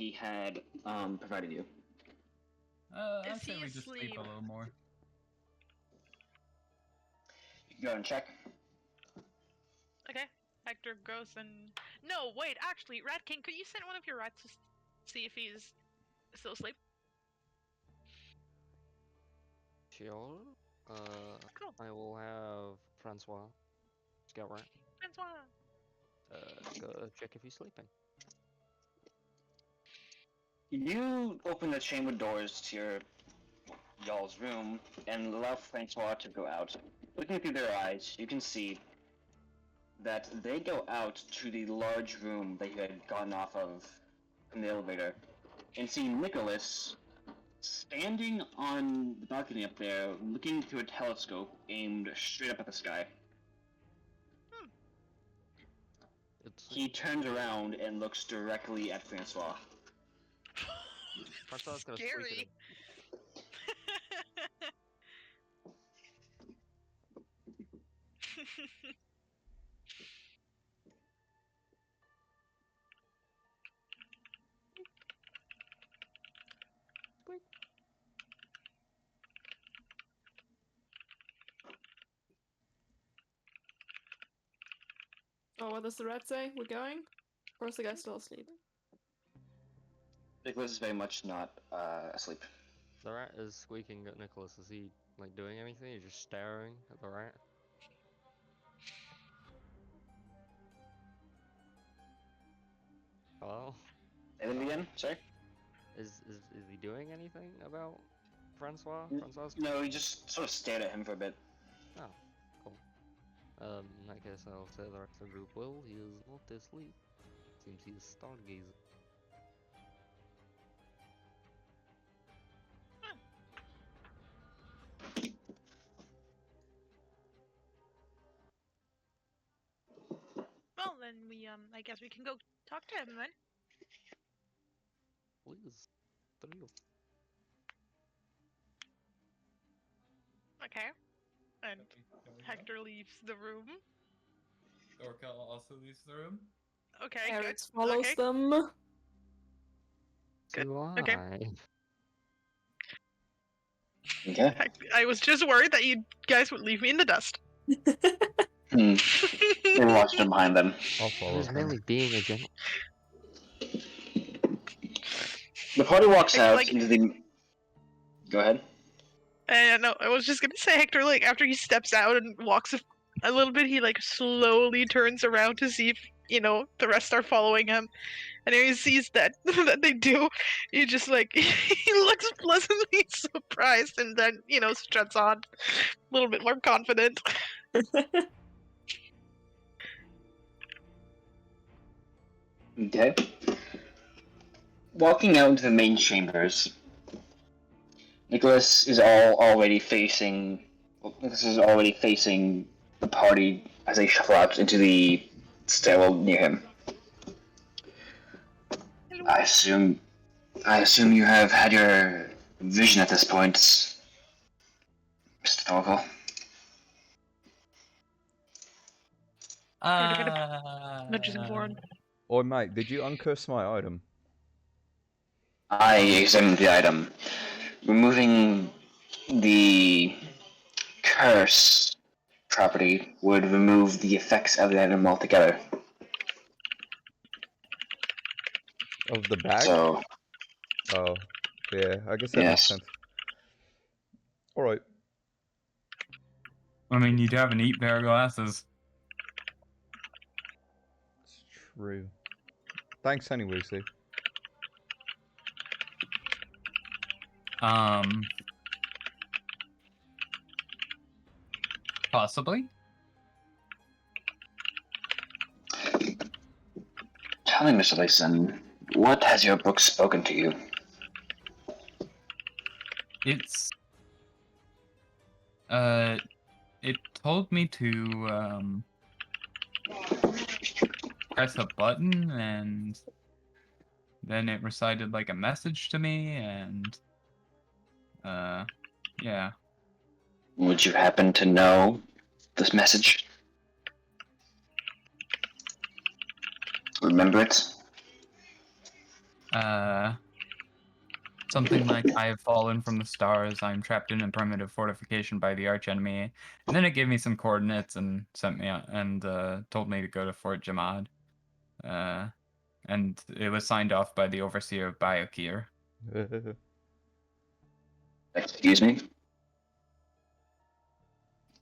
he had provided you. I Is say he we just sleep asleep? a little more. You can go and check. Okay. Hector goes and... No, wait, actually, Rat King, could you send one of your rats to see if he's still asleep? Sure. Cool. I will have Francois scout rat. Francois! Go check if he's sleeping. You open the chamber doors to y'all's room and allow Francois to go out. Looking through their eyes, you can see that they go out to the large room that you had gotten off of from the elevator, and see Nicholas standing on the balcony up there, looking through a telescope aimed straight up at the sky. He turns around and looks directly at Francois. Francois is gonna squeak at him. Scary. Oh, what does the rat say? We're going? Or is the guy still asleep? Nicholas is very much not asleep. The rat is squeaking at Nicholas. Is he like doing anything? He's just staring at the rat. Hello? Say them again, sorry? Is he doing anything about Francois? Francois? No, he just sort of stared at him for a bit. Oh, cool. In that case, I'll say the rest of the group will. He is not asleep. Seems he is stargazing. Well, then I guess we can go talk to him then. Please. Thrill. Okay. And Hector leaves the room. Orkel also leaves the room. Okay, Eric good. follows Okay. them. Good. Do I? Okay. Okay. I was just worried that you guys would leave me in the dust. They watched him behind them. I'll He follow was him. merely being a gentleman. The party walks out Like- into the... Go ahead. No, I was just gonna say, Hector, like, after he steps out and walks a little bit, he, like, slowly turns around to see if, the rest are following him. And he sees that that they do. He just, like, he looks pleasantly surprised and then, struts on. A little bit more confident. Okay. Walking out into the main chambers, Nicholas is already facing the party as they shuffle out into the stairwell near him. I assume you have had your vision at this point, Mr. Thorkel. Nudges him forward. Oi, mate, did you uncurse my item? I examined the item. Removing the curse property would remove the effects of the item altogether. Of the bag? So, Oh, yeah, I guess that makes yes. sense. Alright. I mean, you do have an neat pair of glasses. It's true. Thanks anyway, Steve. Possibly. Tell me, Mr. Layson, what has your book spoken to you? It told me to, press a button, and then it recited, like, a message to me, and, yeah. Would you happen to know this message? Remember it? Something like, I have fallen from the stars, I am trapped in a primitive fortification by the archenemy. And then it gave me some coordinates and sent me out and told me to go to Fort Jamad. And it was signed off by the overseer of Biokeer. Excuse me?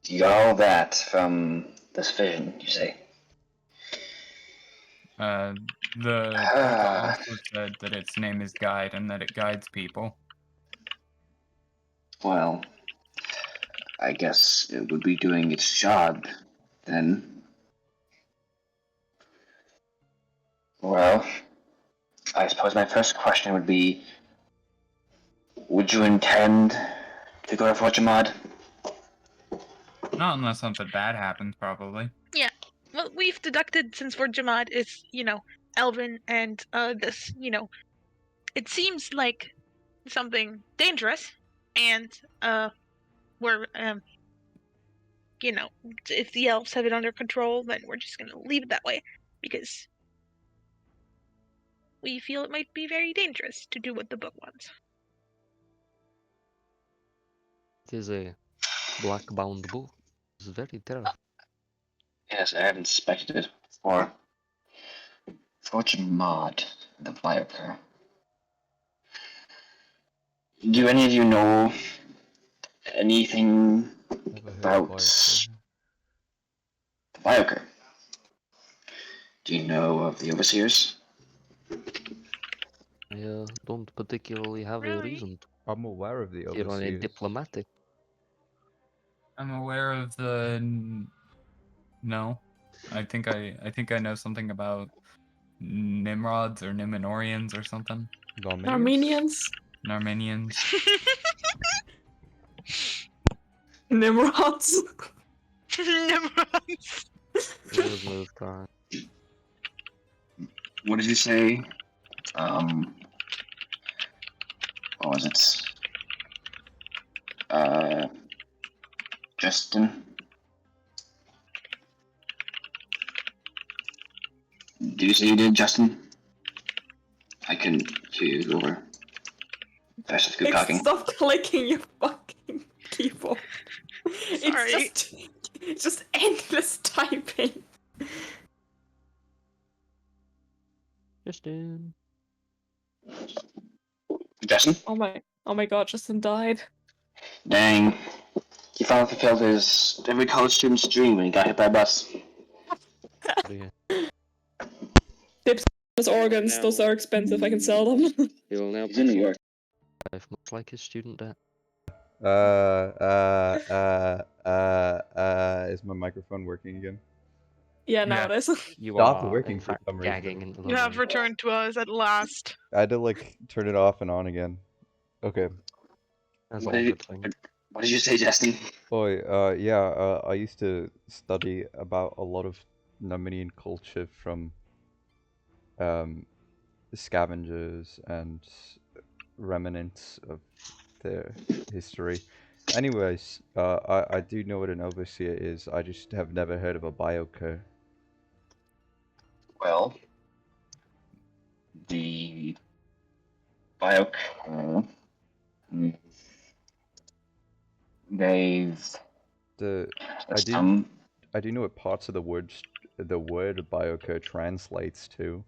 You got all that from this vision, you say? The Papa also said that its name is Guide and that it guides people. Well, I guess it would be doing its job, then. Well, I suppose my first question would be, would you intend to go to Fort Jamad? Not unless something bad happens, probably. Well, we've deducted since Fort Jamad is, Elven and this, it seems like something dangerous, and we're if the elves have it under control, then we're just gonna leave it that way because we feel it might be very dangerous to do what the book wants. It is a black-bound book. It's very terrible. Yes, I have inspected it for Fort Jamad, the Bioker. Do any of you know anything about the Bioker? Do you know of the Overseers? I don't particularly have a Really? reason to. I'm aware of the You're on a overseers. diplomatic. I'm aware of the... No. I think I know something about Nimrods or Numenorians or something. Armenians? Narmenians. Nimrods? Nimrods. Smooth car. What did you say? What was it? Justin? Did you say you did, Justin? I couldn't hear you over. That's just good talking. Stop clicking your fucking keyboard. Sorry. It's just endless typing. Justin. Justin? Oh my god, Justin died. Dang. He finally fulfilled every college student's dream when he got hit by a bus. Those organs, those are expensive, I can sell them. He will now He's in New York. life much like his student debt. Is my microphone working again? Yeah, now it is. You Stopped are working in for fact some reason. gagging into the You have mic. returned to us at last. I had to turn it off and on again. Okay. That's What all did, good thing. what did you say, Justin? I used to study about a lot of Numenian culture from scavengers and remnants of their history. Anyways, I do know what an overseer is. I just have never heard of a bioker. Well, the Bioker, they've I do know what parts of the word bioker translates to.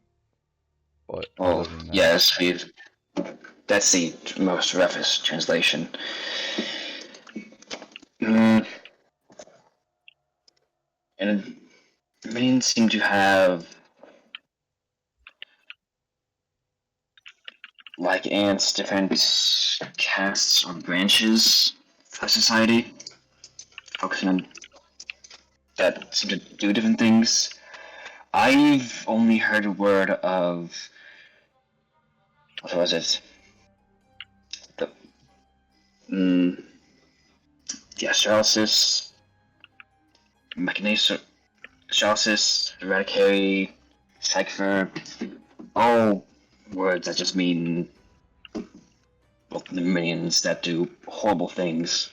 But well, other than that, yes, that's the most roughest translation. And many seem to have like ants, different castes or branches for society, focusing on that seem to do different things. I've only heard a word of what was it? The Astralysis, Machinasis, Eradicary, Cypher, all words that just mean the minions that do horrible things.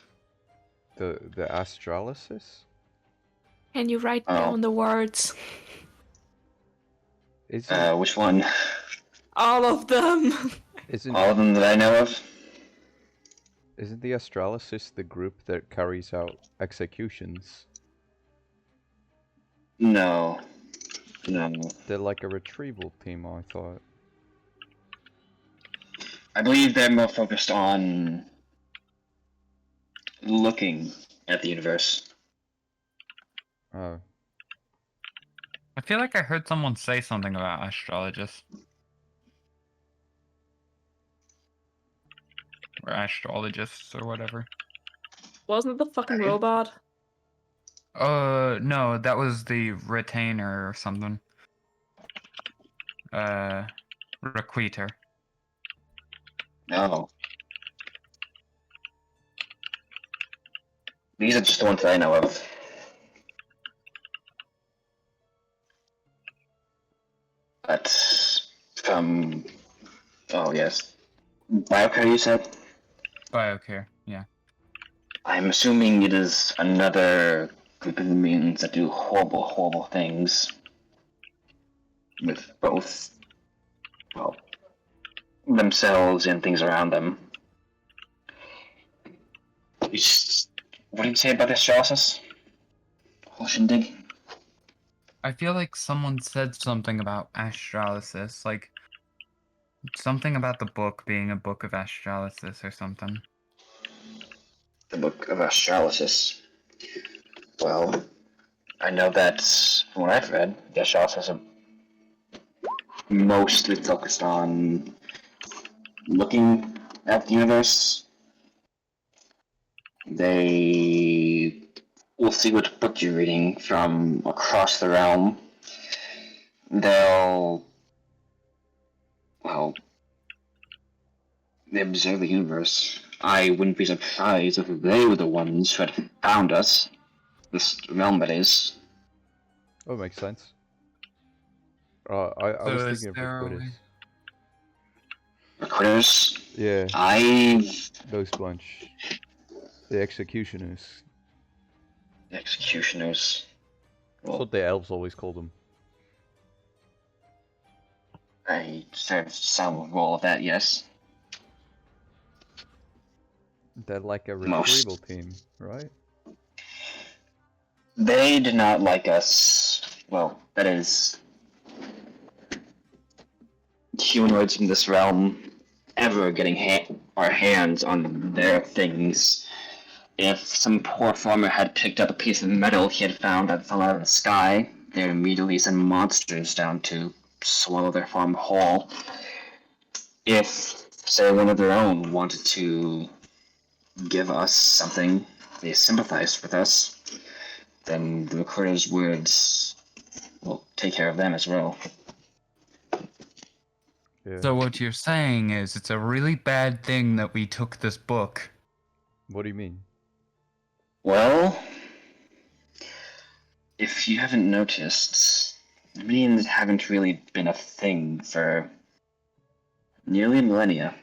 the astralysis Can you write down the words? is it? Which one? All of them. Isn't All of them that I know of? isn't the Astralysis the group that carries out executions? No. No. They're like a retrieval team, I thought. I believe they're more focused on looking at the universe. Oh. I feel like I heard someone say something about astrologists. Or astrologists or whatever. Wasn't it the fucking Okay. robot? No, that was the retainer or something. Requitor. No. These are just the ones that I know of. But from oh yes, Biocare you said. Biocare, yeah. I'm assuming it is another group of mutants that do horrible, horrible things with both, well, themselves and things around them. What do you say about this, Josus? Shindig? I feel like someone said something about astralysis, like something about the book being a book of astralysis or something. The Book of Astralysis. Well, I know that from what I've read, the Astralysis are mostly focused on looking at the universe. They will see what book you're reading from across the realm. They'll, well, they observe the universe. I wouldn't be surprised if they were the ones who had found us. This realm, that is. Oh, makes sense. I was So is thinking of there a Requitus. way- Critters. Yeah, those bunch. The Executioners. Executioners. That's Well, what the elves always call them. I served some role of that, yes. They're like a Most. retrieval team, right? They did not like us. Well, that is, humanoids in this realm ever getting our hands on their things. If some poor farmer had picked up a piece of metal he had found that fell out of the sky, they'd immediately send monsters down to swallow their farm whole. If, say, one of their own wanted to give us something, they sympathized with us, then the recruiters would, well, take care of them as well. Yeah. So what you're saying is it's a really bad thing that we took this book. What do you mean? Well, if you haven't noticed, minions haven't really been a thing for nearly a millennia.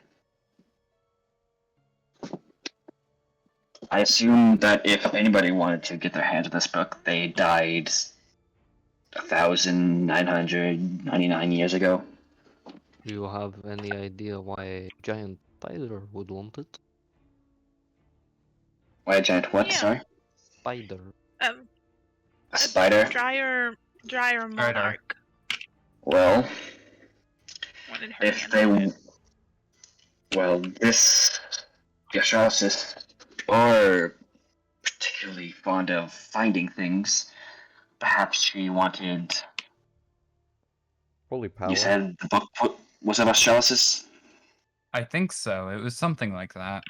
I assume that if anybody wanted to get their hands on this book, they died 1,999 years ago. Do you have any idea why a giant spider would want it? Why a giant what? Yeah. Sorry? Spider. A spider? Dryer monarch Well, wanted her if hand they... on it. Well, the Astrologists are particularly fond of finding things. Perhaps she wanted... Holy power. You said the book was of Astrologists? I think so. It was something like that.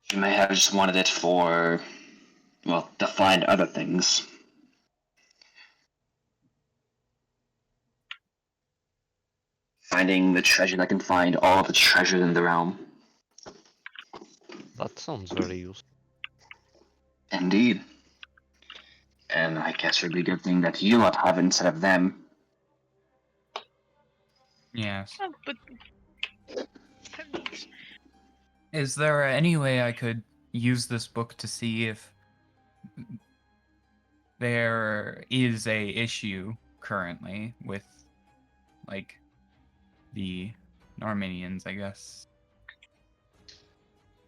She may have just wanted it for... well, to find other things. Finding the treasure that can find all of the treasure in the realm. That sounds very useful. Indeed. And I guess it would be a good thing that you lot have it instead of them. Yes. Oh, but Is there any way I could use this book to see if there is a issue currently with, like, the Armenians, I guess.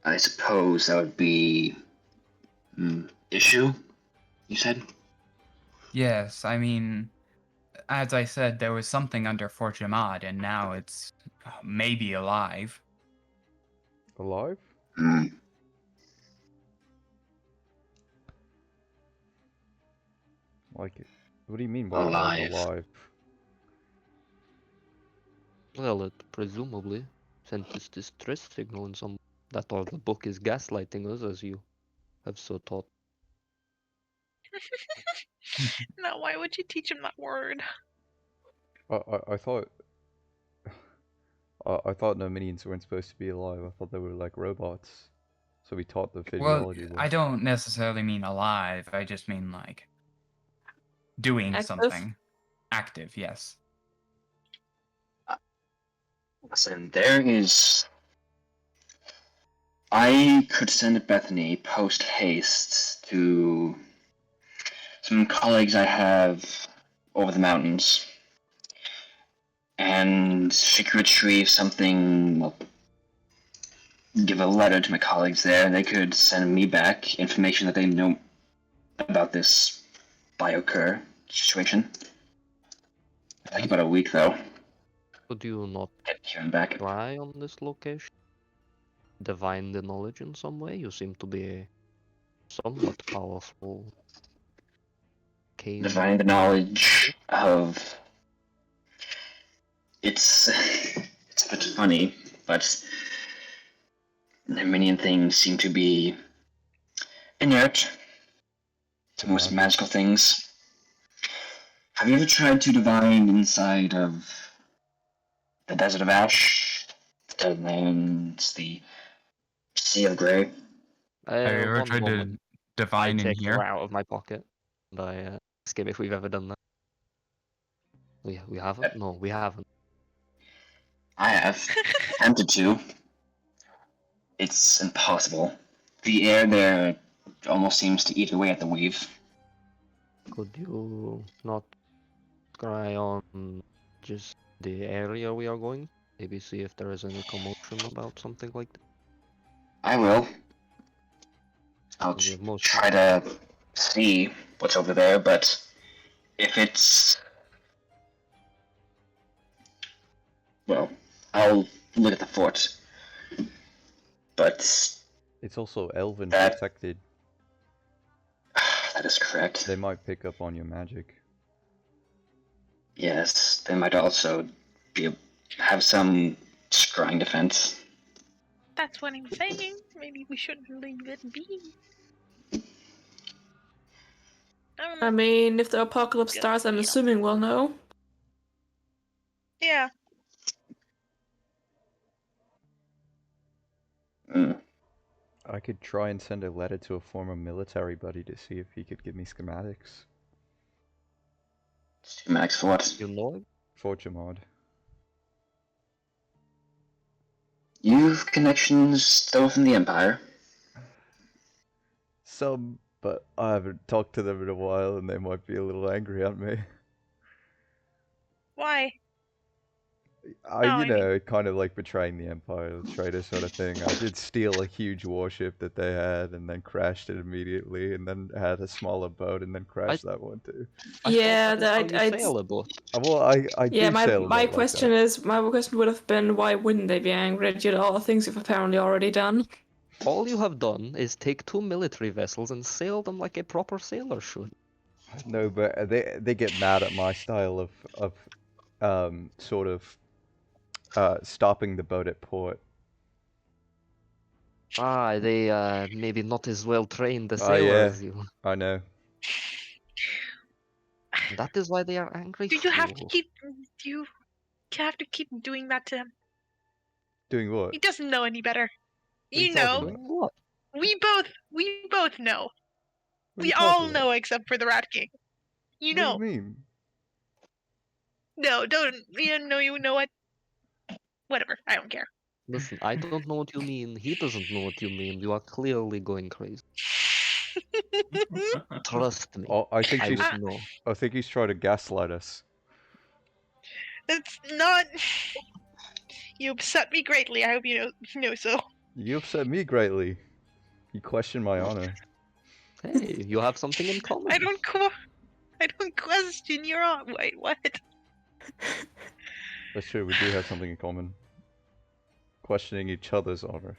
I suppose that would be issue. You said. Yes, I mean, as I said, there was something under Fort Jamad, and now it's maybe alive. Alive? Hmm. Like, what do you mean by Alive. alive? Well, it presumably sent this distress signal in some that or the book is gaslighting us, as you have so taught. No, why would you teach him that word? I thought I thought no minions weren't supposed to be alive. I thought they were like robots. So we taught the Well, physiology there. I don't necessarily mean alive. I just mean like doing Active? something. Active, yes. Listen, there is. I could send Bethany post haste to some colleagues I have over the mountains, and she could retrieve something. Well, give a letter to my colleagues there, and they could send me back information that they know about this biocur situation. Take about a week though. Could you not Get here and back. try on this location? Divine the knowledge in some way? You seem to be a somewhat powerful cane. Divine the knowledge of. It's a bit funny, but the minion things seem to be inert to most magical things. Have you ever tried to divine inside of the Desert of Ash, the Deadlands, the Sea of Grey? Have you ever One tried to moment. I divine in take her here? out of my pocket and I ask him if we've ever done that. We haven't? No, we haven't. I have. Tempted to. It's impossible. The air there almost seems to eat away at the weave. Could you not try on just the area we are going? Maybe see if there is any commotion about something like that. I will. I'll We have most try to see what's over there, but if it's... Well, I'll look at the fort. But It's also elven That- protected. that is correct. They might pick up on your magic. Yes, they might also have some scrying defense. That's what I'm saying. Maybe we shouldn't leave it be. I don't know. I mean, if the apocalypse Yeah, starts, I'm yeah. assuming we'll know. Yeah. Mm. I could try and send a letter to a former military buddy to see if he could give me schematics. Max for what? You know it? Fort Jamad. You've connections still within the Empire. Some, but I haven't talked to them in a while and they might be a little angry at me. Why? I know, kind of like betraying the Empire, the traitor sort of thing. I did steal a huge warship that they had and then crashed it immediately and then had a smaller boat and then crashed that one too. Yeah, That I'd sail a boat. Well, I yeah. do sail a My boat question like is, my question would have been, why wouldn't they be angry due to all the things you've apparently already done? All you have done is take two military vessels and sail them like a proper sailor should. that. No, but they get mad at my style of sort of stopping the boat at port. Ah, they maybe not as well trained a Ah, sailor yeah. as you. I know. That is why they are angry. Do you have to fool. keep? Do you have to keep doing that to him? Doing what? He doesn't know any better. What are you You talking know. about? Doing what? We both know. What are We you all talking about? know except for the Rat King. You What know. do you mean? No, don't. You know what? Whatever. I don't care. Listen, I don't know what you mean. He doesn't know what you mean. You are clearly going crazy. Trust me. Oh, I think I she's. would know. I think he's trying to gaslight us. It's not. You upset me greatly. I hope you know so. You upset me greatly. You question my honor. Hey, you have something in common. I don't question your honor. Wait, what? That's true, we do have something in common. Questioning each other's honor.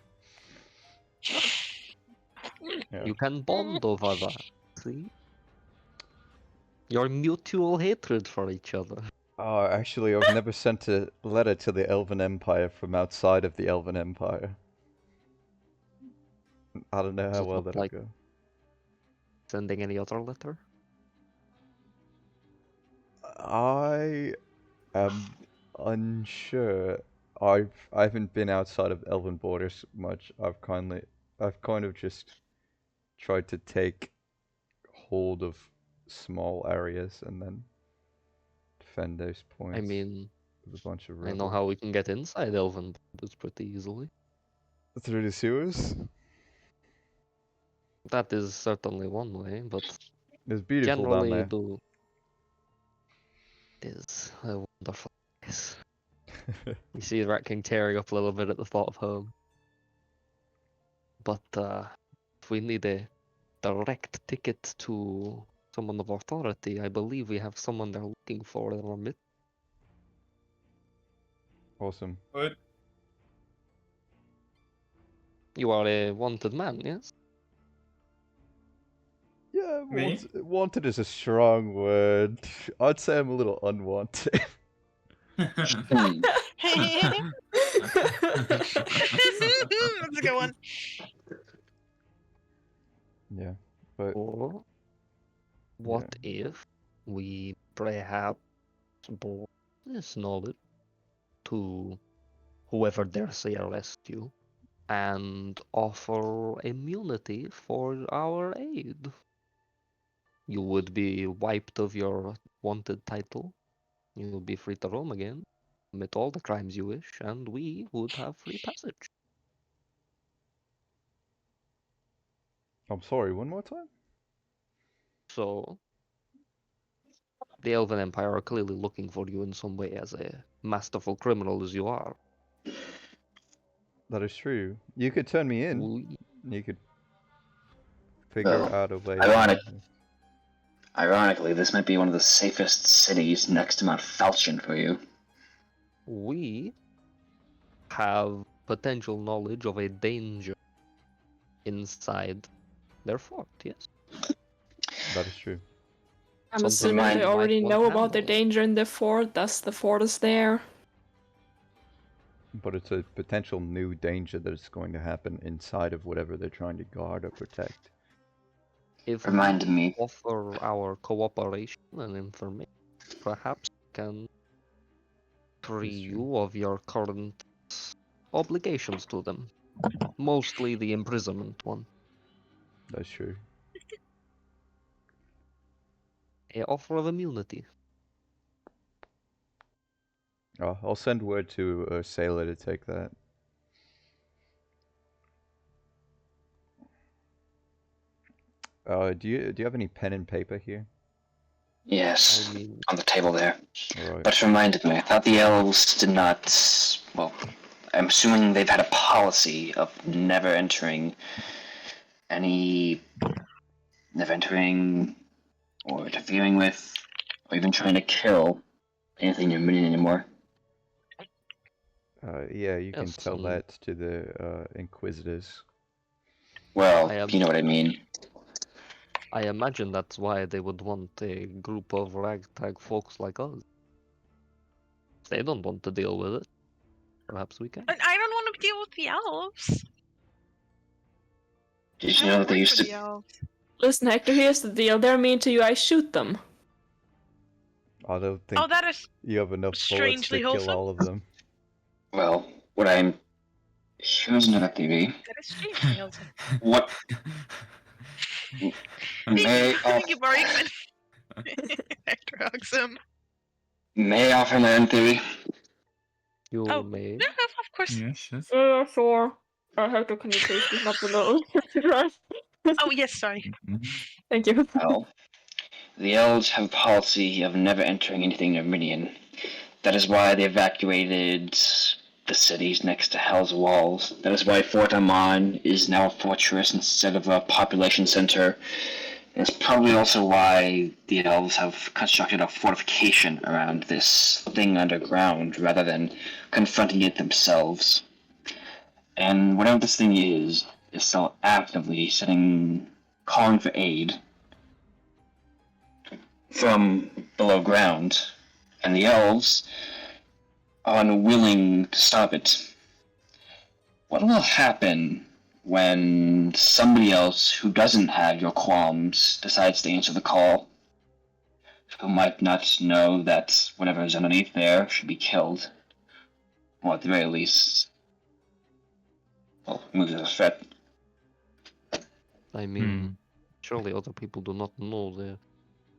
Yeah. You can bond over that. See? Your mutual hatred for each other. Actually, I've never sent a letter to the Elven Empire from outside of the Elven Empire. I don't know Does how it well look that'll like go. sending any other letter? I am unsure. I haven't been outside of Elven borders much. I've kind of just tried to take hold of small areas and then defend those points I mean, with a bunch of I know rebels. how we can get inside Elven borders pretty easily. Through the sewers? That is certainly one way, but It's beautiful down generally there. do. It is a wonderful place. You see Rat King tearing up a little bit at the thought of home. But if we need a direct ticket to someone of authority, I believe we have someone they're looking for in our midst. Awesome. What? You are a wanted man, yes? Yeah, Me? wanted is a strong word. I'd say I'm a little unwanted. Hmm. That's a good one. Yeah, but Or what if we perhaps brought this knowledge to whoever dares say arrest you and offer immunity for our aid? You would be wiped of your wanted title. You would be free to roam again, commit all the crimes you wish, and we would have free passage. I'm sorry, one more time? So, the Elven Empire are clearly looking for you in some way as a masterful criminal as you are. That is true. You could turn me in. We, You could figure Well, out a way. Ironically, this might be one of the safest cities next to Mount Falchion for you. we have potential knowledge of a danger inside their fort, yes? That is true. I'm Something assuming that they you might already want know about the handled. danger in the fort, thus the fort is there. But it's a potential new danger that is going to happen inside of whatever they're trying to guard or protect. If Remind we me. offer our cooperation and information, perhaps we can free true. you of your current obligations to them. Mostly the imprisonment one. That's true. A offer of immunity. I'll send word to a sailor to take that. Do you have any pen and paper here? Yes, I mean, on the table there. Alright. But reminded me, I thought the elves did not. Well, I'm assuming they've had a policy of never entering or interfering with, or even trying to kill anything you're meeting anymore. Yeah, you can Yes, tell and that to the Inquisitors. Well, I am- you know what I mean. I imagine that's why they would want a group of ragtag folks like us. If they don't want to deal with it, perhaps we can. I don't want to deal with the elves. Did you I know don't that they work used for to? the elves. Listen, Hector, here's the deal. They're mean to you, I shoot them. I don't think Oh, that is you have enough bullets to strangely kill wholesome. all of them. Well, here's another theory. That is strangely wholesome. What? May Thank you, Barry. Hector hugs him. I offer my own theory? You Oh, may. yeah, of course. Yes, yes. Sure. Hector, can you please speak up a little? Oh, yes, sorry. Thank you. Well, the elves have a policy of never entering anything near Minion. That is why they evacuated the cities next to Hell's Walls. That is why Fort Amon is now a fortress instead of a population center. And it's probably also why the elves have constructed a fortification around this thing underground rather than confronting it themselves. And whatever this thing is still actively calling for aid from below ground, and the elves are unwilling to stop it. What will happen when somebody else who doesn't have your qualms decides to answer the call? Who might not know that whatever is underneath there should be killed, or at the very least, well, moves as a threat. I mean, surely other people do not know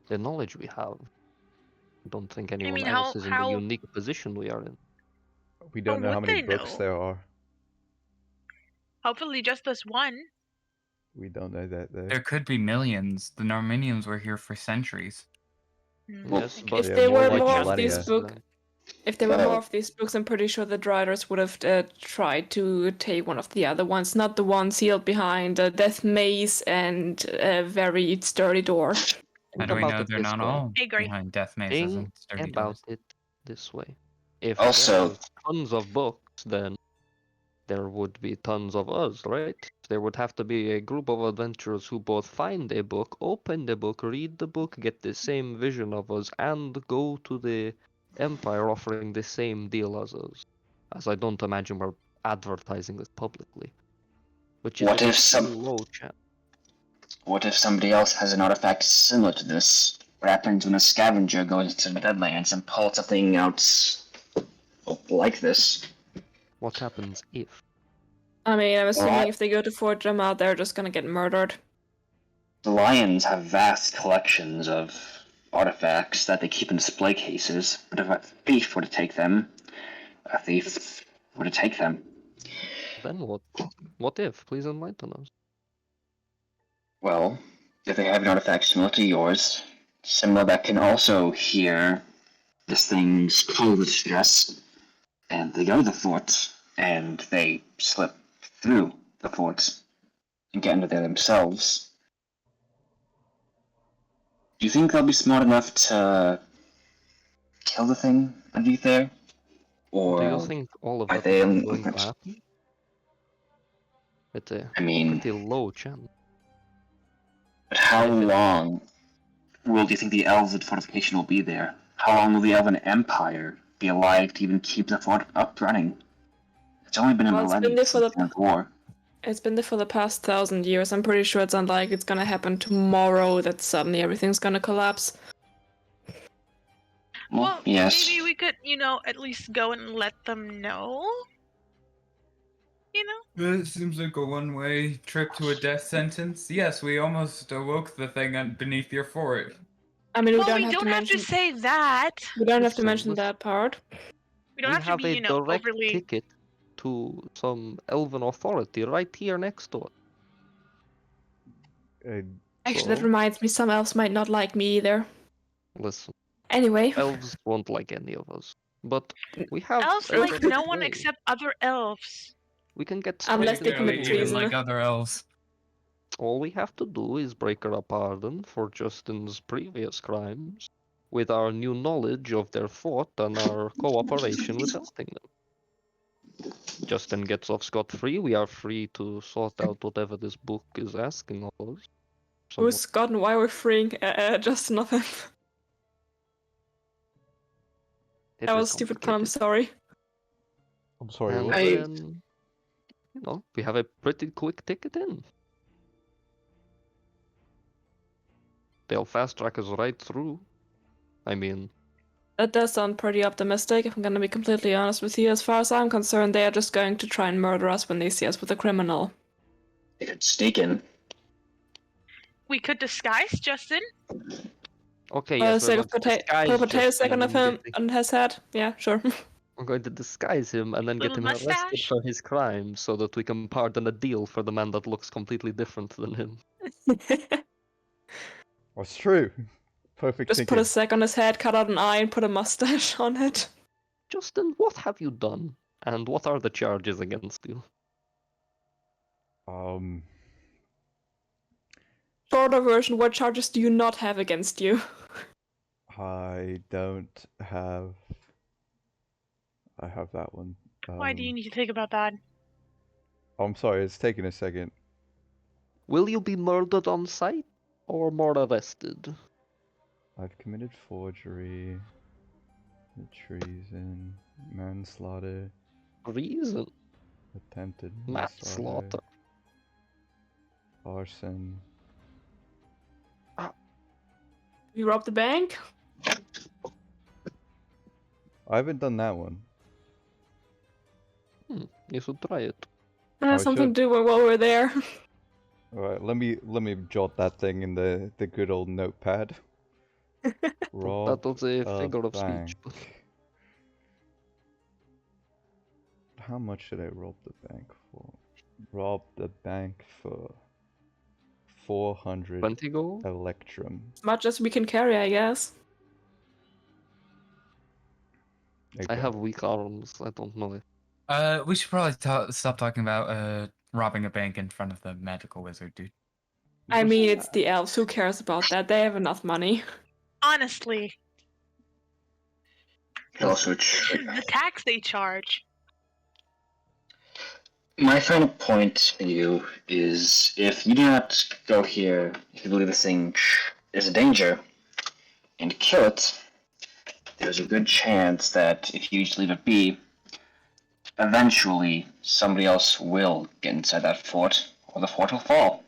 the knowledge we have. I don't think anyone mean, else is in the how- unique position we are in. We don't know would how many they books know? there are. Hopefully just this one. We don't know that though. There could be millions. The Normanians were here for centuries. Well, Yes, but If there more were like more of millennia. these books, if there were more of these books, I'm pretty sure the Driders would have tried to take one of the other ones, not the one sealed behind a death maze and a very sturdy door. How do we about know it they're this not way. all I agree. behind death mazes and Think sturdy about doors? it this way. If Also- there's tons of books, then there would be tons of us, right? There would have to be a group of adventurers who both find a book, open the book, read the book, get the same vision of us, and go to the Empire offering the same deal as us. As I don't imagine we're advertising this publicly. Which is What a if some- pretty low chance. What if somebody else has an artifact similar to this? What happens when a scavenger goes into the Deadlands and pulls something out like this? What happens if? I mean, I'm assuming What? if they go to Fort Drama, they're just gonna get murdered. The Lions have vast collections of artifacts that they keep in display cases, but if a thief were to take them, Then what? What if? Please enlighten us. Well, if they have an artifact similar to yours, similar that can also hear this thing's call of distress, and they go to the fort, and they slip through the fort and get into there themselves, do you think they'll be smart enough to kill the thing underneath there? Or Do you think all of are that they is going to happen? It's a I mean, pretty low chance. but how if it- long do you think the Elven fortification will be there? How long will the Elven Empire be alive to even keep the fort up running? It's only been a Well, it's been millennium there for since the- the end of the war. It's been there for the past 1,000 years. I'm pretty sure it's not like it's gonna happen tomorrow that suddenly everything's gonna collapse. Well, yes. maybe we could, at least go and let them know. It seems like a one-way trip to a death sentence. Yes, we almost awoke the thing beneath your fort. I mean, we Well, don't we have don't to have mention. to say that. We don't have to Listen, mention listen. that part. We don't We have to have be, a direct overly. ticket to some elven authority right here next door. Actually, that So- reminds me, some elves might not like me either. Listen, Anyway, elves won't like any of us, but we have Elves a like direct no one way. except other elves. We can get Unless straight they into commit the Particularly even treason. like other elves. All we have to do is break her a pardon for Justin's previous crimes, with our new knowledge of their fort and our cooperation with helping them. Justin gets off scot-free. We are free to sort out whatever this book is asking of us. who's gotten why we're freeing Justin of him? It That is was a stupid pun, I'm complicated. sorry. I'm sorry, And what? then, we have a pretty quick ticket in. They'll fast track us right through. I mean, That does sound pretty optimistic, if I'm gonna be completely honest with you. As far as I'm concerned, they are just going to try and murder us when they see us with a criminal. They could sneak in. We could disguise Justin. okay, yes, we're Instead going of to disguise put a potato Justin sack on and him get- on his head. Yeah, sure. We're going to disguise him and then get Little him arrested mustache. for his crime so that we can pardon a deal for the man that looks completely different than him. That's true. Perfect Just thinking. put a sack on his head, cut out an eye, and put a mustache on it. Justin, what have you done? And what are the charges against you? Shorter version, what charges do you not have against you? I don't have. I have that one. Why do you need to think about that? Oh, I'm sorry, it's taking a second. Will you be murdered on sight or more arrested? I've committed forgery, treason, manslaughter, Reason? attempted Manslaughter. arson. You robbed the bank? I haven't done that one. You should try it. Something to do while we're there. Alright, let me jot that thing in the good old notepad. Rob That was a a figure of bank. speech. How much did I rob the bank for? Rob the bank for 400 20 gold? electrum. As much as we can carry, I guess. I have weak arms. I don't know if. We should probably stop talking about robbing a bank in front of the magical wizard, dude. I mean, it's the elves. Who cares about that? They have enough money. Honestly, Also, the tax they charge. my final point to you is if you do not go here, if you believe this thing is a danger, and kill it, there's a good chance that if you just leave it be, eventually somebody else will get inside that fort, or the fort will fall.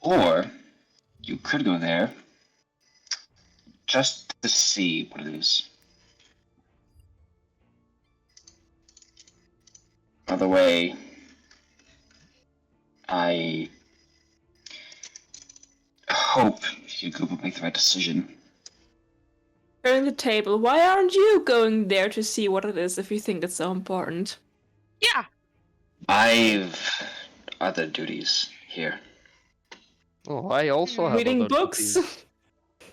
Or you could go there just to see what it is. By the way, I hope you will make the right decision. Turning the table. Why aren't you going there to see what it is if you think it's so important? Yeah. I've other duties here. Oh, I also have Reading other books? duties.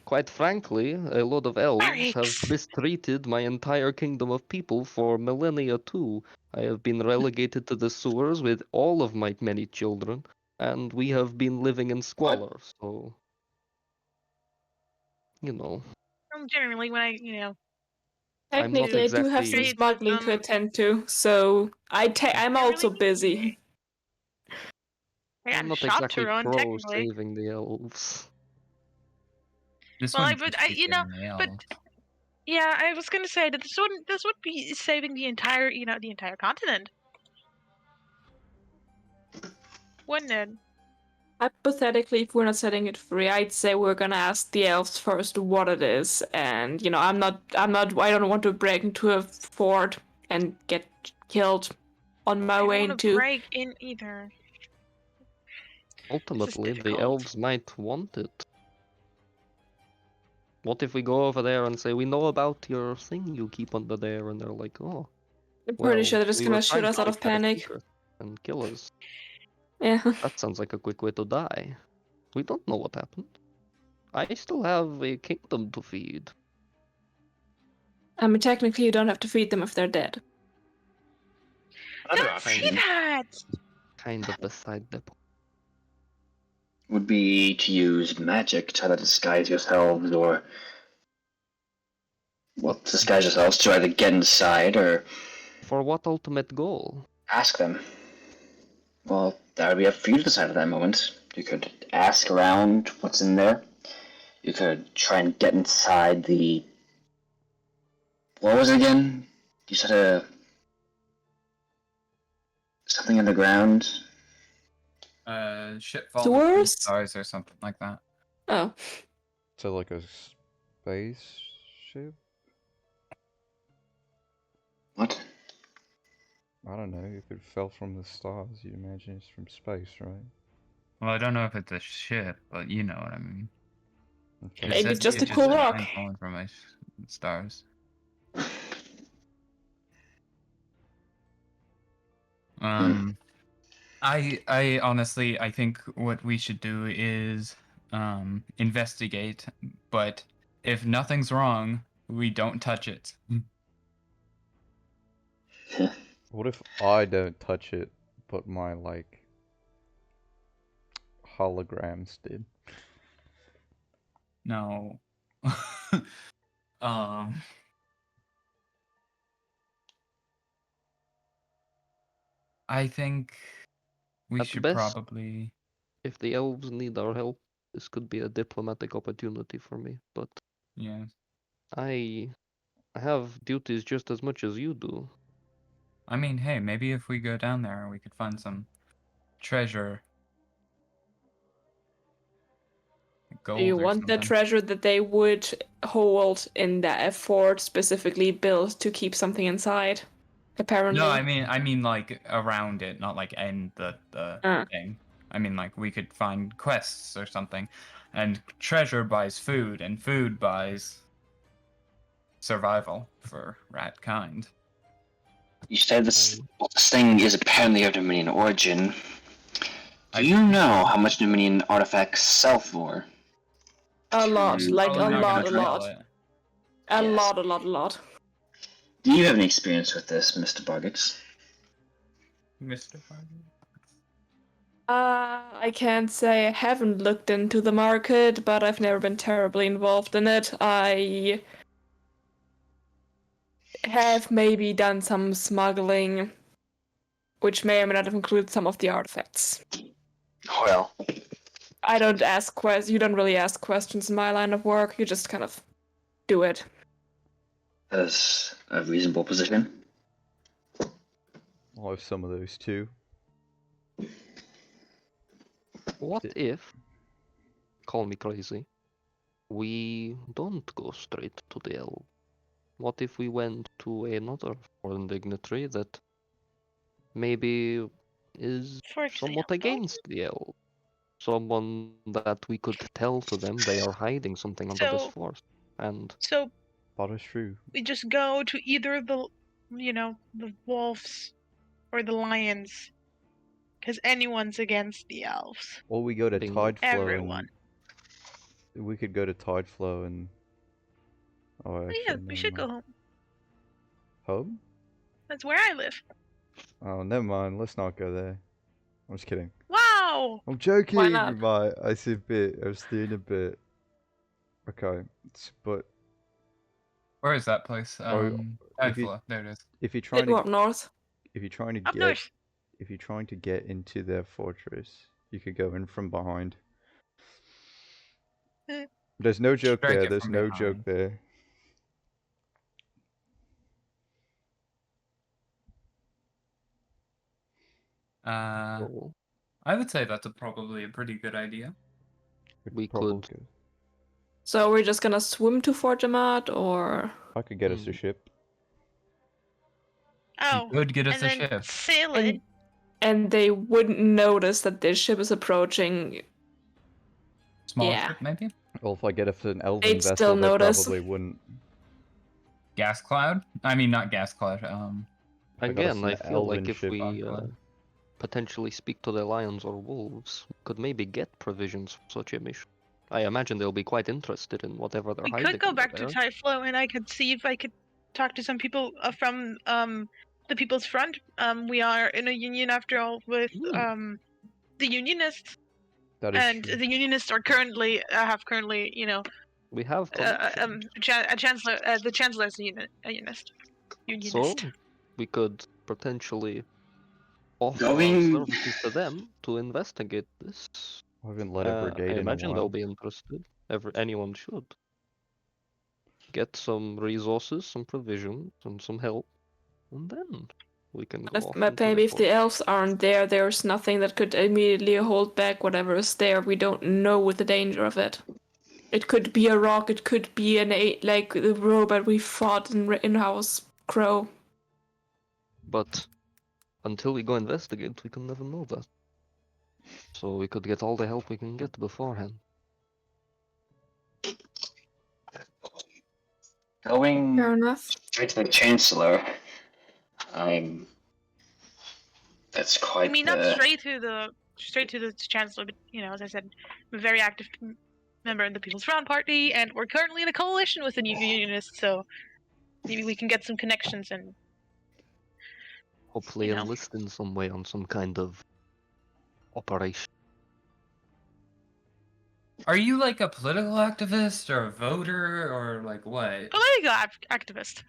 Quite frankly, a lot of elves have Barracks. mistreated my entire kingdom of people for millennia too. I have been relegated to the sewers with all of my many children, and we have been living in squalor, so... You know, Generally, when I, I'm not Technically, I do have some exactly... smuggling to attend to, so I'm also busy. I I'm got not shop to exactly run, pro technically. saving the elves. This Well, one but just keeps getting but nailed. yeah, I was gonna say that this would be saving the entire, the entire continent, wouldn't it? Hypothetically, if we're not setting it free, I'd say we're gonna ask the elves first what it is, and I don't want to break into a fort and get killed on my I way don't want to into. break in either. Ultimately, the difficult. elves might want it. What if we go over there and say, we know about your thing you keep under there, and they're like, oh, I'm well, pretty sure they're just we were gonna shoot trying us to out keep of that a panic. secret and kill us. Yeah. That sounds like a quick way to die. We don't know what happened. I still have a kingdom to feed. I mean, technically, you don't have to feed them if they're dead. Another Don't say option that! Kind of beside the point. would be to use magic to either disguise yourselves or disguise yourselves to either get inside or For what ultimate goal? ask them. Well, that would be up for you to decide at that moment. You could ask around what's in there. You could try and get inside the... What was it again? You said something underground? Shit falling from the Sewers? stars or something like that. Oh. So like a space ship? What? I don't know, if it fell from the stars, you imagine it's from space, right? Well, I don't know if it's a ship, but you know what I mean. Okay. It Maybe said it's just it's a cool rock. giant falling from my stars. I honestly, I think what we should do is investigate, but if nothing's wrong, we don't touch it. What if I don't touch it, but my, like, holograms did? No. um. I think we At should best- probably. If the elves need our help, this could be a diplomatic opportunity for me, but Yeah. I have duties just as much as you do. I mean, hey, maybe if we go down there, we could find some treasure. Do you Gold or want the something. treasure that they would hold in that fort specifically built to keep something inside? Apparently. No, I mean like around it, not like in the thing. I mean like we could find quests or something, and treasure buys food, and food buys survival for rat kind. You said this thing is apparently of Dominion origin. Do you know how much Dominion artifacts sell for? A lot, Hmm, like a Probably not lot, gonna a sell lot. it. A Yes. lot, a lot, a lot. Do you have any experience with this, Mr. Buggets? Mr. Bargain? I can't say I haven't looked into the market, but I've never been terribly involved in it. I have maybe done some smuggling, which may or may not have included some of the artifacts. Well, I don't ask questions. You don't really ask questions in my line of work. You just kind of do it. that's a reasonable position. I'll have some of those too. What if, call me crazy, we don't go straight to the elf? What if we went to another foreign dignitary that maybe is For somewhat example, against the elf? Someone that we could tell to them they are hiding something under this So- force. And so That is true. we just go to either the wolves or the lions, because anyone's against the elves. Or we go to Bingo. Tideflow Everyone. and we could go to Tideflow and Oh, yeah, actually, we never should go mind. home. Home? That's where I live. Oh, never mind. Let's not go there. I'm just kidding. Wow. I'm joking. Why not? Mate. I see a bit. I was doing a bit. Okay, but Where is that place? if you- Tideflow. There it is. if you're trying Bit more to up north. if you're trying to Up get north. if you're trying to get into their fortress, you could go in from behind. Eh. There's no joke Strike there. it There's from no joke behind. there. so I would say that's probably a pretty good idea. We probably could- So we're just gonna swim to Fort Jamaat, or I could get us a Hmm. ship. Oh, Could get us and a then ship. sail it. and they wouldn't notice that this ship is approaching. Smaller Yeah. ship, maybe? Well, if I get us an elven They'd vessel, still they notice. probably wouldn't. Gas cloud? I mean, not gas cloud. I got us Again, an I feel like elven if ship. we Cloud. potentially speak to the lions or wolves, we could maybe get provisions for such a mission. I imagine they'll be quite interested in whatever they're We hiding. could go under back to there. Typhlo, and I could see if I could talk to some people from the People's Front. We are in a union after all with the Unionists, That is and true. the Unionists are currently have currently We have connections. a chancellor, the Chancellor's a unionist. So we could potentially offer Going- our services to them to investigate this. I haven't led a brigade I in a imagine they'll while. be interested. Anyone should. Get some resources, some provisions, and some help, and then we can go off. into Maybe if the forest. elves aren't there, there's nothing that could immediately hold back whatever is there. We don't know with the danger of it. It could be a rock. It could be like the robot we fought in House Crow. But until we go investigate, we can never know that. So we could get all the help we can get beforehand. Going Fair enough. straight to the Chancellor. That's quite. I mean, not straight to the Chancellor, but as I said, I'm a very active member in the People's Dwarven Party, and we're currently in a coalition with the Unionists, so maybe we can get some connections and Hopefully You know. enlist in some way on some kind of operation. Are you like a political activist or a voter or like what? Political activist.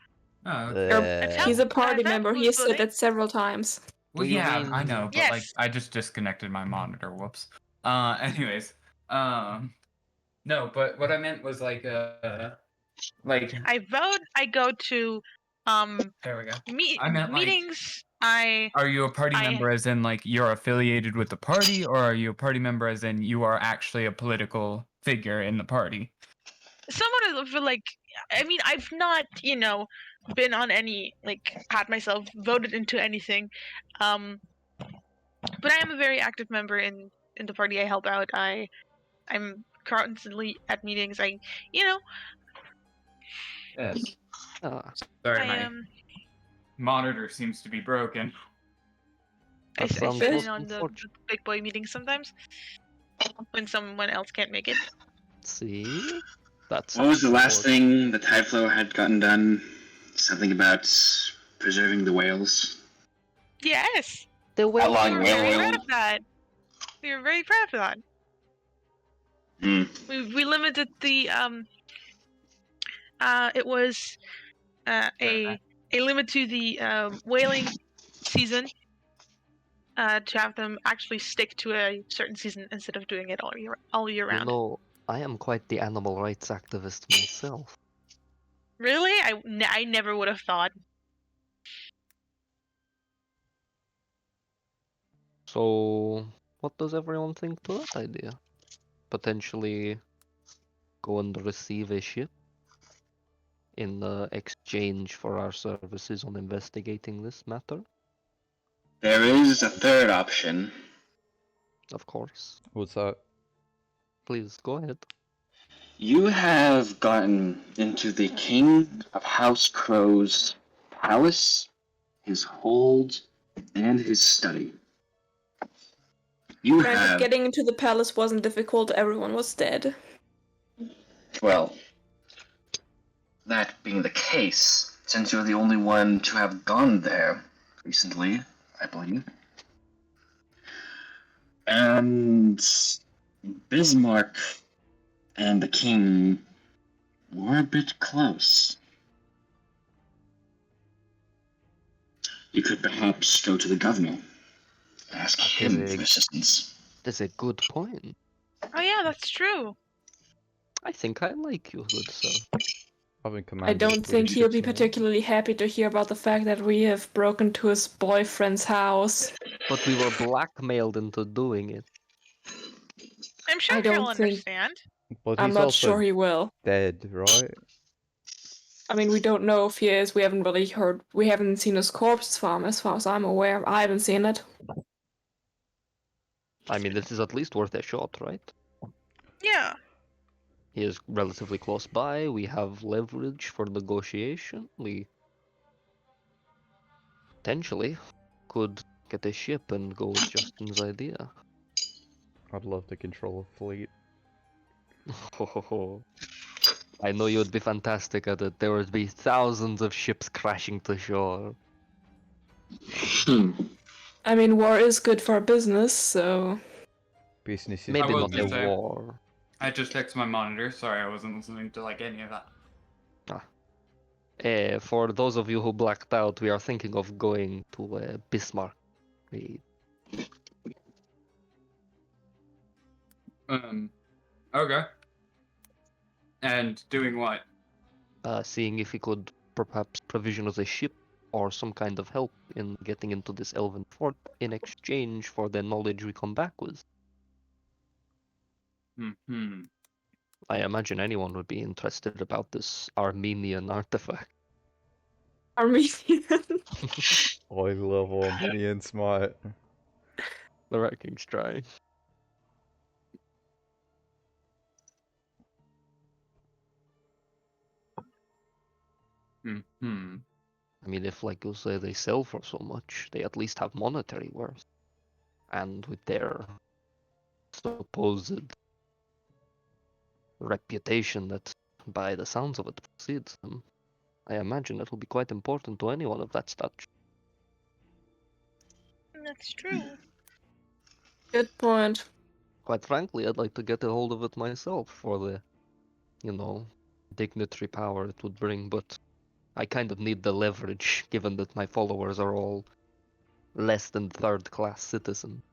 Oh, okay. He's a I've party helped member. with He has said voting. that several times. Well, Do you yeah, I mean- know, but like Yes. I just disconnected my monitor. Whoops. Anyways, no, but what I meant was like I vote. I go to there we go. meet I meant like, meetings. are you a party I- member as in like you're affiliated with the party, or are you a party member as in you are actually a political figure in the party? somewhat of like. I mean, I've not, been on any like had myself voted into anything, but I am a very active member in the party. I help out. I'm constantly at meetings. Yes. Ah, Sorry, I my monitor seems to be broken. I that sounds sit most in on the unfortunate. big boy meetings sometimes when someone else can't make it. See? That's What was the last unfortunate. thing the Tideflow had gotten done? Something about preserving the whales. Yes, The we whale Outlawing were whale very oil. proud of that. We were very proud of that. Hmm. We limited the it was a limit to the whaling season to have them actually stick to a certain season instead of doing it all year You round. know, I am quite the animal rights activist myself. Really, I never would have thought. So, what does everyone think to that idea? Potentially go and receive a ship in exchange for our services on investigating this matter? There is a third option. Of course. What's that? Please go ahead. You have gotten into the King of House Crow's palace, his hold, and his study. You Granted, have, getting into the palace wasn't difficult. Everyone was dead. well, that being the case, since you're the only one to have gone there recently, I believe. And Bismarck and the king were a bit close. You could perhaps go to the governor and ask him for assistance. That's a good point. Oh yeah, that's true. I think I like you, good sir. Having I commanded don't think he'll be ships and all. particularly happy to hear about the fact that we have broken to his boyfriend's house. But we were blackmailed into doing it. I'm sure I don't he'll think- understand. But I'm he's not also sure he will. dead, right? I mean, we don't know if he is. We haven't really heard. We haven't seen his corpse farm, as far as I'm aware. I haven't seen it. I mean, this is at least worth a shot, right? Yeah. He is relatively close by. We have leverage for negotiation. We potentially could get a ship and go with Justin's idea. I'd love to control a fleet. I know you would be fantastic at it. There would be thousands of ships crashing to shore. I mean, war is good for business, so Business is Maybe will not a just say- war. I just fixed my monitor. Sorry, I wasn't listening to like any of that. For those of you who blacked out, we are thinking of going to Bismarck. Okay. And doing what? Seeing if we could perhaps provision us a ship or some kind of help in getting into this elven fort in exchange for the knowledge we come back with. Hmm. I imagine anyone would be interested about this Armenian artifact. Armenian. I love Armenians, mate. The Rat King's trying. Hmm. I mean, if, like you say, they sell for so much, they at least have monetary worth. And with their supposed reputation that, by the sounds of it, precedes them, I imagine it will be quite important to anyone of that stature. That's true. Good point. Quite frankly, I'd like to get a hold of it myself for the, dignitary power it would bring, but I kind of need the leverage, given that my followers are all less than third-class citizens.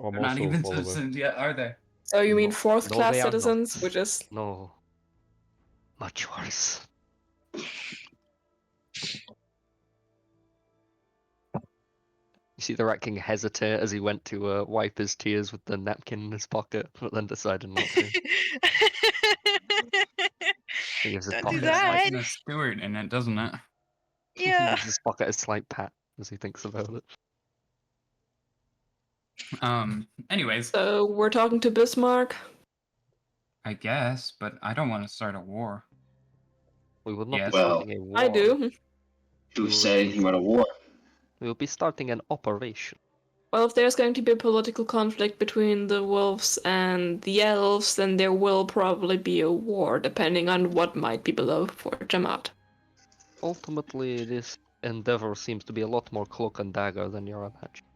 I'm They're not also a even follower. citizens yet, are they? So you mean No, fourth-class they are not. citizens, which is No. Much worse. You see the Rat King hesitate as he went to wipe his tears with the napkin in his pocket, but then decided not to. He gives his Don't pocket do a slight, that. And a Stewart in it, doesn't it? he Yeah. gives his pocket a slight pat as he thinks about it. Anyways, so we're talking to Bismarck. I guess, but I don't want to start a war. We would not Yes. be starting a war. I do. Who said anything about a war? We will be starting an operation. Well, if there's going to be a political conflict between the wolves and the elves, then there will probably be a war, depending on what might be below for Jamaat. Ultimately, this endeavor seems to be a lot more cloak and dagger than you're imagining.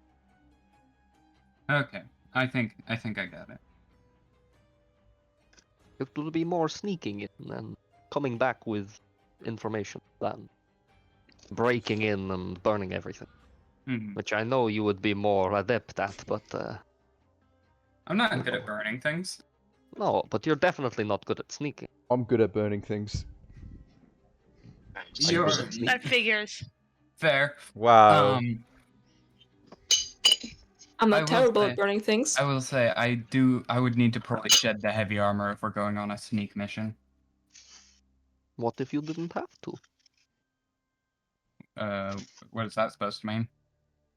Okay, I think I got it. It will be more sneaking in and coming back with information than breaking in and burning everything. Mhm. Which I know you would be more adept at, but I'm not good at burning things. no, but you're definitely not good at sneaking. I'm good at burning things. You're That figures. fair. Wow. I'm I not will terrible say- at burning things. I will say I would need to probably shed the heavy armor if we're going on a sneak mission. What if you didn't have to? What is that supposed to mean?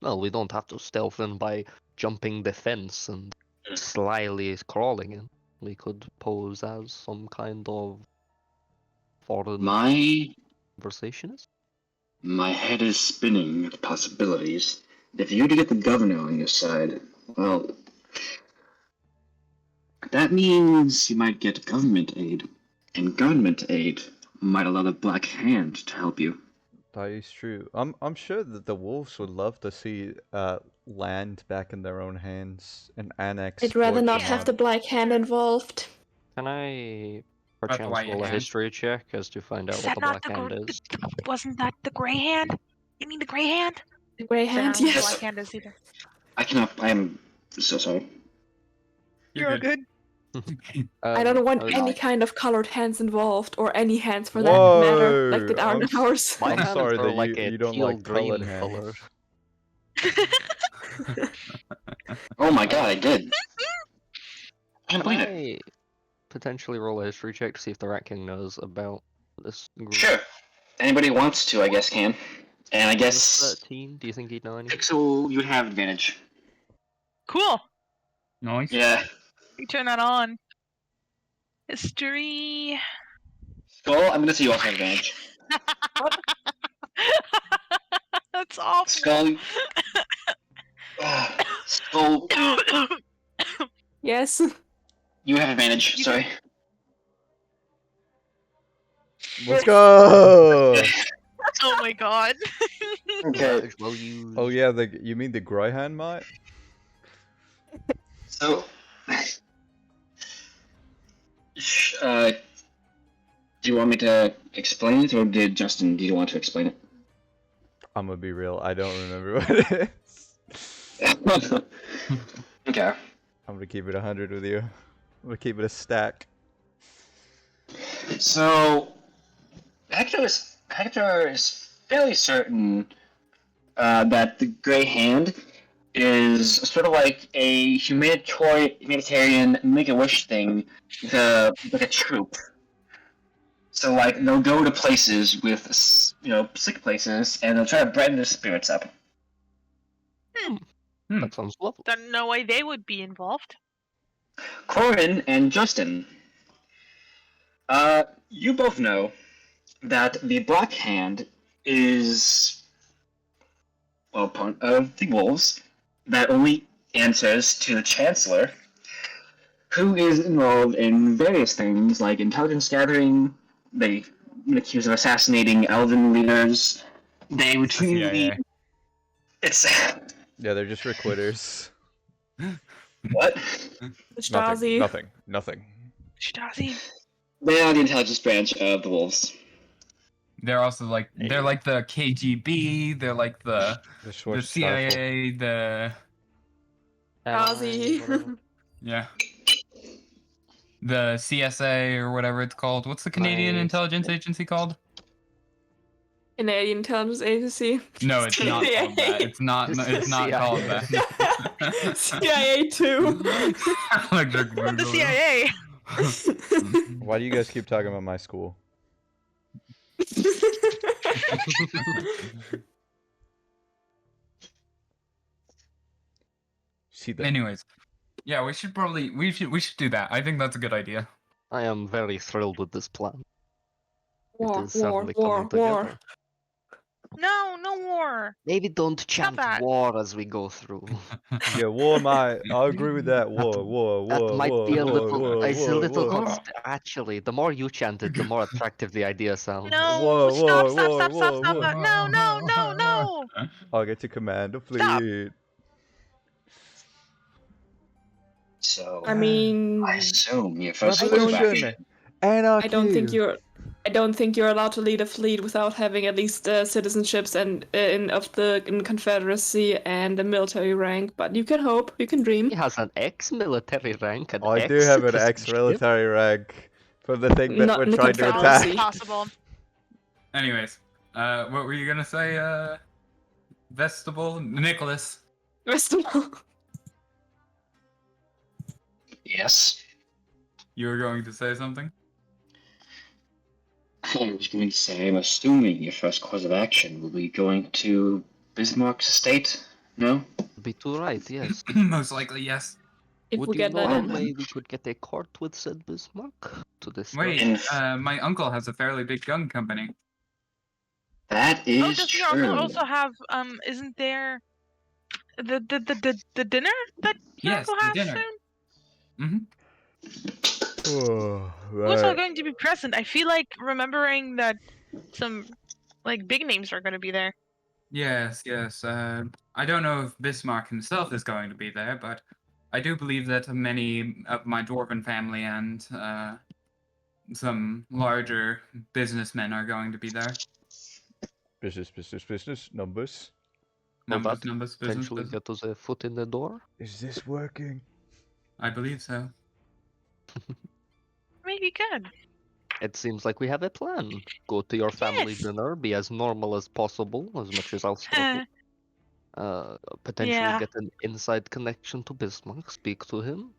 Well, we don't have to stealth in by jumping the fence and slyly crawling in. We could pose as some kind of foreign My conversationist. head is spinning at the possibilities. If you were to get the governor on your side, well, that means you might get government aid, and government aid might allow the Black Hand to help you. That is true. I'm sure that the wolves would love to see land back in their own hands and annex. I'd rather Fort not have Jamaat. the Black Hand involved. Can I About the perchance white roll a hand? history check as to find out Is what that the not black hand the is? wasn't that the gray hand? You mean the gray hand? The Grey So I Hand, don't know what the yes. black hand is either. I am so sorry. You're all good. I don't want was- any kind of colored hands involved, or any hands for that matter, like that Whoa, aren't ours. My I'm hands sorry are that like you a don't teal like green colored color. Oh my god, I did. I can't Can believe it. I potentially roll a history check to see if the Rat King knows about this group? Sure. Anybody wants to, I guess, can. And I Is guess 13? Do you think he'd know anything? Pixel, you have advantage. Cool. Nice. Yeah. You turn that on. History. Skull, I'm gonna say you also have advantage. That's awful. Skull. Skull, Yes. you have advantage. You Sorry. Let's go. Oh my god. Okay. Well, you. Oh yeah, you mean the Greyhound, mate? So. Do you want me to explain it, or do you want to explain it? I'm gonna be real. I don't remember what it is. Okay. I'm gonna keep it 100 with you. I'm gonna keep it a stack. So, Hector is fairly certain that the Grey Hand is sort of like a humanitarian Make-A-Wish thing with like a troop. So, like, they'll go to places with, sick places, and they'll try to brighten their spirits up. That sounds lovely. Don't know why they would be involved. Corin and Justin, you both know that the Black Hand is, well, part of the Wolves that only answers to the Chancellor, who is involved in various things like intelligence gathering. They've been accused of assassinating Elven leaders. They retreated CIA. It's Yeah, they're just requitters. what? The Nothing. Stasi. Nothing. Nothing. Stasi. They are the intelligence branch of the wolves. They're also like they're like the KGB. They're like The the Schwarzstaffel. CIA. The Stasi. whatever. yeah. The CSA or whatever it's called. What's the Canadian Nice. intelligence agency called? Canadian Intelligence Agency. No, it's not called that. It's not. It's not called CIA. that. CIA 2. Electric From the Boogaloo. CIA. Why do you guys keep talking about my school? See that? Anyways, yeah, we should do that. I think that's a good idea. I am very thrilled with this plan. War, It is war, certainly war, coming together. war. No, no war. Maybe don't chant that. war as we go through. Yeah, war might. I agree with that. War, war, That war, might war, be a war, little. war, It's a war, little. war. Actually, the more you chant it, the more attractive the idea sounds. No, Whoa, stop, whoa, stop, whoa, stop, stop, whoa, stop. whoa. No, no, no, no. I'll get to command a Stop. fleet. So I mean, I assume your first course of Revolution! action. Anarchy! I don't think you're allowed to lead a fleet without having at least citizenships and of the Confederacy and a military rank. But you can hope, you can dream. He has an ex-military rank. An I do have an ex-citizenship. ex-military rank for the thing that Not we're in the trying to Confederacy. attack. Possible. Anyways, what were you gonna say, Vestibule? Nicholas. Rest of all. Yes. You were going to say something? I was going to say, I'm assuming your first course of action will be going to Bismarck's estate. No? Be too right, yes. Most likely, yes. If Would we you get know that a in. way we could get a court with said Bismarck to discuss? Wait, In- my uncle has a fairly big gun company. That Oh, is does your true. uncle also have isn't there the dinner that your Yes, uncle the has dinner. soon? Oh, Who's all right. going to be present? I feel like remembering that some like big names are going to be there. Yes, yes. I don't know if Bismarck himself is going to be there, but I do believe that many of my dwarven family and some larger businessmen are going to be there. Business, business, business. Numbers. Will Numbers, that numbers, business, Potentially business. get us a foot in the door? Is this working? I believe so. Maybe good. It seems like we have a plan. Go to your family Yes. dinner, be as normal as possible, as much as I'll struggle. Potentially Yeah. get an inside connection to Bismarck, speak to him,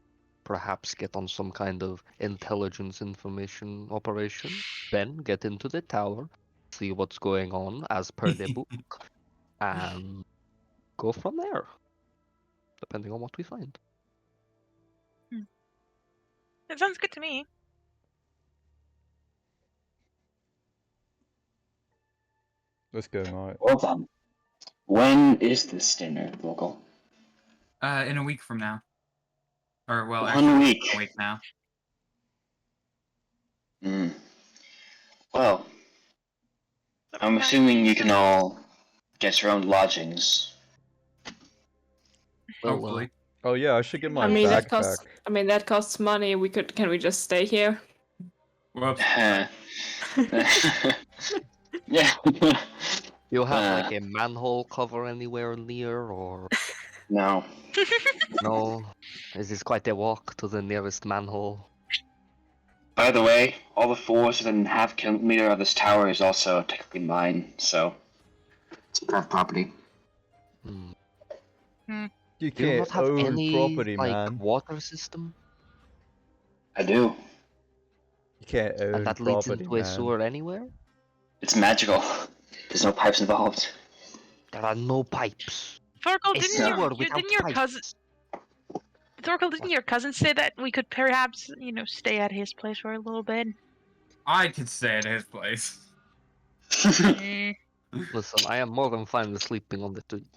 perhaps get on some kind of intelligence information operation, then get into the tower, see what's going on as per the book, and go from there, depending on what we find. It sounds good to me. Let's go, alright. Well then, when is this dinner, Vogel? In a week from now. Or, well, 1 actually, week. a week now. Hmm. Well, That'd be I'm nice. assuming you can all get your own lodgings. Well, Hopefully. Oh yeah, I should get my I mean that backpack. costs money. Can we just stay here? Whoops. Yeah. you have like a manhole cover anywhere near, or No. no? Is this quite a walk to the nearest manhole? By the way, all the 4.5 kilometer of this tower is also technically mine, so it's private property. Hmm. You Do you not can't have own any property, like man. water system? I do. You can't own And that leads property, into a man. sewer anywhere? It's magical. There's no pipes involved. There are no pipes. Thorkel, A didn't sewer your without didn't your pipes. cousin Thorkel, didn't your cousin say that we could perhaps, stay at his place for a little bit? I could stay at his place. Mm. Listen, I am more than fine with sleeping on the street.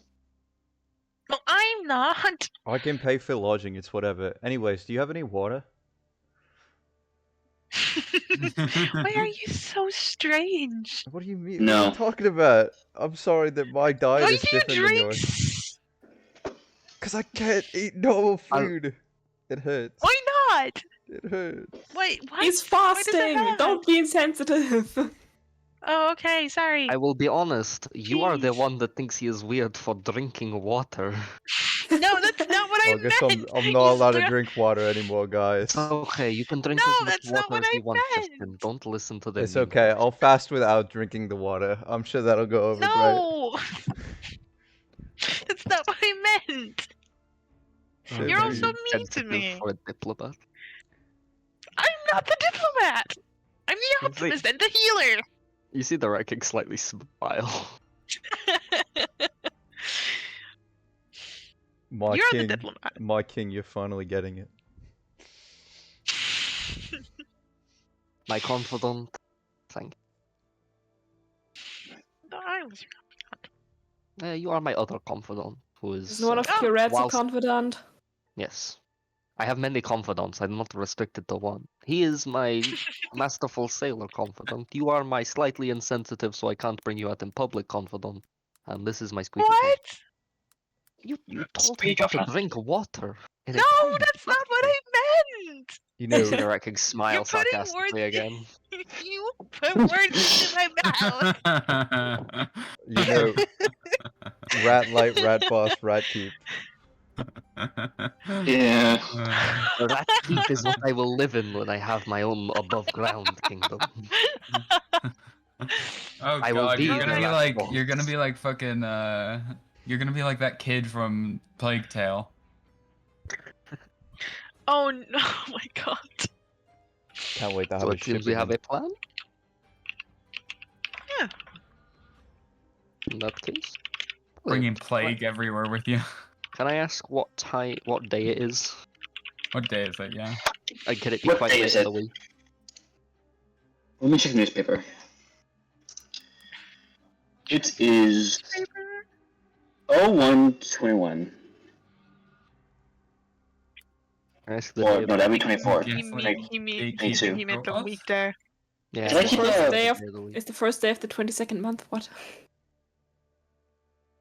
Well, I'm not. I can pay for lodging, it's whatever. Anyways, do you have any water? Why are you so strange? What do you mean? What are No. you talking about? I'm sorry that my diet Why is do you different than drink? yours. Cause I can't eat normal I'll- food. It hurts. Why not? It hurts. Wait, what? He's Why does it fasting. hurt? Don't be insensitive. Oh, okay, sorry. I will be honest. You are the Jeez. one that thinks he is weird for drinking water. No, that's not what Well, I I guess meant. I'm not He's allowed to doing- drink water anymore, guys. It's okay. You can drink No, as much that's not water what as I you want, meant. Justin. Don't listen to them. It's okay. I'll fast without drinking the water. I'm sure that'll go over great. No, that's not what I meant. Shit, You're all dude. so mean to me. For a diplomat. I'm not the diplomat. I'm the see- optimist and the healer. You see the ranking slightly smile. My You're the king, diplomat. my king, you're finally getting it. My confidant. Thank No, I was. you. You are my other confidant, who is. Is one of Oh, Curette's a whilst- confidant? Yes. I have many confidants. I'm not restricted to one. He is my masterful sailor confidant. You are my slightly insensitive, so I can't bring you out in public confidant. And this is my squeaky clean. What? You told Speak him up, to huh? drink water. in a No, tiny that's not what flask. I meant. You You see know, the wrecking smile You're putting sarcastically words. again. You put words into my mouth. you know, rat light, rat boss, rat keep. Yeah. That keep is what I will live in when I have my own above ground kingdom. Oh I will god, be you're gonna the be rat like boss. you're gonna be like fucking you're gonna be like that kid from Plague Tale. Oh no! Oh my god. Can't wait to have So a it seems ship we have again. a plan? Yeah. In that case. Bringing brilliant. plague everywhere with you. Can I ask what day it is? What day is it? Yeah. Like, can it be What quite day late is in it? the week? Let me check the newspaper. It is 01/21. Can I ask the Or day no, of that'd be the- 24. Yeah. He Yes, like, meant he meant gatekeeping he meant the protocols? week there. Yeah, Can I it's keep the the- first Day of- day of the week. It's the first day of the 22nd month. What?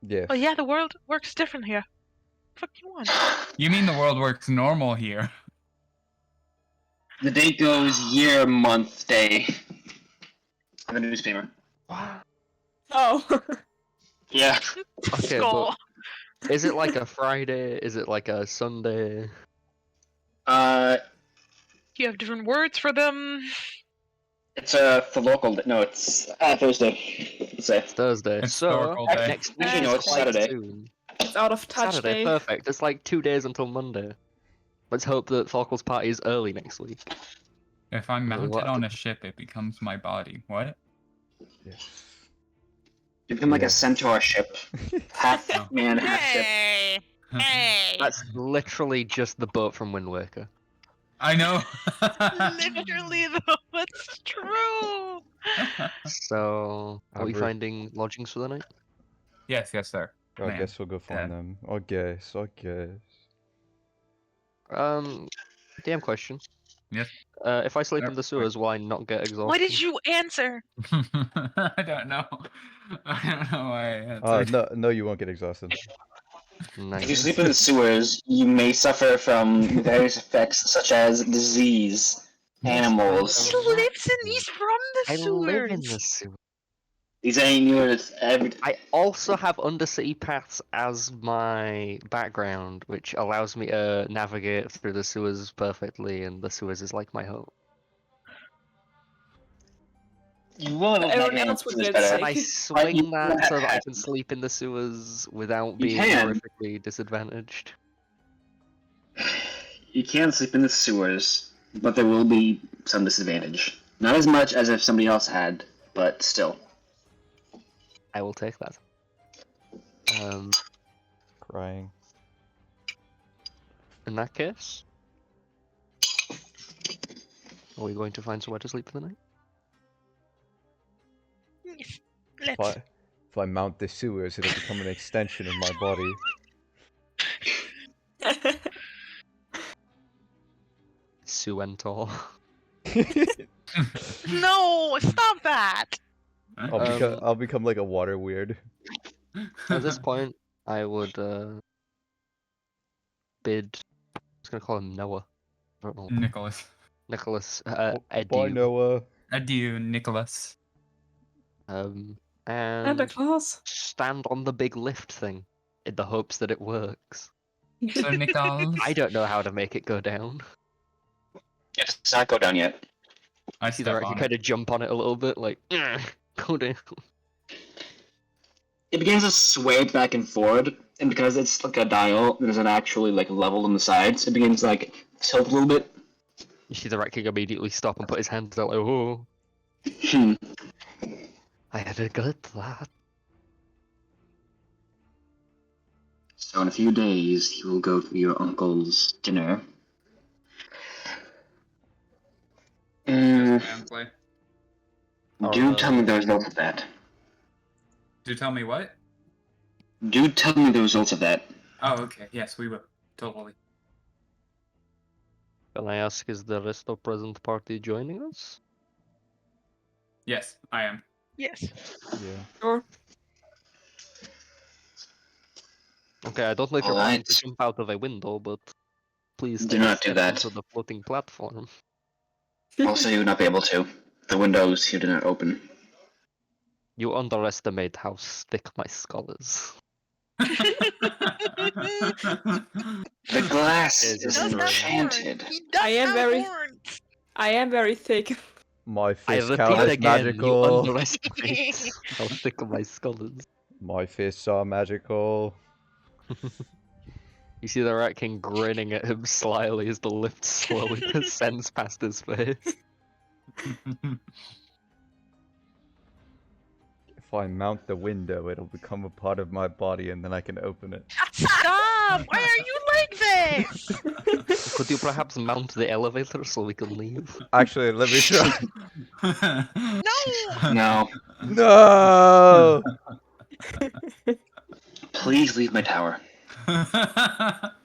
Yes. Oh yeah, the world works different here. Fuck you want? You mean the world works normal here? The date goes year, month, day. On the newspaper. Oh. Yeah. Okay, Skull. but is it like a Friday? Is it like a Sunday? You have different words for them. It's for local. No, it's Thursday. Let's say. It's Thursday. It's So historical day. next Actually, week no, is it's quite Saturday. soon. It's out of touch Saturday, day. perfect. It's like 2 days until Monday. Let's hope that Falkle's party is early next week. If I'm Well, mounted what- on a ship, it becomes my body. What? Yes. You become like a Yes. centaur ship. Half Oh. man, half ship. Hey, hey. That's literally just the boat from Wind Waker. I know. Literally though, that's true. So, are we Amber. finding lodgings for the night? Yes, yes, sir. I Man, guess we'll go find Dad. them. I guess. DM question. Yes. If I sleep in Wait. the sewers, will I not get exhausted? What did you answer? I don't know. I don't know why I Oh, answered. no, you won't get exhausted. Nice. If you sleep in the sewers, you may suffer from various effects such as disease, animals. He lives in. He's from the I live in sewers. the sewer. These ain't yours. I also have undersea paths as my background, which allows me to navigate through the sewers perfectly, and the sewers is like my home. You will have Everyone nightmares else would this get better. sick. Can I you swing that won't so that I have- can sleep in the sewers without You being can. horrifically disadvantaged? You can sleep in the sewers, but there will be some disadvantage. Not as much as if somebody else had, but still. I will take that. Crying. In that case, are we going to find somewhere to sleep for the night? Yes, If let's. I mount the sewers, it'll become an extension of my body. Suentor. No, stop that. I'll become like a water weird. At this point, I would bid. I was gonna call him Noah. I don't know. Nicholas. Nicholas. Bye, Adieu. Noah. Adieu, Nicholas. Santa And Claus. stand on the big lift thing in the hopes that it works. So, Nicholas. I don't know how to make it go down. It does not go down yet. I Either step I can on kind it. of jump on it a little bit, like, go down. It begins to sway back and forward, and because it's like a dial that isn't actually like leveled on the sides, it begins to like tilt a little bit. You see the Rat King immediately stop and put his hands out like, oh, Hmm. I had a good that. So in a few days, you will go to your uncle's dinner. Play. Do tell me the results of that. Do tell me what? Do tell me the results of that. Oh, okay. Yes, we will. Totally. Can I ask, is the rest of present party joining us? Yes, I am. Yes. Yeah. Sure. Okay, I don't know if you're planning to Alright. jump out of a window, but please Do take a not do step that. onto the floating platform. Also, you would not be able to. The windows here do not open. You underestimate how thick my skull is. The glass Is is just enchanted. He does I am have very- horns. I am very thick. My I fist repeat count is again, you magical. underestimate how thick my skull is. My fists are magical. You see the Rat King grinning at him slyly as the lift slowly descends past his face. If I mount the window, it'll become a part of my body and then I can open it. Stop! Why are you like this? Could you perhaps mount the elevator so we can leave? Actually, let me try. No! No. No! Please leave my tower.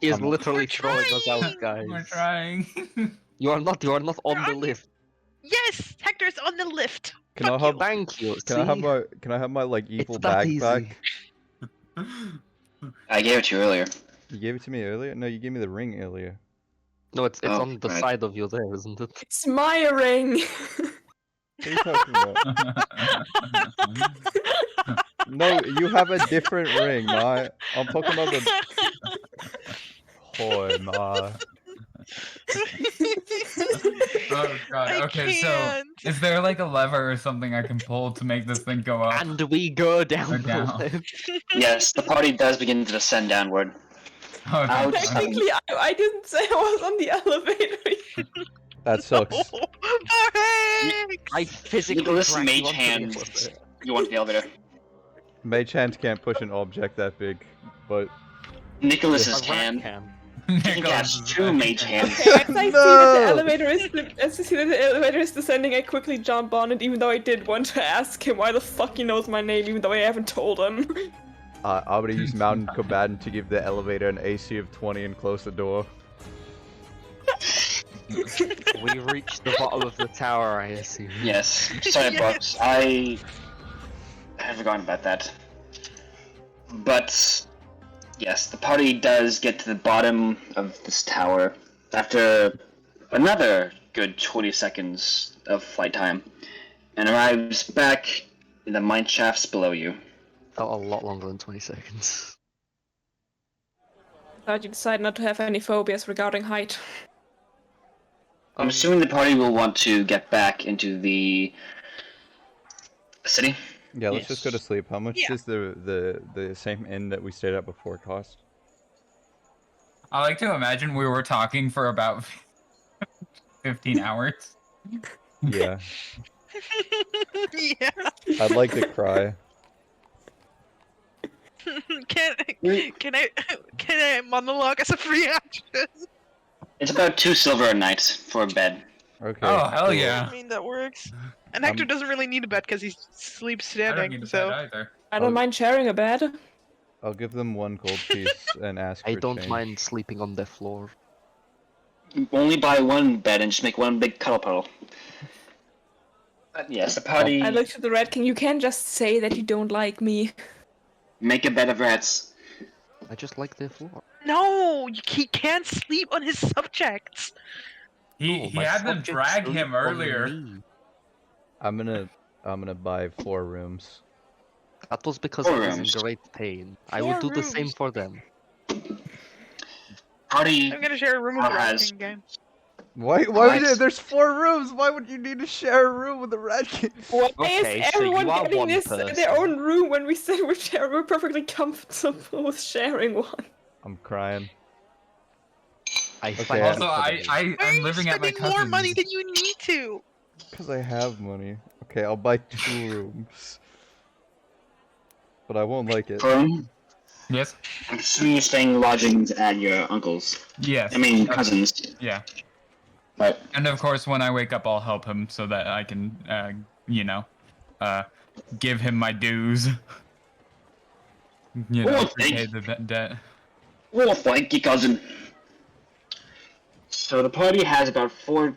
He is I'm- literally We're throwing us out, trying! We're guys. trying. You are not on We're the on- lift. Yes, Hector's on the lift. Can I Fuck have you. Thank you. can I have See? my like evil It's that bag easy. back? I gave it to you earlier. You gave it to me earlier? No, you gave me the ring earlier. No, it's Oh, on the right. side of you there, isn't it? It's my ring. What are you talking about? No, you have a different ring, Ma. I'm talking about the. Hoy, Ma. Oh god. I Okay, so can't. is there like a lever or something I can pull to make this thing go up? And we go down Or the down. lift. Yes, the party does begin to descend downward. Oh, Ouch. thank God. Technically, I didn't say I was on the elevator. That sucks. I physically Nicholas dragged mage you onto the hand. elevator. You want the elevator. Mage hands can't push an object that big, but Nicholas's A rat hand. can. He has two mage hands. Okay, as I see that No! the elevator is as I see that the elevator is descending, I quickly jump on it, even though I did want to ask him why the fuck he knows my name, even though I haven't told him. I'm gonna use Mountain Combatant to give the elevator an AC of 20 and close the door. We reached the bottom of the tower, I assume. Yes. Sorry, Yes. Bugs. I had forgotten about that. But yes, the party does get to the bottom of this tower after another good 20 seconds of flight time, and arrives back in the mine shafts below you. Felt a lot longer than 20 seconds. Glad you decided not to have any phobias regarding height. I'm assuming the party will want to get back into the city. Yeah, let's just go to Yes. sleep. How much Yeah. does the same inn that we stayed at before cost? I like to imagine we were talking for about 15 hours. Yeah, Yeah. I'd like to cry. Can I monologue as a free action? It's about 2 silver a night for a bed. Okay. Oh, hell cool. yeah. I mean that works. And Hector doesn't really need a bed because he sleeps I don't standing. need to So bed either. I don't Oh. mind sharing a bed. I'll give them 1 gold piece and ask for I don't change. mind sleeping on the floor. only buy one bed and just make one big cuddle puddle. But yes, the party. I look to the Red King. You can't just say that you don't like me. Make a bed of rats. I just like their floor. No, he can't sleep on his subjects. He No, he my had them subjects drag sleep him on earlier. me. I'm gonna buy 4 rooms. That was because 4 I was in rooms. great pain. I 4 would do the same rooms. for them. Party I'm gonna share a room with the Rat King again. Why would What? you, there's 4 rooms? Why would you need to share a room with the Red King? Why Okay, is so you everyone are getting one this person. their own room when we said we're perfectly comfortable with sharing one? I'm crying. I Okay, thank Also, you for the news. Why are I'm you living at my spending more money cousin's. than you need to? Because I have money. Okay, I'll buy 2 rooms. But I won't like it. Fern, Yes. I'm assuming you're staying lodgings at your uncle's. Yes. I mean, that's- cousins. Yeah. But And of course, when I wake up, I'll help him so that I can, give him my dues. Oh, Repay thank- the debt. oh, thank you, cousin. So the party has about 5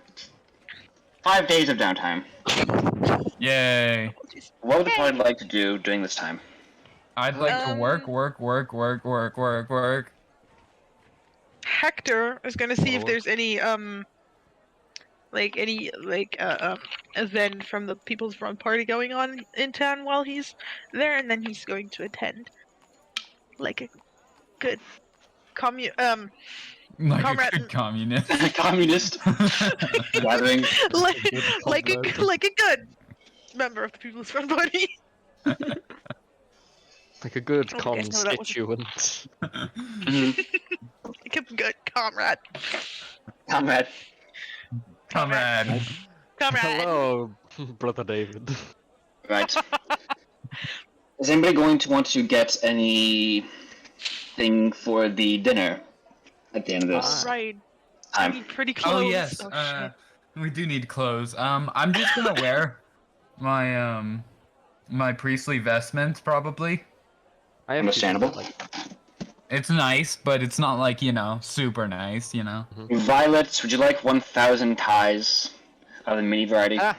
days of downtime. Yay! What would the party like to do during this time? I'd like to work. Hector is gonna see if Well, there's any event from the People's Front Party going on in town while he's there, and then he's going to attend like a good Like Comrade- a good communist. Communist gathering. like a good member of the People's Front Party. like a good Oh, you guys know that was- constituent. Mhm. Like a good comrade. Comrade. Comrade. Comrade. Hello, brother David. Right. Is anybody going to want to get anything for the dinner at the end of this Right. I time? need pretty clothes. Oh yes. shit. We do need clothes. I'm just gonna wear my my priestly vestments probably. I have Understandable. It's nice, but it's not like, super nice, Violet, would you like 1,000 ties of the mini variety? I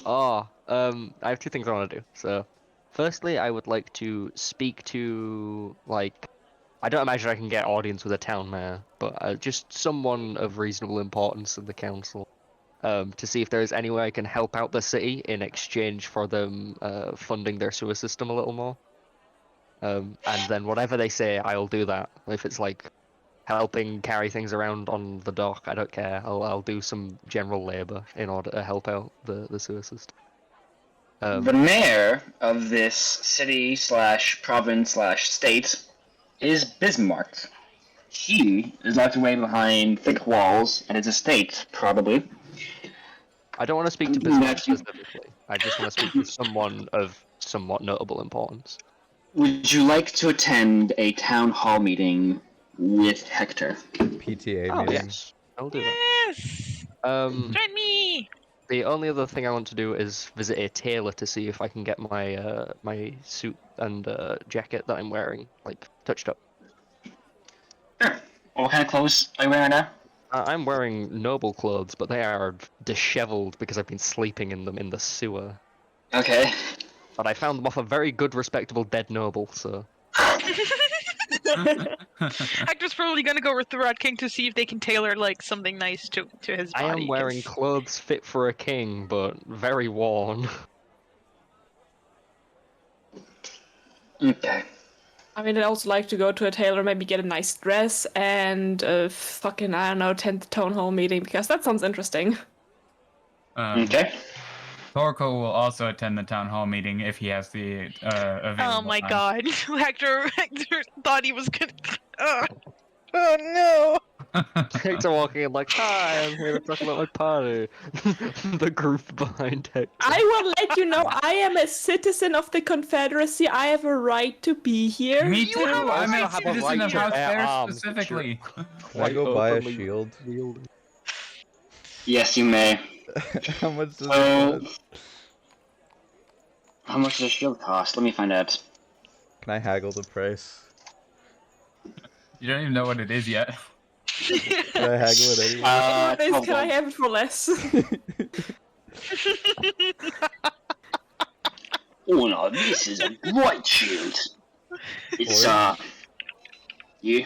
have 2 things I want to do. So, firstly, I would like to speak to, I don't imagine I can get audience with a town mayor, but just someone of reasonable importance in the council, to see if there is any way I can help out the city in exchange for them funding their sewer system a little more. And then whatever they say, I'll do that. If it's helping carry things around on the dock, I don't care. I'll do some general labor in order to help out the sewer system. The mayor of this city / province / state is Bismarck. He is locked away behind thick walls at his estate, probably. I don't want to speak to Bismarck specifically. I just want to speak to someone of somewhat notable importance. Would you like to attend a town hall meeting with Hector? PTA Oh, meeting. yes. I'll do that. Yes. Um, Join me. the only other thing I want to do is visit a tailor to see if I can get my my suit and jacket that I'm wearing touched up. Sure. What kind of clothes are you wearing right now? I'm wearing noble clothes, but they are disheveled because I've been sleeping in them in the sewer. Okay. But I found them off a very good, respectable dead noble, so... Hector's probably gonna go with the Rat King to see if they can tailor something nice to his body. I am wearing 'cause- clothes fit for a king, but very worn. Okay. I mean, I'd also like to go to a tailor, maybe get a nice dress, and fucking, I don't know, attend the town hall meeting, because that sounds interesting. Okay. Torko will also attend the town hall meeting if he has the available Oh my time. god. Hector thought he was gonna. Oh no. Hector walking in hi, I'm here to talk about my party. The group behind Hector. I will let you know, I am a citizen of the Confederacy. I have a right to be here. Me You too. have a I'm right a to citizen be of here. House Bear Bear arms, specifically. Can I go buy a openly shield? wielding. Yes, you may. How much does it So, cost? how much does a shield cost? Let me find out. Can I haggle the price? You don't even know what it is yet. Can I haggle it anyway? Anyways, 12 can I gold. have it for less? Oh no, this is a great shield. It's Oi. yeah,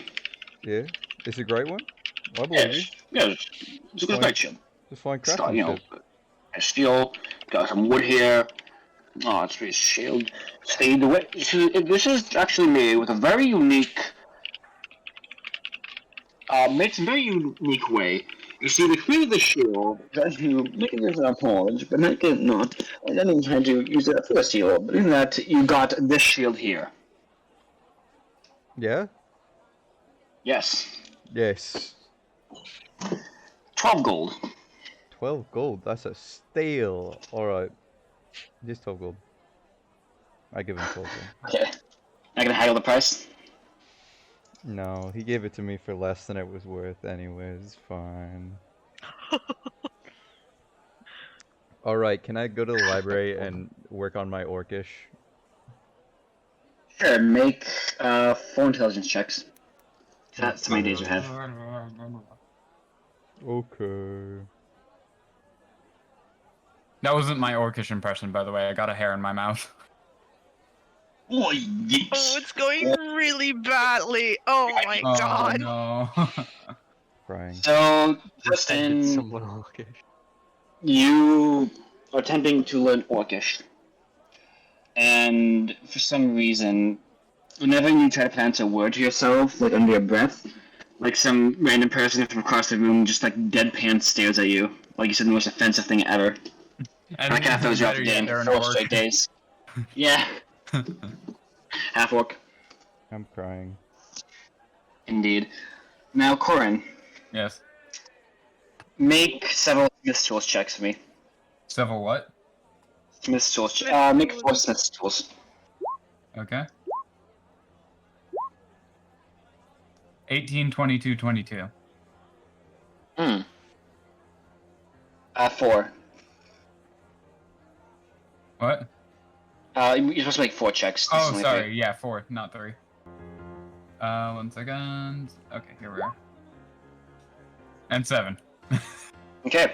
Yeah, it's a great one. I believe you. yes, it's a good Fine. great shield. Just fine It's got, you know, craftsmanship. a steel, got some wood here. Oh, it's pretty shield. See, the way this is actually made with a very unique, makes a very unique way. You see, the create the shield that you make it as a forge, but make it not. I didn't intend to use it for a shield, but in that you got this shield here. Yeah. Yes, Yes. 12 gold. 12 gold. That's a steal. All right. Just 12 gold. I give him 12 gold. Okay, I can haggle the price. No, he gave it to me for less than it was worth anyways. It's fine. Alright, can I go to the library and work on my orcish? Sure, make 4 intelligence checks. That's how many days you have. Okay. That wasn't my orcish impression, by the way. I got a hair in my mouth. Oh, yes. Oh, it's going really badly. Oh my Oh god. no. Crying. So, Did Justin, someone okay? you are attempting to learn Orcish. And for some reason, whenever you try to pronounce a word to yourself, like under your breath, like some random person from across the room just like deadpan stares at you. Like you said the most offensive thing ever. And I can't throws you off the better yet, game they're for an 4 straight orc. days. Yeah. Half orc. I'm crying. Indeed. Now, Corin, Yes. make several Smith's Tools checks for me. Several what? Smith's Tools. Make 4 Smith's Tools. Okay. 18, 22, 22. 4. What? You're supposed to make 4 checks. This is Oh, only sorry. 3. Yeah, 4, not 3. 1 second. Okay, here we are. And 7. Okay.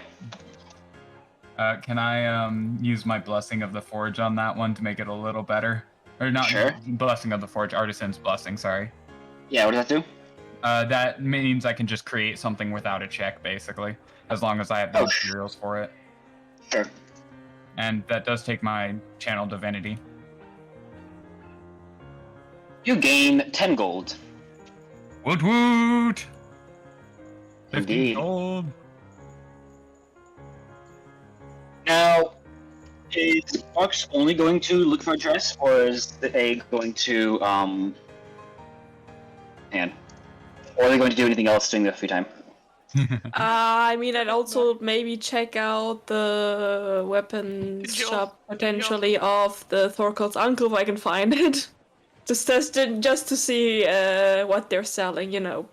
Can I use my Blessing of the Forge on that one to make it a little better? Or not Sure. Blessing of the Forge, Artisan's Blessing, sorry. Yeah, what does that do? That means I can just create something without a check, basically, as long as I have the Oh, materials for it. Sure. And that does take my Channel Divinity. You gain 10 gold. Woot woot! 50 Indeed. gold! Now, is Fox only going to look for a dress, or is the A going to, or are they going to do anything else during their free time? I mean, I'd also maybe check out the weapons Job. shop potentially of the Thorkel's uncle if I can find it. Just to see what they're selling, you know.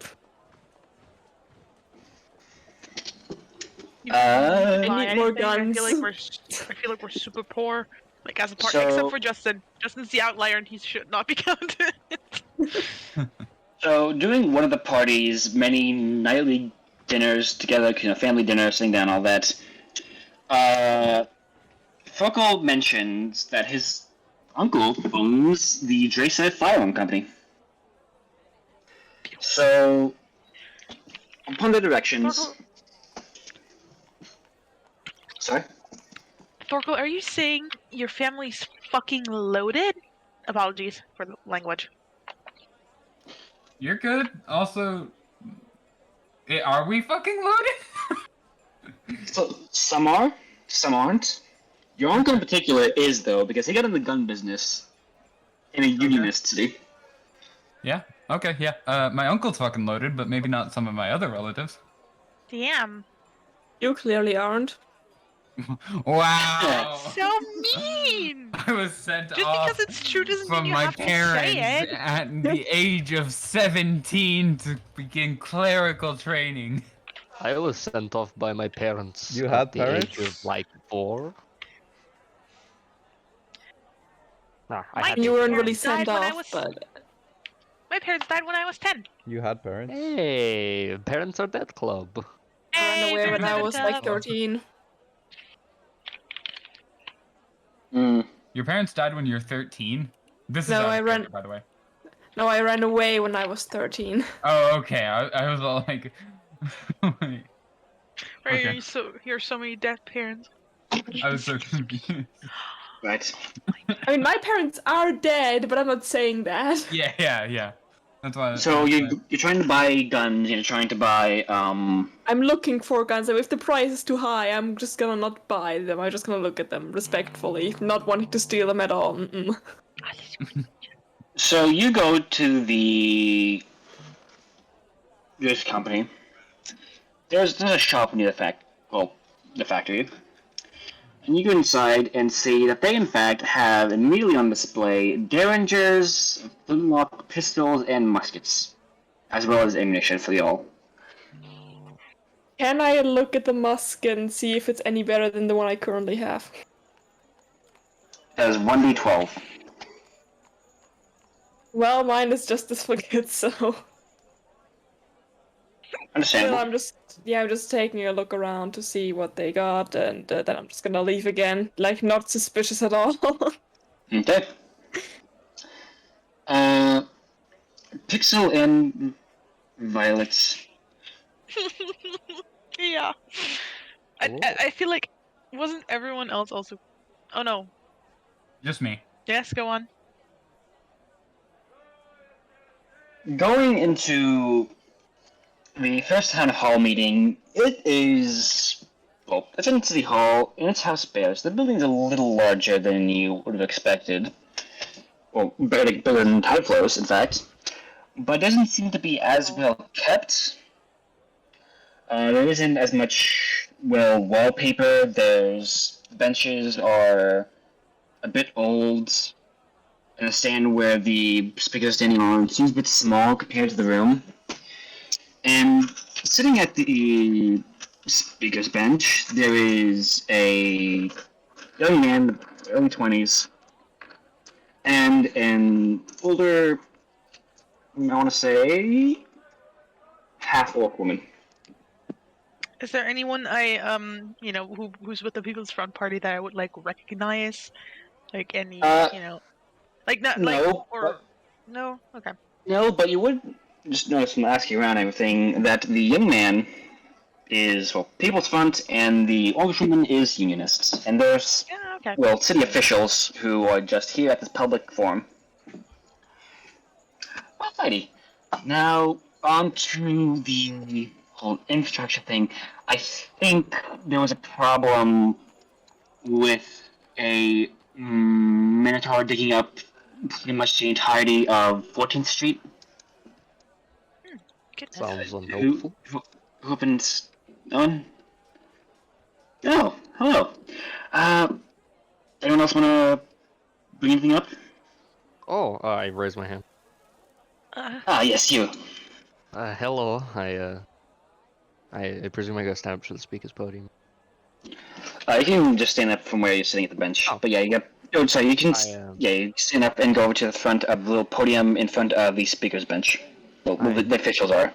I need more guns. I feel like we're super poor. Like as a part, So- except for Justin. Justin's the outlier, and he should not be counted. So, during one of the parties, many nightly dinners together, family dinner, sitting down, all that, Thorkel mentions that his uncle owns the Dresa Firearm Company. So, upon the directions... Sorry? Thorkel, are you saying your family's fucking loaded? Apologies for the language. You're good. Also, are we fucking loaded? So, some are, some aren't. Your uncle in particular is, though, because he got in the gun business in a unionist city. Yeah. Okay. Yeah. My uncle's fucking loaded, but maybe not some of my other relatives. Damn. You clearly aren't. Wow. So mean! I was sent Just off because it's true doesn't mean from you my have to say parents it. at the age of 17 to begin clerical training. I was sent off by my parents You at had the age parents? of like 4. Nah, I My had You weren't parents really died sent when I off, was- but My parents died when I was 10. You had parents? Hey, Parents Are Dead Club. I ran Hey, away when parents I are was dead. like 13. Mm. Your parents died when you were 13? This is No, out I of ran. character, by the way. No, I ran away when I was 13. Oh, okay. I was all like... Wait, Why okay. are you so many dead parents? I was so confused. Right. I mean, my parents are dead, but I'm not saying that. Yeah. That's why. So that's you're trying to buy guns. You're trying to buy I'm looking for guns, and if the price is too high, I'm just gonna not buy them. I'm just gonna look at them respectfully, not wanting to steal them at all. Mm-mm. So you go to this company. There's a shop near the factory, and you go inside and see that they in fact have immediately on display derringers, flintlock pistols, and muskets, as well as ammunition for the all. Can I look at the musk and see if it's any better than the one I currently have? That is 1d12. Well, mine is just as good, so. Understandable. I'm just taking a look around to see what they got, and then I'm just gonna leave again, like not suspicious at all. Okay. Pixel and Violet. Yeah. I feel like wasn't everyone else also? Oh no. Just me. Yes, go on. Going into the first town hall meeting, it is, well, it's in City Hall, and it's House Bears. The building's a little larger than you would have expected. Well, bigger than Tide Flows, in fact. But it doesn't seem to be as well kept. There isn't as much, well, wallpaper. Benches are a bit old. And the stand where the speaker is standing on seems a bit small compared to the room. And sitting at the speaker's bench, there is a young man, early 20s, and an older, I want to say, half-orc woman. Is there anyone who's with the People's Front Party that I would like recognize? Like any, like not like No, or no? Okay. no, but you would just notice from asking around and everything that the young man is, well, People's Front, and the older woman is Unionists. And there's, Yeah. Okay. well, city officials who are just here at this public forum. Alrighty. Now, on to the whole infrastructure thing. I think there was a problem with a Minotaur digging up pretty much the entirety of 14th Street. Goodness. Sounds unhelpful. Who opens? No one? Oh, hello. Anyone else want to bring anything up? Oh, I raise my hand. Yes, you. Hello. I presume I got stand up to the speaker's podium. You can just stand up from where you're sitting at the bench. Oh. But yeah, you got. Oh, sorry. You can. I, You stand up and go over to the front of the little podium in front of the speaker's bench. Well, the officials are.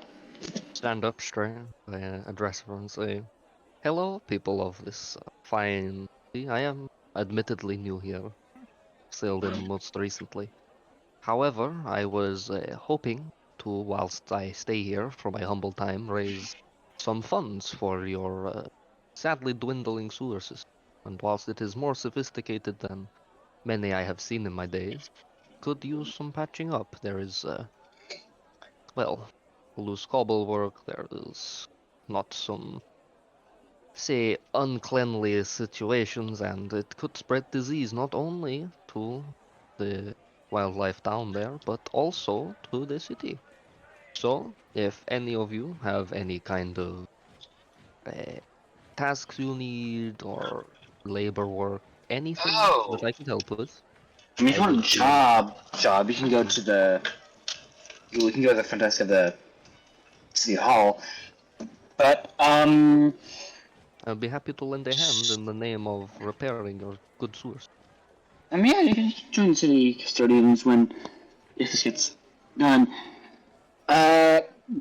Stand up straight. I address everyone and say, "Hello, people of this fine city. I am admittedly new here, sailed in most recently. However, I was hoping to, whilst I stay here for my humble time, raise some funds for your sadly dwindling sewer system. And whilst it is more sophisticated than many I have seen in my days, could use some patching up. There is, well, loose cobble work, there is not some, say, uncleanly situations, and it could spread disease not only to the wildlife down there, but also to the city. So, if any of you have any kind of tasks you need or labor work, anything that I could help with, I mean, if you I want a would be- job, you can go to the. You can go to the front desk of the city hall. But I'd be happy to lend a hand in the name of repairing your good sewers. yeah, you can join the city custodians if this gets Done.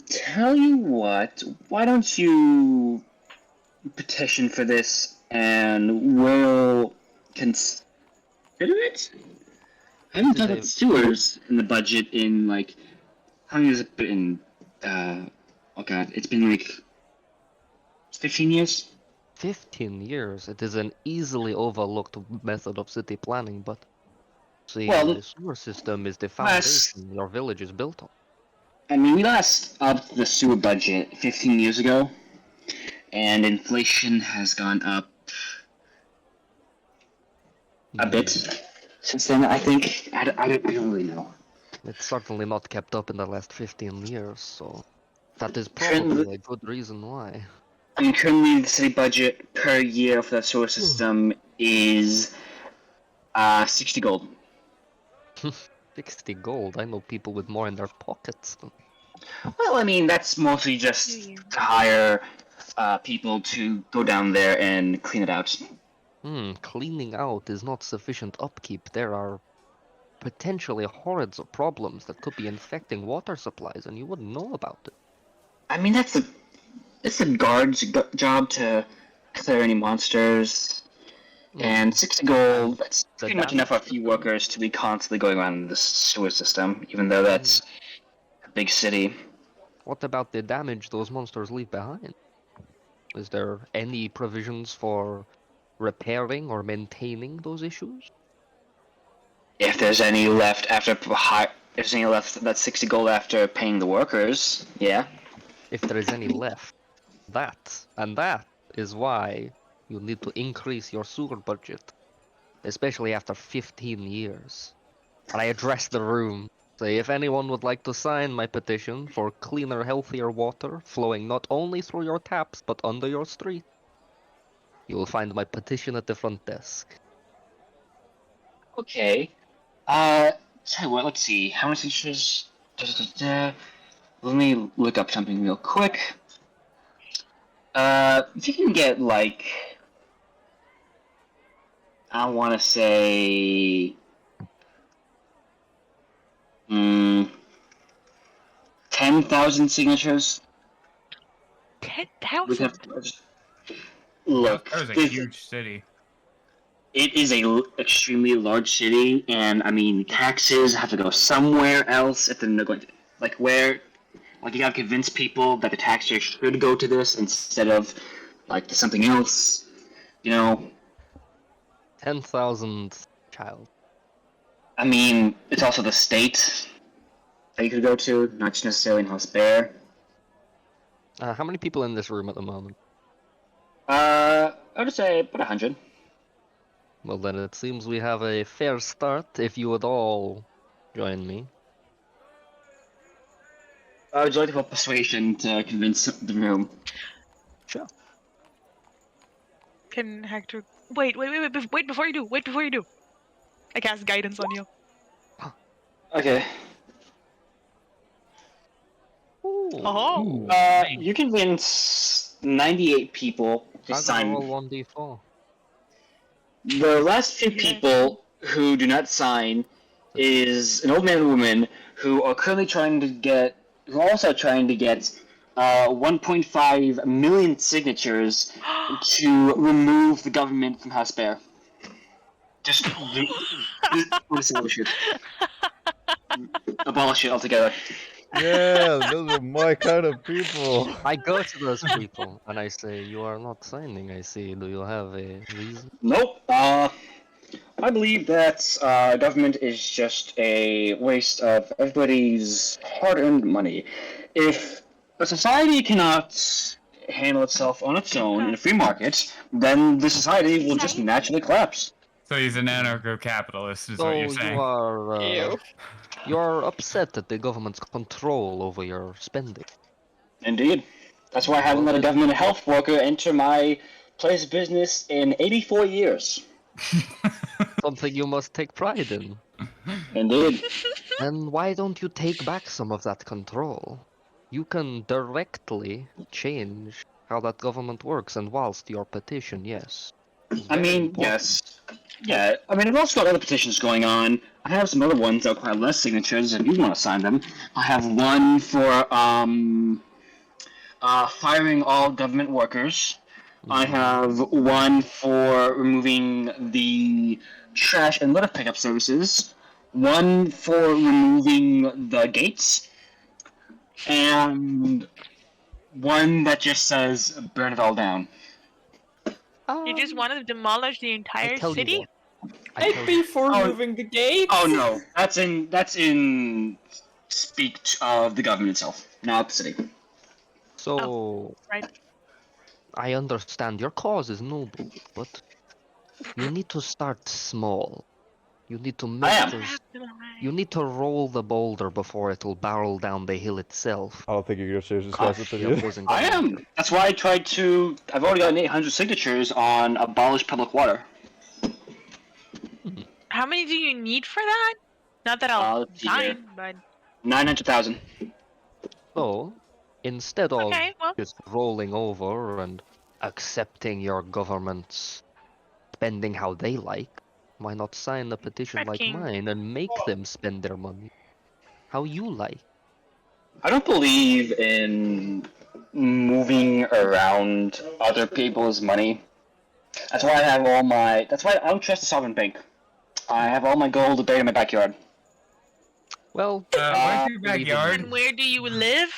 Tell you what, why don't you petition for this and we'll consider it? I haven't Did talked about sewers in the budget in like, how long has it been? Oh god, it's been like 15 years? 15 years. It is an easily overlooked method of city planning, but see, Well, the sewer system is the last- foundation your village is built on. I mean, we last upped the sewer budget 15 years ago, and inflation has gone up a bit since then, I think. I don't really know. It's certainly not kept up in the last 15 years, so that is Currently- probably a good reason why. I mean, currently the city budget per year for that sewer system is 60 gold. 60 gold. I know people with more in their pockets. Well, I mean, that's mostly just to hire people to go down there and clean it out. Cleaning out is not sufficient upkeep. There are potentially hordes of problems that could be infecting water supplies, and you wouldn't know about it. I mean, it's a guard's job to clear any monsters. And 60 gold, that's The pretty much enough for a few workers to be constantly going around in the sewer system, even though that's a big city. What about the damage those monsters leave behind? Is there any provisions for repairing or maintaining those issues? If there's any left after if there's any left that's 60 gold after paying the workers, yeah. If there is any left. That is why you need to increase your sewer budget, especially after 15 years. And I address the room. Say, if anyone would like to sign my petition for cleaner, healthier water flowing not only through your taps but under your street, you will find my petition at the front desk. Okay. Tell you what, let's see. How many signatures? Let me look up something real quick. If you can get, like, I want to say, 10,000 signatures. 10,000? We have look. That was a this- huge city. It is a extremely large city, and I mean, taxes have to go somewhere else if they're not going to, like, where, like, you gotta convince people that the taxes should go to this instead of, like, to something else, you know? 10,000 child. I mean, it's also the state that you could go to, not just necessarily in House Bear. How many people in this room at the moment? I would say about 100. Well, then it seems we have a fair start if you would all join me. Would you like to roll persuasion to convince the room? Sure. Can Hector... Wait, before you do. I cast guidance on you. Okay. Oh. You convince 98 people to I'm gonna sign. roll 1d4. The last few people who do not sign is an old man and woman who are currently who are also trying to get 1.5 million signatures to remove the government from House Bear. Just abolish it. Abolish it altogether. Yeah, those are my kind of people. I go to those people and I say, you are not signing, I see. Do you have a reason? Nope. I believe that government is just a waste of everybody's hard-earned money. If a society cannot handle itself on its own in a free market, then the society will just naturally collapse. So he's an anarcho-capitalist, is So what you're saying. You are upset at the government's control over your spending. Indeed. That's why I haven't let a government health worker enter my place of business in 84 years. Something you must take pride in. Indeed. And why don't you take back some of that control? You can directly change how that government works, and whilst your petition, yes. It's I very mean, important. yes. Yeah, I mean, I've also got other petitions going on. I have some other ones that require less signatures if you want to sign them. I have one for, firing all government workers. I have one for removing the trash and litter pickup services. One for removing the gates. And one that just says burn it all down. You just want to demolish the I entire tell you city? what. I'd be for Oh. moving the gates. Oh no, that's in speak of the government itself, not the city. So, right. I understand your cause is noble, but you need to start small. You need to make am. this. You need to roll the boulder before it'll barrel down the hill itself. I don't think you're gonna change this guy's Crush the opinion. opposing I government. am. That's why I tried to. I've already gotten 800 signatures on abolish public water. How many do you need for that? Not that I'll let's see here. sign, but 900,000. So, instead of okay, well, just rolling over and accepting your government's spending how they like, why not sign a petition Red like King. mine and make them spend their money how you like? I don't believe in moving around other people's money. That's why I have all my. That's why I don't trust the sovereign bank. I have all my gold buried in my backyard. Well, Where's your believe in backyard? and where do you live?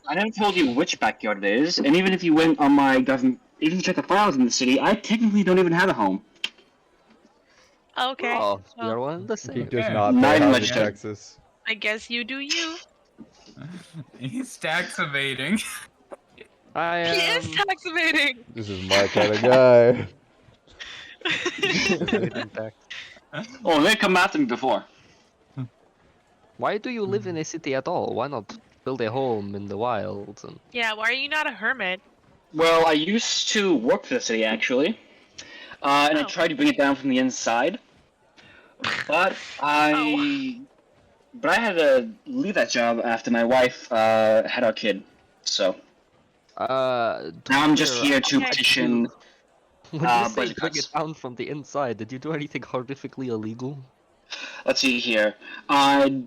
I never told you which backyard it is, and even if you went on my government, even if you check the files in the city, I technically don't even have a home. Okay, oh, well, you're one of the He same. does Yeah. not Not pay even housing registered. taxes. I guess you do you. He's tax evading. I He is tax evading. This is my kind of guy. evading tax. Oh, they come after me before. Why do you live in a city at all? Why not build a home in the wilds? And Yeah, why are you not a hermit? Well, I used to work for the city actually, and I Oh. tried to bring it down from the inside, but I had to leave that job after my wife had our kid. So to now I'm be just clear, here to Okay. petition. when you say budget bring cuts. it down from the inside, did you do anything horrifically illegal? Let's see here. I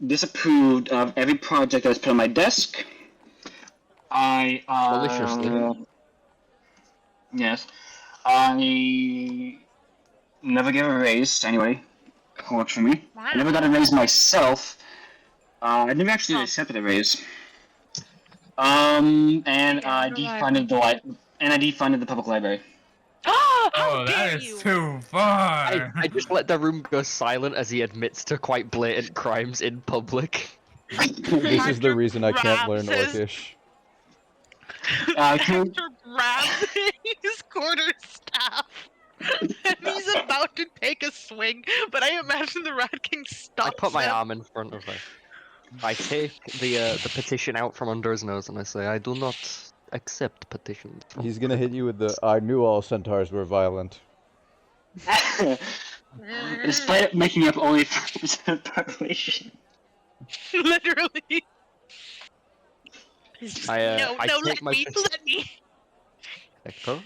disapproved of every project that was put on my desk. I Maliciously. Yes. I never gave a raise to anybody who worked for me. I never got a raise myself. I never actually Oh. accepted a raise. And Yeah, I nor I. defunded the public library. Oh, how Oh, dare that is you! too far. I just let the room go silent as he admits to quite blatant crimes in public. This is the reason I can't learn grabs his- Orcish. Can we- Hector grabs his quarterstaff and he's about to take a swing, but I imagine the Rat King stops I put my him. arm in front of her. I take the petition out from under his nose and I say, I do not accept petitions. from He's gonna hit you with the I knew all centaurs were violent. Despite making up only 5% of the population. Literally. He's just, I no, take let my me, pistol- let me. Hector,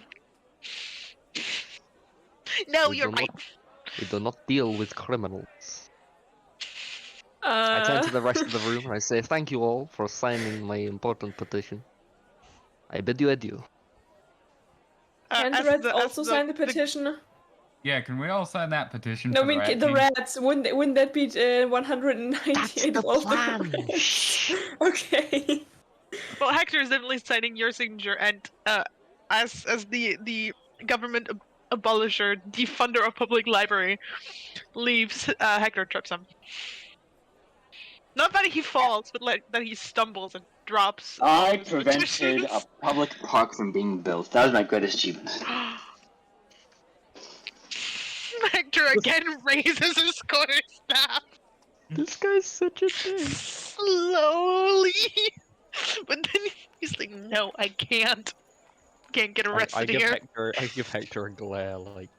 No, we you're do right. we do not deal with criminals. I turn to the rest of the room and I say, thank you all for signing my important petition. I bid you adieu. Can the As Reds as also sign the petition? Yeah, can we all sign that petition? No, I for mean Rat the King? Reds. Wouldn't that be 198 of all the Reds? Okay. Well, Hector is definitely signing your signature, and as the government abolisher, defunder of public library, leaves, Hector trips him. Not that he falls, but like that he stumbles and drops. I the prevented petitions. a public park from being built. That was my greatest achievement. Hector again raises his quarterstaff This guy's such a dick. slowly, but then he's like, "No, I can't. Can't get arrested I give here." Hector a glare like,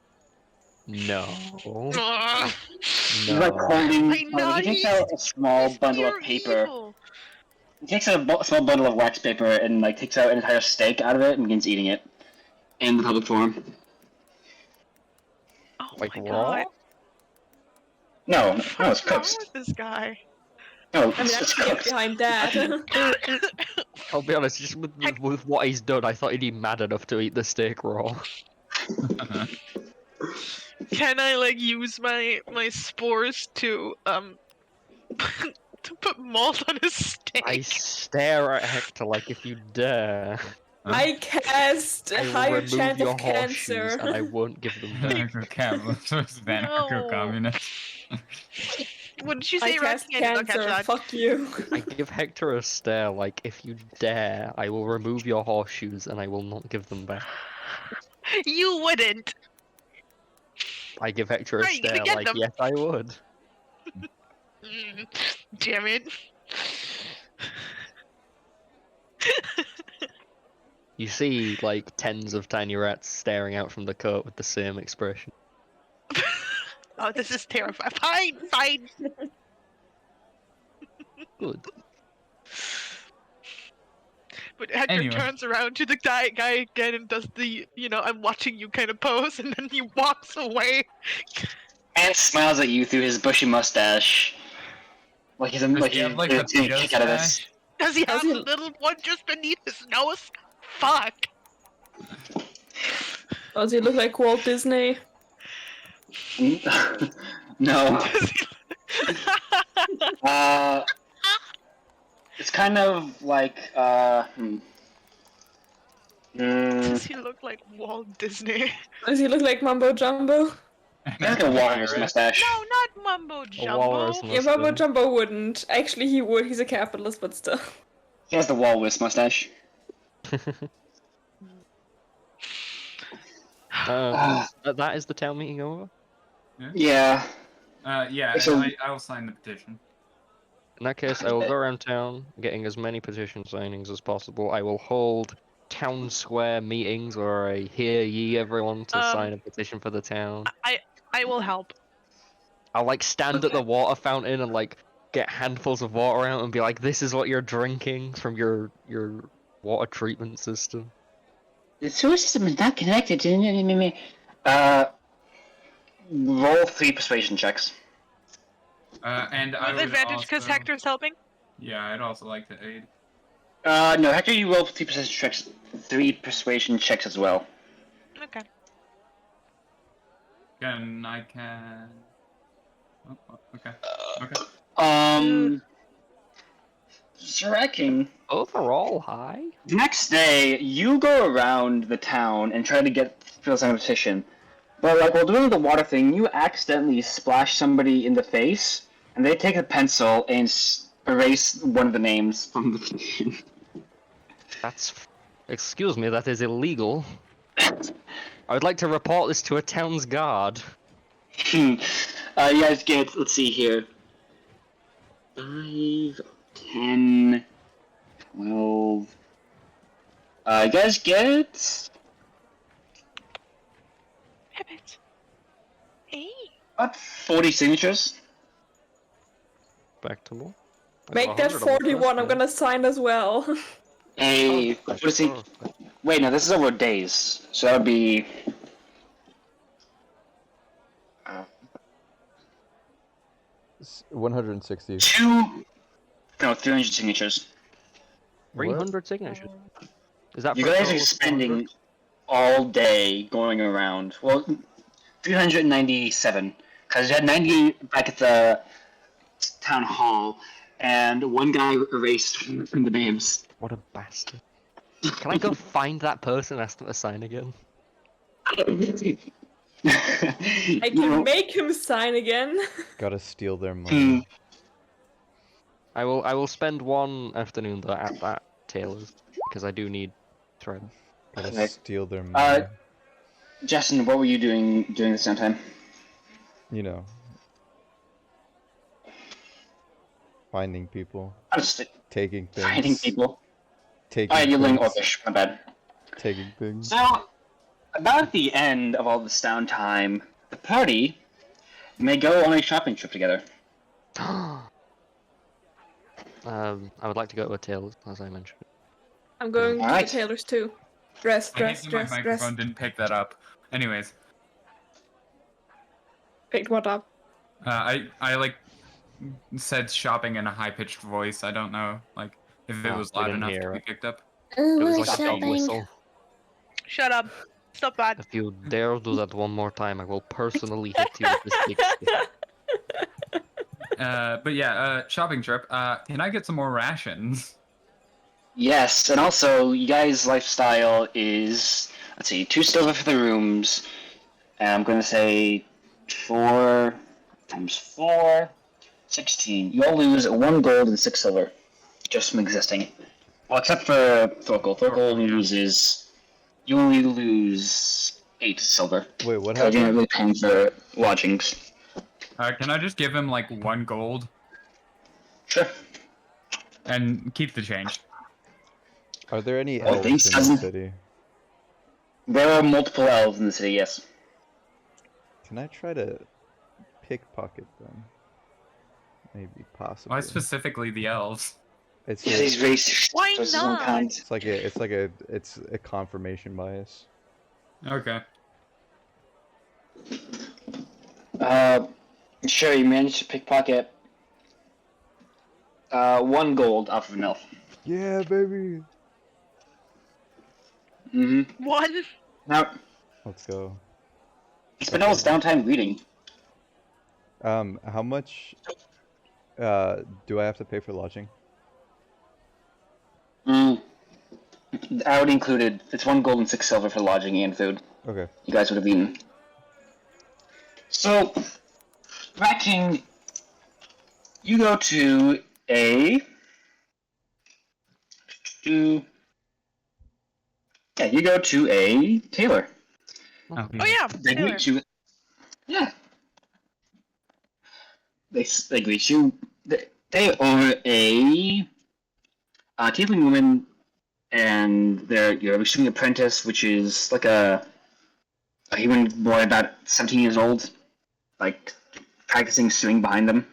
no, Ugh. He's like holding. I know, he takes out a small bundle of You're paper. evil. He takes out a small bundle of wax paper and like takes out an entire steak out of it and begins eating it in the public forum. Oh Like my raw? god. No, no, it's What's wrong cooked. with this guy? No, I mean, I it's can get cooked. behind that. I'll be honest, just with what he's done, I thought he'd be mad enough to eat the steak raw. Can I like use my spores to to put malt on his steak? I stare at Hector like if you dare. I cast I a will higher remove chance your of horseshoes cancer. and I won't give them back. Anarcho-capitalist versus anarcho-communist. What did you I say, cast Rocky? I did not catch cancer. that. Fuck you. I give Hector a stare like if you dare, I will remove your horseshoes and I will not give them back. You wouldn't. I give Hector a Are you gonna stare get like them? yes I would. Damn it. You see like tens of tiny rats staring out from the coat with the same expression. Oh, this is terrifying. Fine, fine. Good. But Hector Anyway. turns around to the guy again and does the, I'm watching you kind of pose, and then he walks away. And smiles at you through his bushy mustache. Like he's Does like he he's have, like, gonna a take a pedo kick out of this. stash? Does he have he- a little one just beneath his nose? Fuck. Does he look like Walt Disney? No. Does he... It's kind of like Does he look like Walt Disney? Does he look like Mumbo Jumbo? He's like a walrus mustache. No, not Mumbo A Jumbo. walrus Yeah, Mumbo mustache. Jumbo wouldn't. Actually, he would. He's a capitalist, but still. He has the walrus mustache. That is the town meeting over? Yeah. Yeah, So- I will sign the petition. In that case, I will go around town, getting as many petition signings as possible. I will hold town square meetings where I hear ye everyone to sign a petition for the town. I will help. I'll like stand at the water fountain and like get handfuls of water out and be like, "This is what you're drinking from your water treatment system." The sewer system is not connected to roll 3 persuasion checks. And I With would advantage because also... Hector's helping. Yeah, I'd also like to aid. No, Hector, you roll 3 persuasion checks as well. Okay. I can... Oh, okay. Okay. Shrieking. Overall, high. The next day, you go around the town and try to fill some petition. But like while doing the water thing, you accidentally splash somebody in the face, and they take a pencil and erase one of the names from the petition. Excuse me, that is illegal. I would like to report this to a town's guard. You guys get, let's see here, 5, 10, 12. You guys get Rabbit. Hey. about 40 signatures. Respectable. I got Make that 100 on the 41. first I'm gonna sign as well. Hey, day. what is he? Oh, Wait, no, this is over days, so that would be. 160. 300 signatures. 300 signatures. Is that You for a guys total are of 400? spending all day going around. Well, 397, because you had 90 back at the town hall, and one guy erased from the names. What a bastard. Can I go find that person and ask them to sign again? I You can know, make him sign again. Gotta steal their money. I will spend one afternoon though at that tailor's because I do need thread. Gotta Okay. steal their money. Justin, what were you doing during this downtime? You know. Finding people. I'm just Taking things. finding people. Taking Alright, you're learning things. Orcish, my bad. Taking things. So, about at the end of all this downtime, the party may go on a shopping trip together. I would like to go to a tailor, as I mentioned. I'm going to the Alright. tailors too. Dress, I hate dress, that my dress, dress. microphone didn't pick that up. Anyways, Picked what up? I like said shopping in a high pitched voice. I don't know, like if it Ah, was we loud didn't enough to hear be it. picked up. Oh, It was we're like a dog shopping. whistle. Shut up. Stop that. If you dare do that one more time, I will personally hit you with this big stick. But yeah, shopping trip. Can I get some more rations? Yes, and also, you guys' lifestyle is, let's see, 2 silver for the rooms, and I'm going to say 4 times 4, 16. You all lose 1 gold and 6 silver, just from existing. Well, except for Thorkel. Thorkel Yeah. loses, you only lose 8 silver, Wait, what because you're not happened? really paying for lodgings. Can I just give him like 1 gold Sure. and keep the change? Are there any Well, elves these in the doesn't- city? There are multiple elves in the city, yes. Can I try to pickpocket them? Maybe, possibly. Why specifically the elves? It's Yeah, he's a, racist. Why towards his own not? kind. it's a confirmation bias. Okay. Sure, you managed to pickpocket 1 gold off of an elf. Yeah, baby. Mm-hmm. One. Now, Let's go. he spent all his downtime reading. How much do I have to pay for lodging? I already included, it's 1 gold and 6 silver for lodging and food. Okay. You guys would have eaten. So, Rat King, you go to a... Yeah, you go to a tailor. Oh yeah, They Taylor. greet you. Yeah. They greet you. They are a tiefling woman, and they're your extreme apprentice, which is like a human boy about 17 years old, like practicing sewing behind them.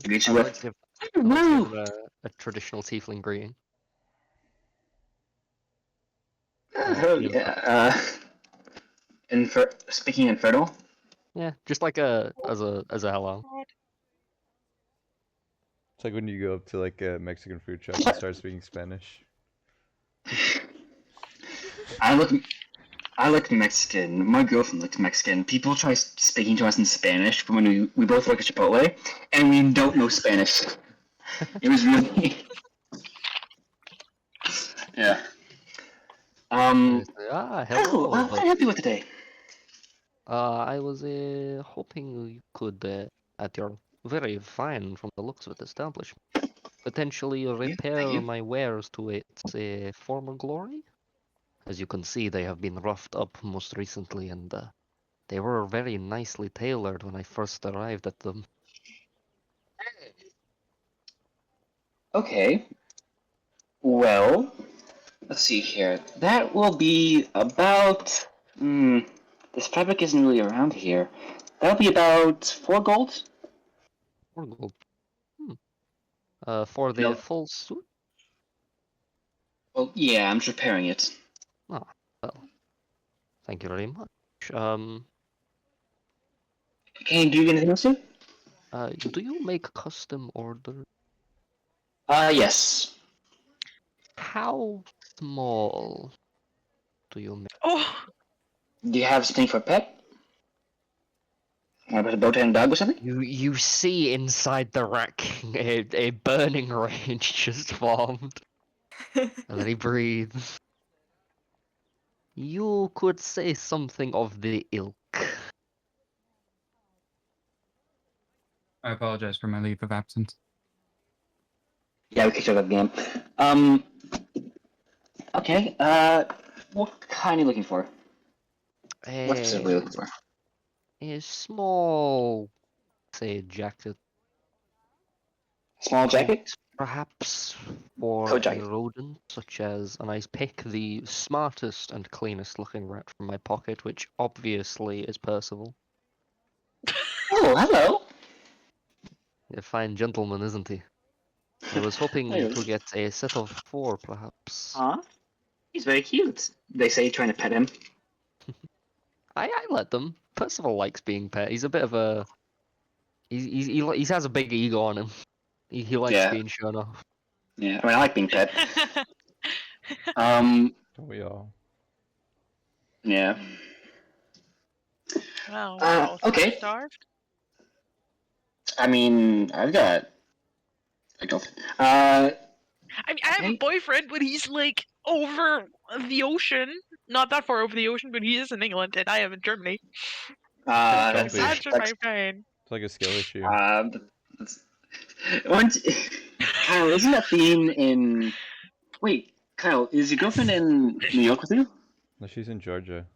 They greet I you would with. like to give a traditional tiefling greeting. Oh Yeah. yeah. Speaking Infernal. Yeah, just like as a hello. It's like when you go up to like a Mexican food truck and start speaking Spanish. I look Mexican. My girlfriend looks Mexican. People try speaking to us in Spanish when we both work at Chipotle, and we don't know Spanish. It was really... Yeah. Hello. Hello, what can I help you with today? I was hoping you could, at your very fine from the looks of it establishment, potentially repair you. my wares to its former glory. As you can see, they have been roughed up most recently, and they were very nicely tailored when I first arrived at them. Okay. Well, let's see here. That will be about... this fabric isn't really around here. That'll be about 4 gold? 4 gold. For the No. full suit? Well, yeah, I'm just repairing it. Oh, well. Thank you very much. Can you do anything else here? Do you make custom orders? Yes. How small do you make? Oh, Do you have something for a pet? About a bow tie and dog or something? You see inside the rack a burning rage just formed. And then he breathes. You could say something of the ilk. I apologize for my leave of absence. Yeah, we kicked out of the game. Okay, what kind are you looking for? What specifically are you looking for? A small, say, jacket. Small jacket? Perhaps for Coat a jacket. rodent, such as, and I pick the smartest and cleanest looking rat from my pocket, which obviously is Percival. Oh, hello! A fine gentleman, isn't he? I was hoping Hey. to get a set of 4, perhaps. Huh? He's very cute. They say trying to pet him. I let them. Percival likes being pet. He's a bit of a. He has a big ego on him. He likes Yeah. being shown off. Yeah, I mean, I like being pet. Um, Don't we all? yeah. Well, we're all okay. starved. I mean, I've got a girlfriend. I mean, I have Okay. a boyfriend, but he's like over the ocean. Not that far over the ocean, but he is in England, and I am in Germany. Don't That's, be. Imagine that's, my pain. It's like a skill issue. that's, once, Kyle, isn't that theme in? Wait, Kyle, is your girlfriend in New York with you? No, she's in Georgia,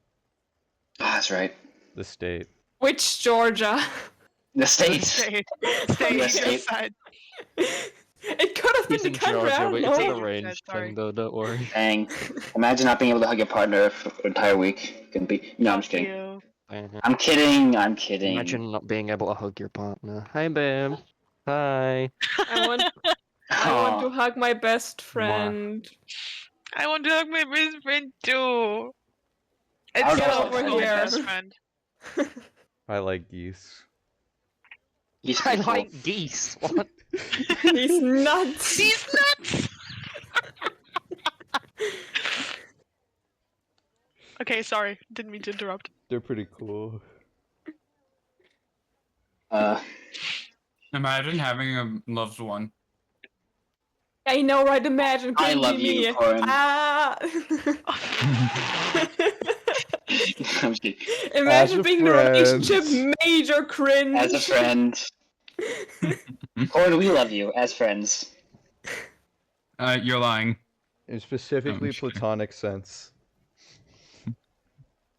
Oh, that's right. the state. Which Georgia? The States. Stay, Yes, you just it- said. It could have been He's the in country, I Georgia, don't but it's an know. Sorry. arranged thing, though. Don't worry. Dang. Imagine not being able to hug your partner for an entire week. Couldn't be. No, I'm just Fuck kidding. you. I'm kidding. I'm kidding. Imagine not being able to hug your partner. Hi, babe. Hi. I want to Oh, hug my best friend. I want to hug my best friend too. I It's would still also my hug own my best best friend. I like geese. he's I beautiful. like geese. What? He's nuts. He's nuts. Okay, sorry. Didn't mean to interrupt. They're pretty cool. Imagine having a loved one. I know, right? Imagine. I couldn't love be you, me. Corin. Ah. I'm just kidding. Imagine a being in a friend. relationship, major cringe. As a friend. Corin, we love you as friends. You're lying. In specifically just kidding. platonic sense.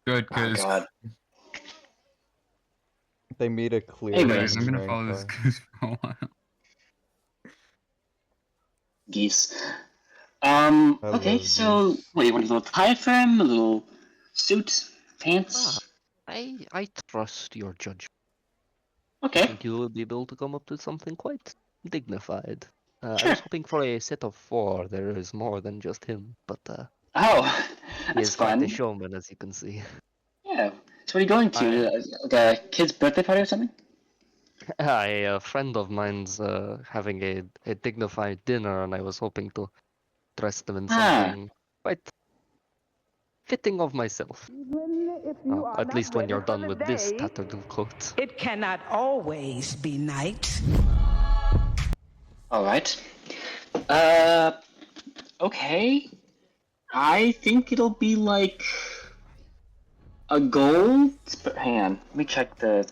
Good, Oh because god. They made it clear. Anyways, I'm in gonna follow this Rainbow. goose for a while. Geese. I Okay, love so geese. what, you want a little tie for him? A little suit? Pants? I trust your judgment. I Okay. think you will be able to come up with something quite dignified. I Sure. was hoping for a set of 4. There is more than just him, but Oh, he that's is quite fun. a showman, as you can see. Yeah. So what are you going to? Like a kid's birthday party or something? A friend of mine's having a dignified dinner, and I was hoping to dress them in Ah. something quite fitting of myself. At least when you're done with this tattered coat. It cannot always be night. Alright. Okay. I think it'll be like a gold. Hang on, let me check the.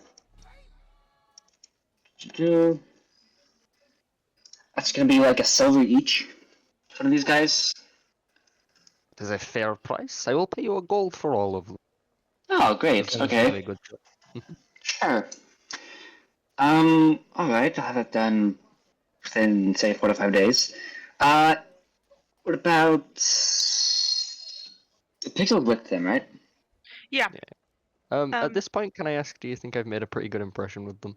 That's gonna be like a silver each. One of these guys. It is a fair price. I will pay you a gold for all of them. Oh, great. As long as you do Okay. a good job. Sure. Alright, I'll have it done within, say, 4 to 5 days. What about... The pixel with them, right? Yeah. At this point, can I ask, do you think I've made a pretty good impression with them?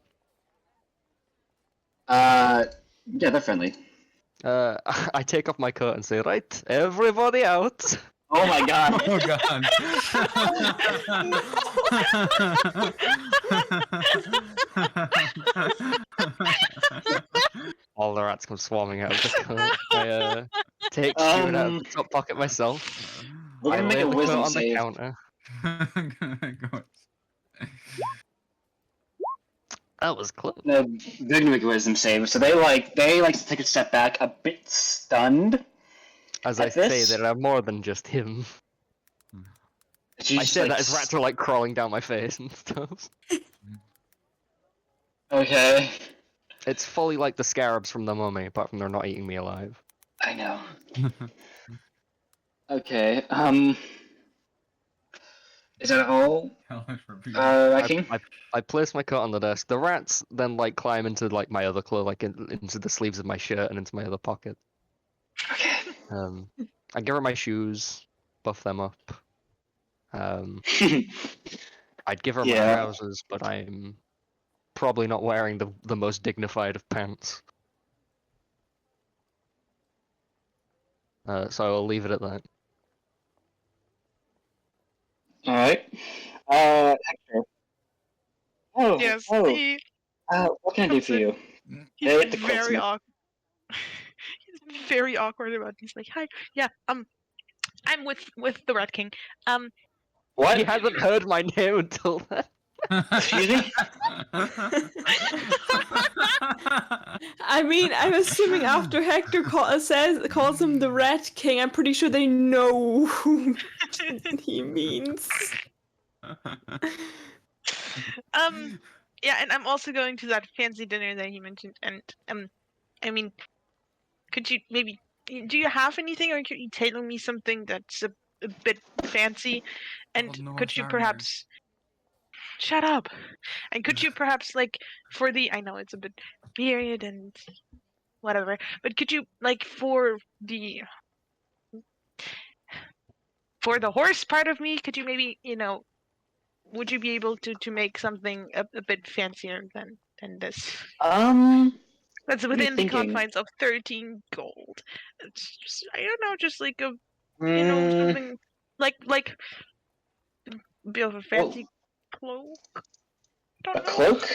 Yeah, they're friendly. I take off my coat and say, right, everybody out. Oh my god. Oh god. All the rats come swarming out of the coat. I take Stuart out of the top pocket myself. We're I gonna make lay a the coat wisdom on the save. counter. Go. That was close. No, they're gonna make a wisdom save. So they like to take a step back, a bit stunned. As At I say, this? there are more than just him. She's I say like, that as rats are like crawling down my face and stuff. Okay. It's fully like the scarabs from the mummy, apart from they're not eating me alive. I know. Okay. Is that all? King? I place my coat on the desk. The rats then like climb into like my other clothes, like into the sleeves of my shirt and into my other pocket. Okay. I give her my shoes, buff them up. I'd give her my Yeah. trousers, but I'm probably not wearing the most dignified of pants. So I'll leave it at that. Alright. Hector. Oh, Yes, oh. he What can I do comes for in. you? He's Hey, the very Quiltsmith. awkward. He's very awkward about it. He's like, "Hi, yeah, I'm with the Red King. What? He hasn't heard my name until then. Excuse me? I mean, I'm assuming after Hector calls him the Rat King, I'm pretty sure they know who he means. Yeah, and I'm also going to that fancy dinner that he mentioned. And I mean, could you maybe do you have anything, or could you tailor me something that's a bit fancy? And Old could you North perhaps shut up? And could you perhaps like for the I know it's a bit period and whatever, but could you like for the horse part of me, could you maybe would you be able to make something a bit fancier than this? That's What are you within the thinking? confines of 13 gold. It's just I don't know, just like a Mm, something like a bit of a fancy cloak. Don't a know. cloak?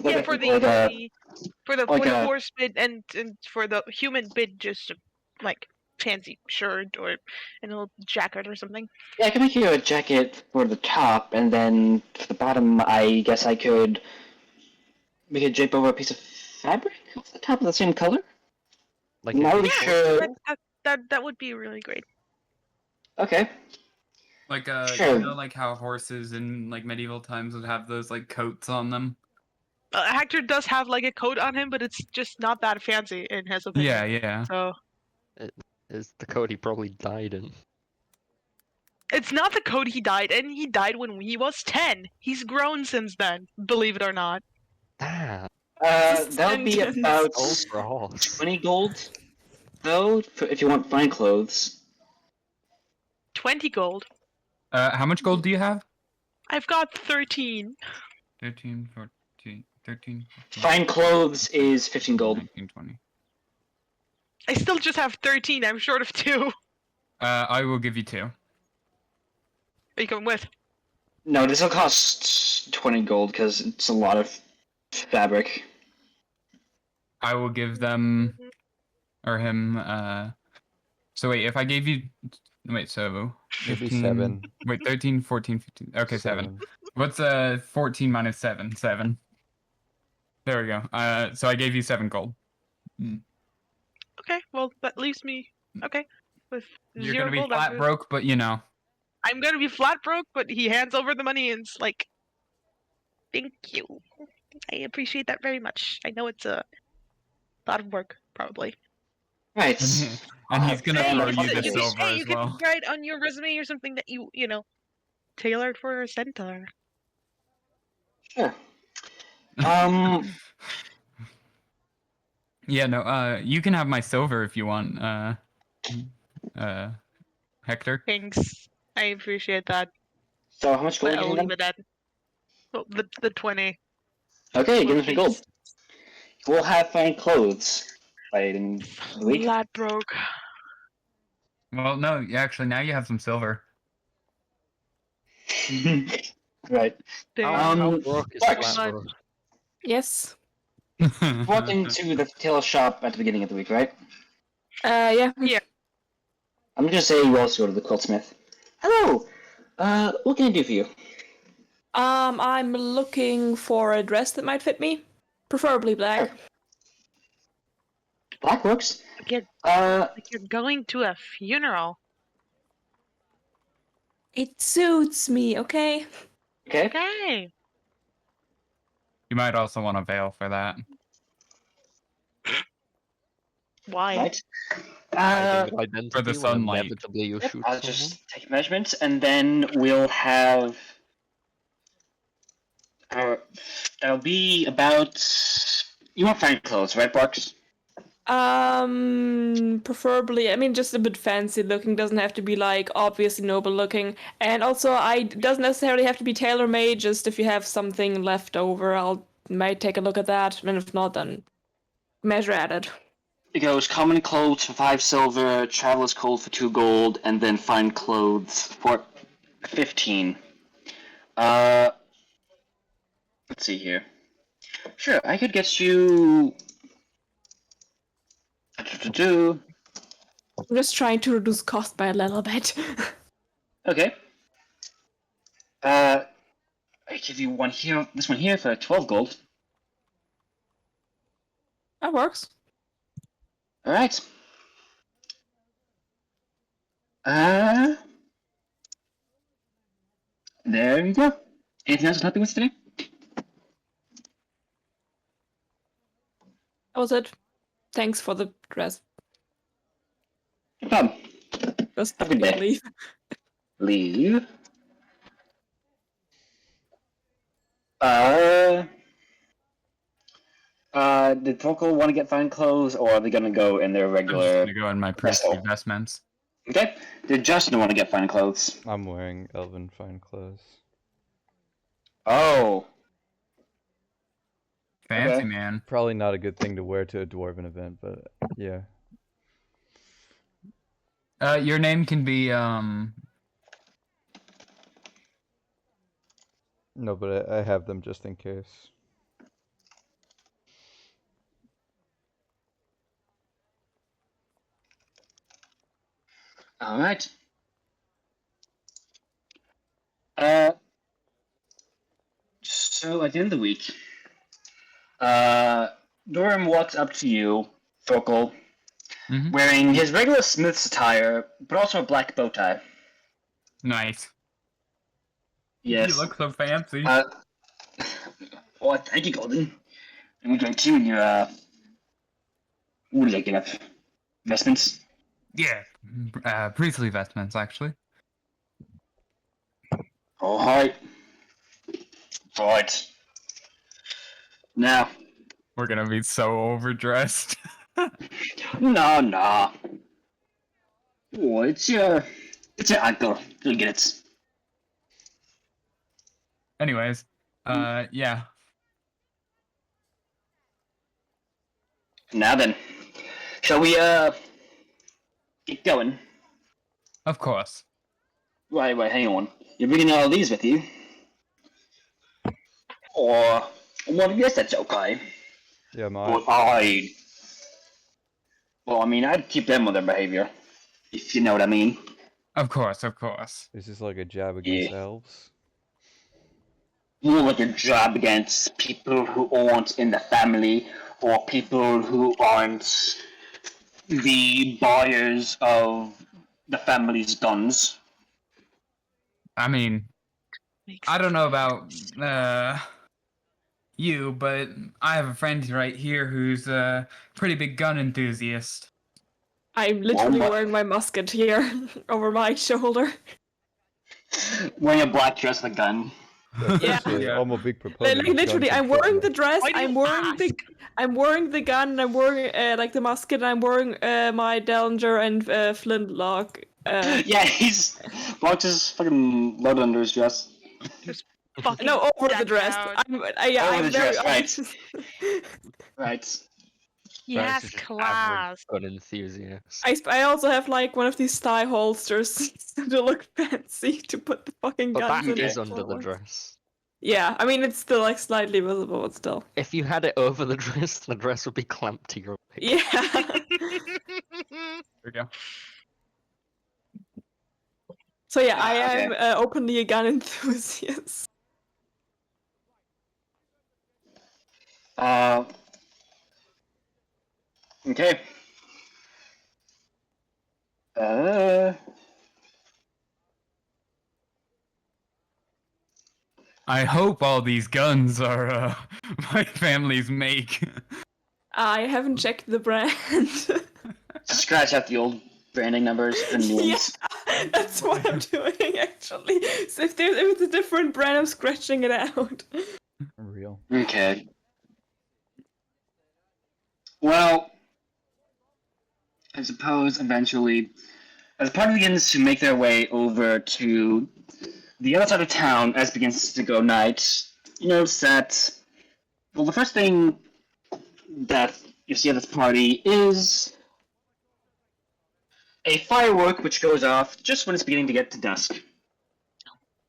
Yeah, for the like a- horse bit and for the human bit, just like fancy shirt or a little jacket or something. Yeah, I can make you a jacket for the top, and then for the bottom, I guess I could make it drape over a piece of fabric off the top of the same color. Like Not a really default sure. That would be really great. Okay. Like Sure. you know, like how horses in like medieval times would have those like coats on them. Hector does have like a coat on him, but it's just not that fancy in his opinion. Yeah, yeah. So is the code he probably died in. it's not the coat he died in. He died when he was 10. He's grown since then, believe it or not. Damn. That would be Sentence. about Old for a horse. 20 gold, though, if you want fine clothes. 20 gold. How much gold do you have? I've got 13. 13, 14, 13, 14, Fine clothes is 15 gold. 19, 20. I still just have 13. I'm short of 2. I will give you 2. Are you coming with? No, this will cost 20 gold because it's a lot of fabric. I will give them or him. So wait, if I gave you, wait, so Maybe 15, 7. Wait, 13, 14, 15. Okay, 7. What's 14 minus 7? 7. There we go. So I gave you 7 gold. Okay, well that leaves me with You're 0 gonna be gold. flat broke, but you know. I'm gonna be flat broke, but he hands over the money and it's like, thank you. I appreciate that very much. I know it's a lot of work, probably. Right. And he's gonna Hey, throw you you could- the silver hey, as you could well. write on your resume or something that you tailored for a centaur. Sure. Yeah, no, you can have my silver if you want, Hector. Thanks. I appreciate that. So how much gold But are you I'll giving leave them? it at well, the 20. Okay, give them some gold. Please. We'll have fine clothes by the end of the week. Flat broke. Well, no, actually, now you have some silver. Right. Damn. How broke is Bucks. flat broke? Yes. Walk into the tailor shop at the beginning of the week, right? Yeah. I'm gonna say you also go to the quiltsmith. Hello. What can I do for you? I'm looking for a dress that might fit me, preferably black. Sure. Black works. Like you're going to a funeral. It suits me, okay? Okay. Okay. You might also want a veil for that. Why? Right. Hiding identity for the when sunlight. Inevitably you Yep, shoot I'll someone. just take measurements, and then we'll have. That'll be about. You want fine clothes, right, Barks? Preferably, I mean, just a bit fancy looking, doesn't have to be like obviously noble looking. And also, doesn't necessarily have to be tailor-made, just if you have something left over, might take a look at that. And if not, then measure at it. It goes common clothes for 5 silver, traveler's clothes for 2 gold, and then fine clothes for 15. Let's see here. Sure, I could get you. I'm just trying to reduce cost by a little bit. Okay. I give you one here. This one here for 12 gold. That works. All right. There you go. Anything else to help you with today? That was it. Thanks for the dress. No problem. Just Have a good day. leave. Leave. Did Torkel want to get fine clothes, or are they gonna go in their I'm just regular? gonna go in my priestly vestments. Okay. Did Justin want to get fine clothes? I'm wearing elven fine clothes. Oh. Fancy Okay. man. Probably not a good thing to wear to a dwarven event, but yeah. Your name can be No, but I have them just in case. All right. So at the end of the week, Durham walks up to you, Torkel, wearing his regular smith's attire, but also a black bow tie. nice. Yes. You look so fancy. Oh, thank you, Golden. And we drink too in your, what did I get up? Vestments? Yeah. Priestly vestments, actually. All right. Right. Now. We're gonna be so overdressed. No. Oh, it's your uncle. You'll get it. Anyways, yeah. Now then, shall we, get going? Of course. Wait, hang on. You're bringing all these with you? Or, well, yes, that's okay. Yeah, But I mean, I'd keep them on their behavior. If you know what I mean. Of course. Is this like a jab against Yeah. elves? More like a job against people who aren't in the family, or people who aren't the buyers of the family's guns. I mean, I don't know about you, but I have a friend right here who's a pretty big gun enthusiast. I'm literally my- wearing my musket here over my shoulder. Wearing a black dress with a gun. Yeah. Yeah. I'm a big proponent. Like of literally, gun I'm wearing the control. dress. Why do you I'm wearing the gun. And I'm wearing like the musket. And I'm wearing my Dellinger and flintlock. Yeah, Blanc is fucking loaded under his dress. Fucking No, over the decked dress. out. I'm Over I'm the very dress, Right. He Versus has just class. average gun enthusiast. I also have like one of these thigh holsters to look fancy to put the fucking But guns that in. is it under the forward. dress. Yeah, I mean it's still like slightly visible, but still. If you had it over the dress would be clamped to your pig. Yeah. There we go. So yeah, I Okay. am openly a gun enthusiast. Okay. I hope all these guns are my family's make. I haven't checked the brand. Scratch out the old branding numbers and new Yeah, ones. that's what I'm doing actually. So if it's a different brand, I'm scratching it out. Real. Okay. Well, I suppose eventually, as the party begins to make their way over to the other side of town as it begins to go night, you notice that, well, the first thing that you see at this party is a firework which goes off just when it's beginning to get to dusk.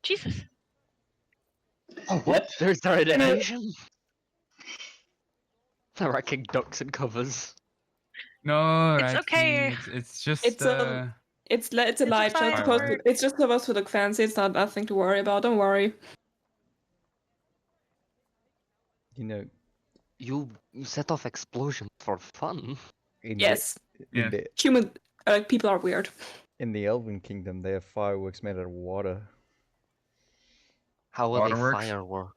Jesus. Oh, what? Yep. There's our And I- invasion? They're wrecking ducks and covers. No, It's okay. It's just It's a it's a It's a light show. It's supposed to, firework. it's just supposed to look fancy. It's not nothing to worry about. Don't worry. You know, You set off explosions for fun. in Yes, Yeah. human people are weird. in the Elven Kingdom, they have fireworks made out of water. How are they Waterworks? firework?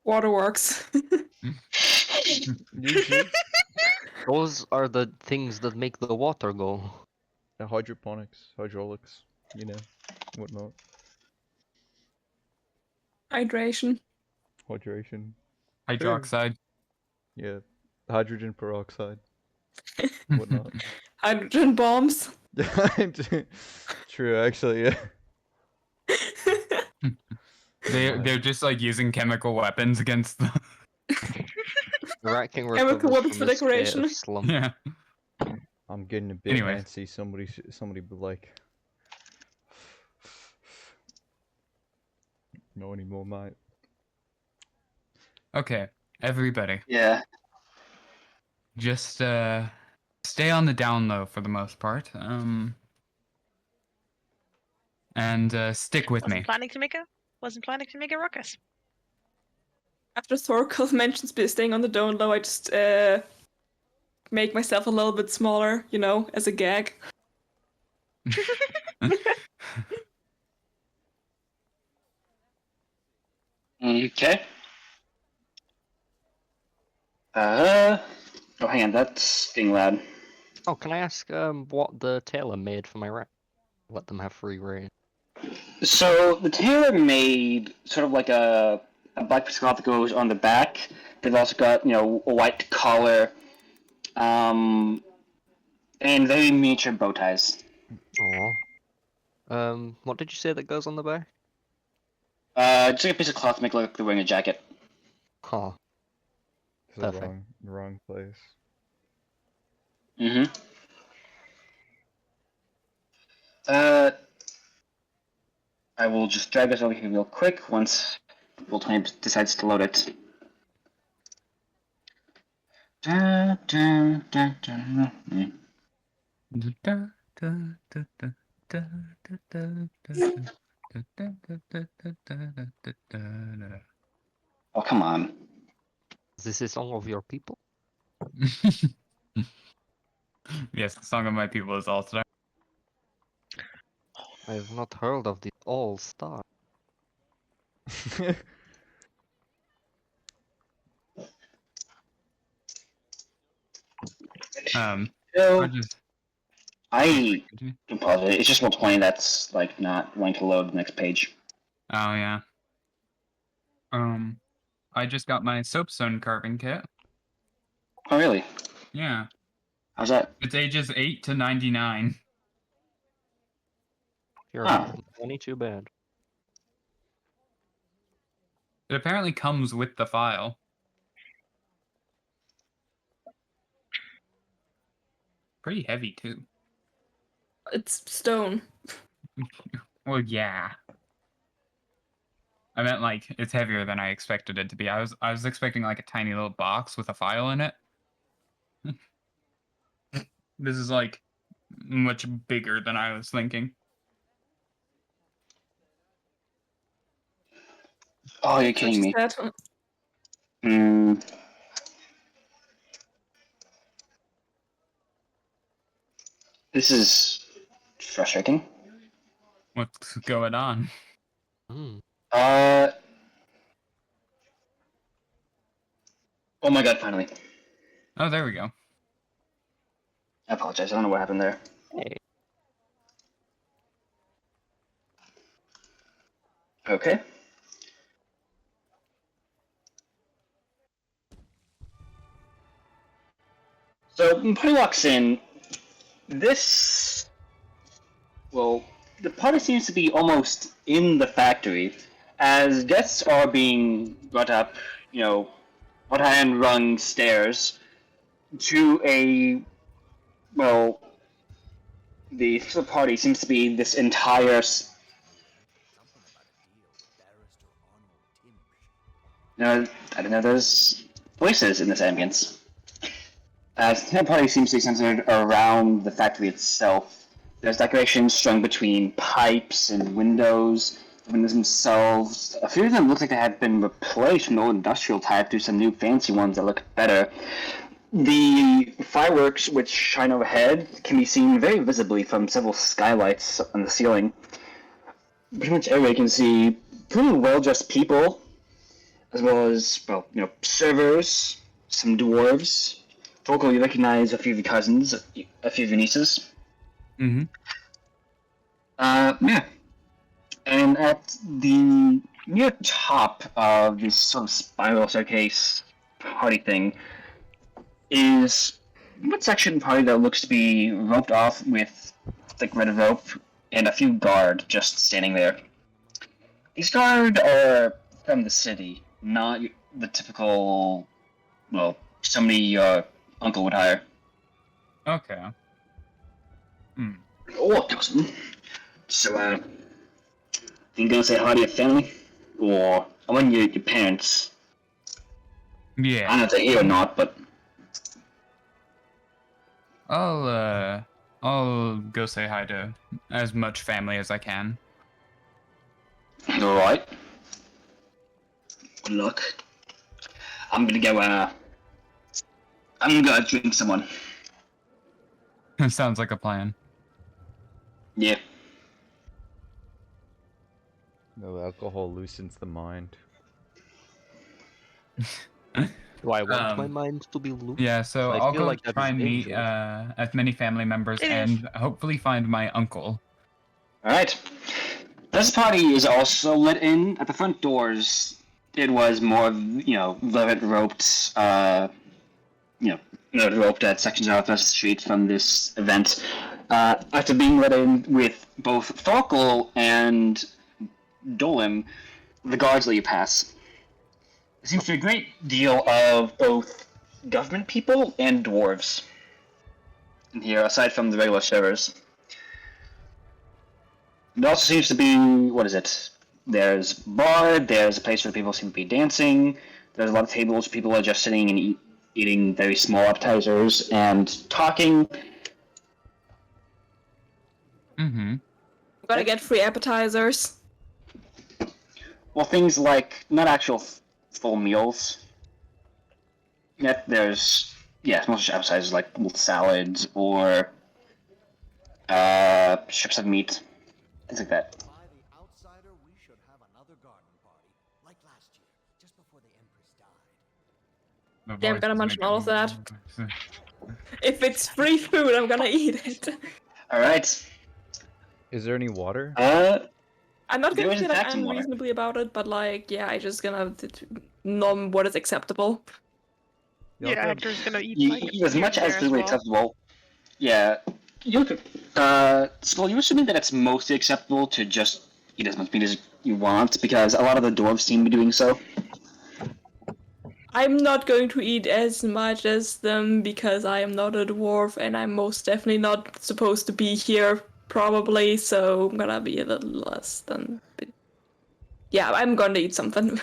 Waterworks. Usually, Those are the things that make the water go. the hydroponics, hydraulics, you know, whatnot. Hydration. Hydration. hydroxide. Yeah, hydrogen peroxide, whatnot. Hydrogen bombs. True, actually, yeah. They're just like using chemical weapons against the. Wrecking Chemical recovers weapons from for a state of decoration. slump. Yeah. I'm getting a bit Anyways. antsy. Somebody be like, no anymore, mate. Okay, everybody, Yeah. just stay on the down low for the most part. And stick with me. Wasn't planning to make a ruckus. After Thorkel mentions staying on the down low, I just make myself a little bit smaller, you know, as a gag. Okay. Oh, hang on, that's getting loud. Oh, can I ask what the tailor made for my rat? Let them have free reign. So the tailor made sort of like a black piece of cloth that goes on the back. They've also got, you know, a white collar, and very miniature bow ties. Aw. What did you say that goes on the back? Just like a piece of cloth to make it look like they're wearing a jacket. Huh. It's the Perfect. wrong place. Mm-hmm. I will just drag this over here real quick once Roll20 decides to load it. Oh, come on. Is this all of your people? Yes, the Song of My People is also. I have not heard of the All-Star. So, I just I apologize. It's just Roll20 that's like not wanting to load the next page. Oh yeah. I just got my soapstone carving kit. Oh, really? Yeah, How's that? it's ages 8 to 99. You're Huh. 20 too bad. It apparently comes with the file. Pretty heavy too. It's stone. Well, yeah. I meant like it's heavier than I expected it to be. I was expecting like a tiny little box with a file in it. This is like much bigger than I was thinking. Oh, you're So kidding me. that This is frustrating. What's going on? Hmm. Oh my god, finally. Oh, there we go. I apologize. I don't know what happened there. Hey. Okay. So, when party walks in, well, the party seems to be almost in the factory, as guests are being brought up, you know, what high-end rung stairs, to a, well, the official party seems to be this entire. No, I don't know. There's voices in this ambience. The party seems to be centered around the factory itself. There's decorations strung between pipes and windows. The windows themselves, a few of them look like they have been replaced from the old industrial type to some new fancy ones that look better. The fireworks which shine overhead can be seen very visibly from several skylights on the ceiling. Pretty much everywhere you can see pretty well-dressed people, as well as, well, servers, some dwarves. Vocal, you recognize a few of your cousins, a few of your nieces. Mm-hmm. Yeah. And at the near top of this sort of spiral staircase party thing is one section party that looks to be roped off with thick red rope and a few guard just standing there. These guard are from the city, not the typical, well, somebody your uncle would hire. Okay. Or cousin. So, you gonna say hi to your family? Or, I mean, your parents. I don't Yeah. know if they're here or not, but... I'll go say hi to as much family as I can. Alright. Good luck. I'm gonna go, I'm gonna go drink someone. Sounds like a plan. Yeah. No, alcohol loosens the mind. Do I want my Um, mind to be loose? Yeah, so I I'll feel go like that try is and meet dangerous. as many family members It is. and hopefully find my uncle. Alright. This party is also let in at the front doors. It was more, velvet roped, roped at sections of the street from this event. After being let in with both Thorkel and Dolim, the guards let you pass. There seems to be a great deal of both government people and dwarves in here, aside from the regular servers. There also seems to be, what is it? There's a bar, there's a place where people seem to be dancing, there's a lot of tables, people are just sitting and eating very small appetizers and talking. Mm-hmm. I'm gonna get free appetizers. Well, things like, not actual full meals. Yet there's, most appetizers like little salads or strips of meat, things like that. By the outsider, we should have another garden party, like last year, just before the Empress died. Yeah, I'm gonna munch on all of that. If it's free food, I'm gonna eat it. Alright. Is there any water? I'm not There gonna is be in like fact some water. unreasonably about it, but like, yeah, I just gonna nom what is acceptable. I'll Yeah, grab- Hector's gonna eat You like eat as much there as legally well. acceptable. Yeah. Skull, you're assuming that it's mostly acceptable to just eat as much meat as you want, because a lot of the dwarves seem to be doing so. I'm not going to eat as much as them because I am not a dwarf and I'm most definitely not supposed to be here, probably, so I'm gonna be a little less than. Yeah, I'm gonna eat something.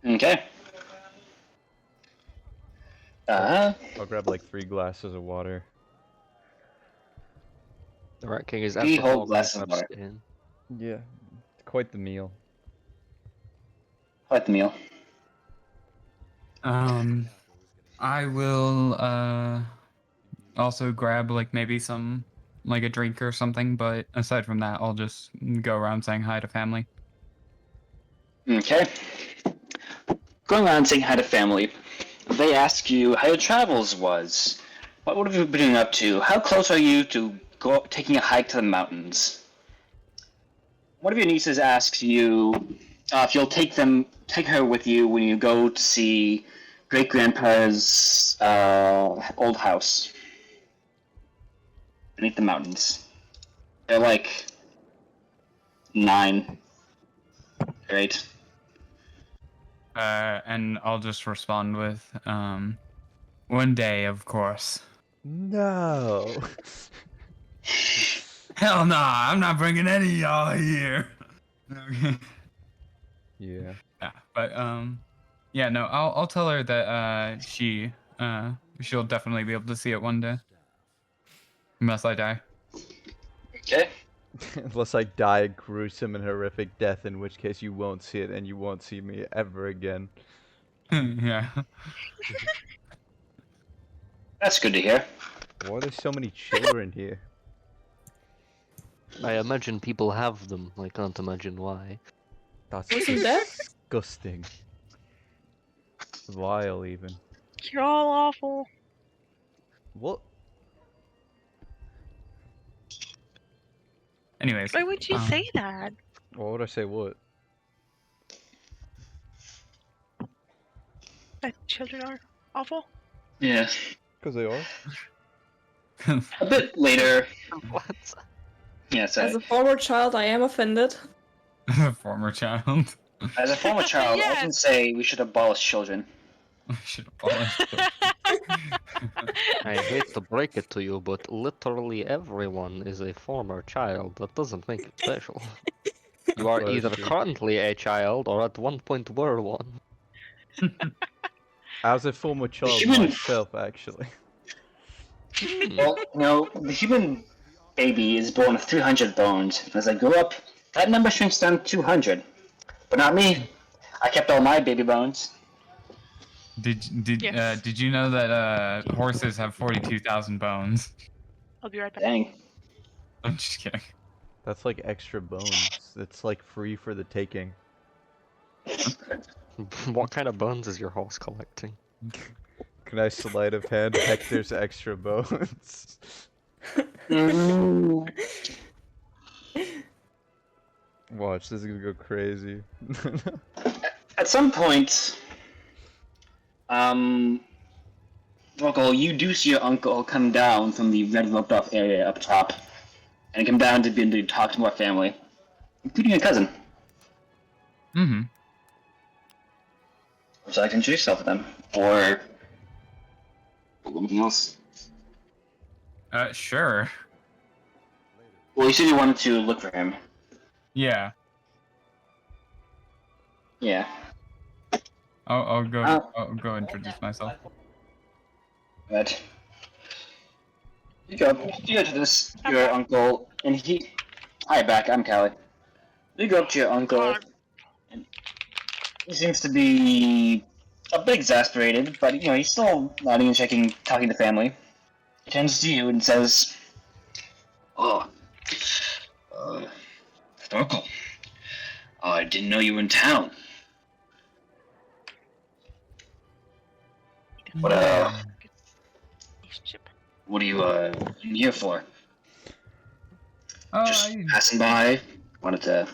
Okay. I'll grab like 3 glasses of water. Alright, King, is 3 whole alcohol glasses of water. in? Yeah, quite the meal. I like the meal. I will also grab like maybe some like a drink or something, but aside from that, I'll just go around saying hi to family. Okay. Going around saying hi to family. They ask you how your travels was. What have you been doing up to? How close are you to taking a hike to the mountains? One of your nieces asks you if you'll take her with you when you go to see great grandpa's old house beneath the mountains. They're like 9 or 8. And I'll just respond with, One day, of course. No. Hell nah, I'm not bringing any of y'all here. Okay. Yeah. Yeah, but yeah, no, I'll tell her that she'll definitely be able to see it one day, unless I die. Okay. Unless I die a gruesome and horrific death, in which case you won't see it and you won't see me ever again. Yeah. That's good to hear. Why are there so many children here? I imagine people have them. I can't imagine why. That's Wasn't there? disgusting. Vile, even. You're all awful. What? Anyways. Why would you say that? Why would I say what? That children are awful? Yeah. Because they are. A bit later. What? Yeah, sorry. As a former child, I am offended. Former child. As a former child, I can Yes. say we should abolish children. I should abolish it. I hate to break it to you, but literally everyone is a former child. That doesn't make you special. You are That is either true. currently a child or at one point were one. As a former child human- myself, actually. Well, no, the human baby is born with 300 bones. As I grow up, that number shrinks down to 200. But not me. I kept all my baby bones. Yes. Did you know that horses have 42,000 bones? I'll be right back. Dang. I'm just kidding. That's like extra bones. It's like free for the taking. What kind of bones is your horse collecting? Can I sleight of hand Hector's extra bones? Mm. Watch, this is gonna go crazy. At some point, Uncle, you do see your uncle come down from the red roped off area up top, and come down to begin to talk to our family, including a cousin. Mm-hmm. Would you like to introduce yourself to them? Or anything else? Sure. Well, you said you wanted to look for him. Yeah. Yeah. I'll go. Uh, I'll go introduce myself. But you go to this your uncle, and he. Hi, back. I'm Callie. You go up to your uncle, and he seems to be a bit exasperated, but you know he's still nodding and checking, talking to family. He turns to you and says, "Oh, Thorkel, I didn't know you were in town. What what are you in here for? Oh, Just passing by. Wanted to."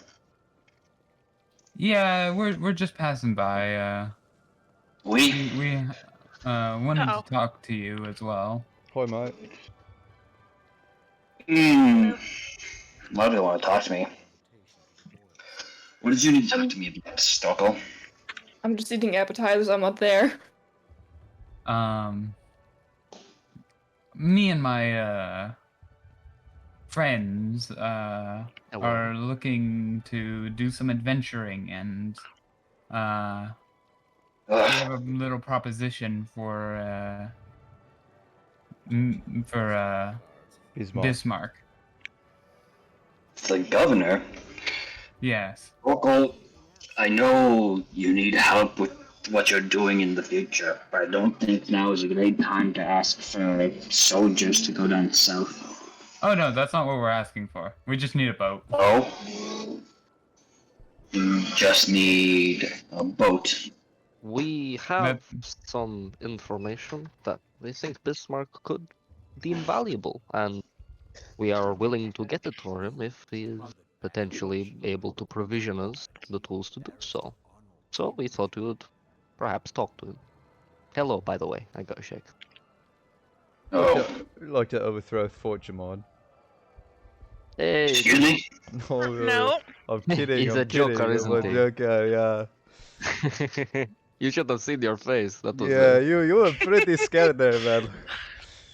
yeah, we're just passing by. We wanted Uh-oh. to talk to you as well. Hi, mate. Why do you want to talk to me? What did you need to talk to me about, Stockel? I'm just eating appetizers, I'm not there. Me and my friends are looking to do some adventuring, and we have a little proposition for Bismarck. The governor? Yes. Stockel, I know you need help with what you're doing in the future, but I don't think now is a great time to ask for soldiers to go down south. Oh no, that's not what we're asking for. We just need a boat. Oh? You just need a boat. We have some information that we think Bismarck could deem valuable, and we are willing to get it for him if he is potentially able to provision us the tools to do so. So we thought we would perhaps talk to him. Hello, by the way, I got a shake. Oh, Like to overthrow Fort Jamon. Hey, excuse me? No, No. I'm kidding. He's I'm a joker, kidding. isn't I'm a he? joker, yeah. You should have seen your face. That was Yeah, you were pretty scared there, man.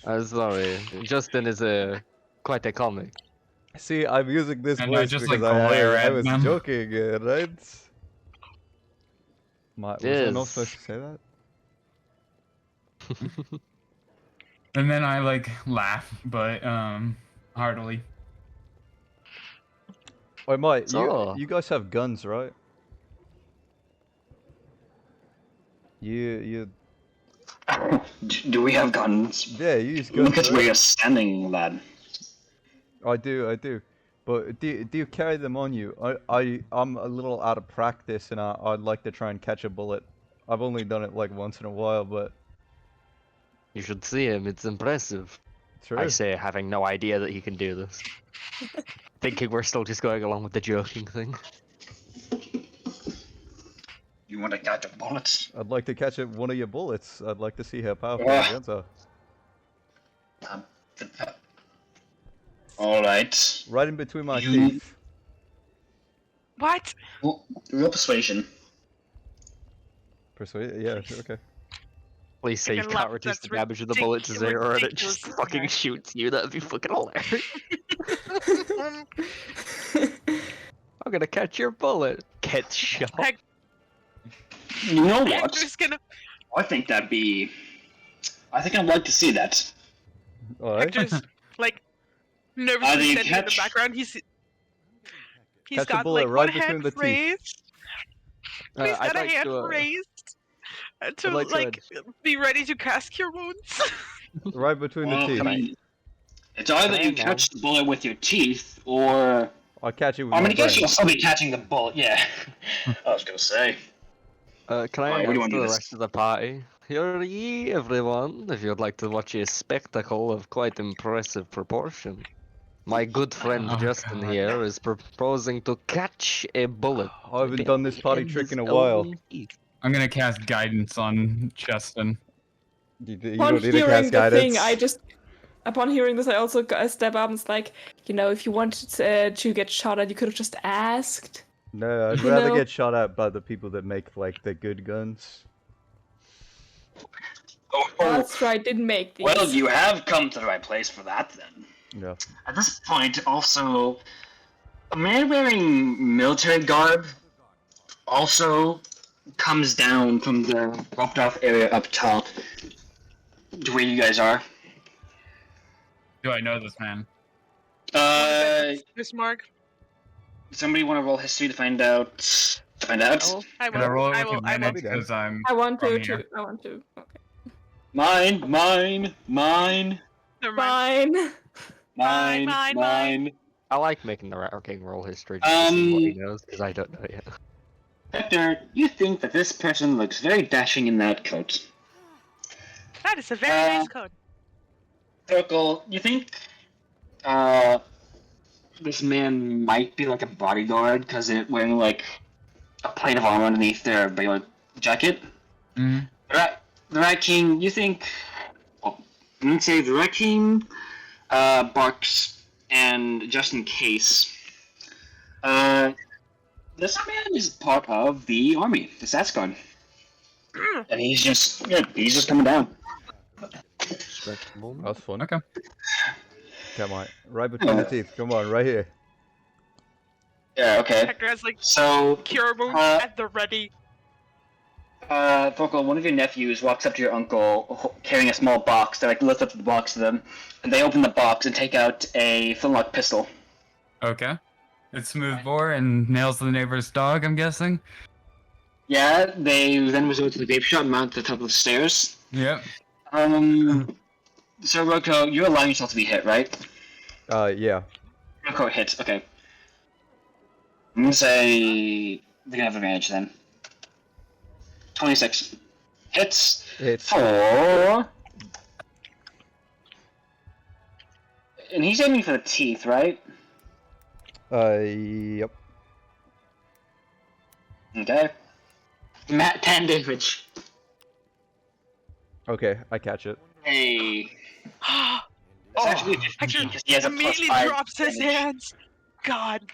I'm sorry. Justin is quite a comic. See, I'm using this And I voice just, because like, glare I at was them. joking, right? Was I not supposed to say that? And then I like laugh, but heartily. Wait, Mike, So- you guys have guns, right? You Do we have guns? yeah, you use guns, Look at where right? you're standing, lad. I do. But do you carry them on you? I'm a little out of practice, and I'd like to try and catch a bullet. I've only done it like once in a while, but You should see him. It's impressive. true. I say, having no idea that he can do this. Thinking we're still just going along with the joking thing. You want to catch a bullet? I'd like to catch one of your bullets. I'd like to see how powerful Ah. your guns are. Alright. Right in between my You- teeth. What? Real persuasion. Persuade? Yeah, okay. Please say you Fucking can't laugh, reduce that's the damage of the bullet to zero and it ridiculous, just fucking man. shoots you. That'd be fucking hilarious. I'm gonna catch your bullet. Get shot. Heck, You know what? Hector's gonna I think that'd be... I think I'd like to see that. Alright. Hector's like Either nervously you standing in the catch- background. He's Catch a got bullet like right one between hand the teeth. raised. He's I'd got a like hand to, raised to I'd like like to be ready to cast cure wounds. Right between the Well, teeth. I mean, it's either Can I you now? catch the bullet with your teeth, or... I'll catch it with I mean, my I guess brain. you'll still be catching the bullet, yeah. I was gonna say. Can I Alright, what do you announce wanna to do the this? rest of the party? Hear ye, everyone, if you'd like to watch a spectacle of quite impressive proportion. My good friend Oh, Justin God. here is proposing to catch a bullet. I haven't done this party in trick his in a while. own teeth. I'm gonna cast guidance on Justin. You Upon don't need to hearing cast the thing, guidance. upon hearing this, I also step up and it's like, if you wanted to get shot at, you could have just asked. No, I'd You rather know- get shot at by the people that make like the good guns. Oh, That's right, didn't make these. well, you have come to the right place for that, then. Yeah. At this point, also, a man wearing military garb also comes down from the roped off area up top to where you guys are. Do I know this man? Bismarck. Somebody want to roll history to find out? Oh, I Can I roll will. it I with will. I will. advantage because I'm I want from to, here? I want to. Okay. Mine. Never mind. Fine. Mine. I like making the Rat King roll history just to see what he Um, knows, because I don't know yet. Hector, you think that this person looks very dashing in that coat. That is a very nice code. Circle, you think this man might be like a bodyguard because they're wearing like a plate of armor underneath their regular jacket? hmm The Rat King, you think... Well, I'm gonna say the Rat King, Barks, and just in case, this man is part of the army, the Satsguard. And he's just coming down. Respectable. That's fun. Okay. Come on. Right between the teeth. Come on, right here. Yeah, okay. Hector has like So, cure wounds at the ready. Thorkel, one of your nephews walks up to your uncle carrying a small box. They lifts up the box to them, and they open the box and take out a flintlock pistol. Okay. It's smooth bore and nails the neighbor's dog, I'm guessing. Yeah, they then resort to the vape shot and mount at the top of the stairs. Yep. So Roko, you're allowing yourself to be hit, right? Yeah. Roko hits, okay. I'm gonna say they're gonna have advantage then. 26. Hits It's for... And he's aiming for the teeth, right? Yep. Okay. Matt 10 damage. Okay, I catch it. Hey. It's actually 15 Hector because he has a immediately +5 drops his damage. hands. God.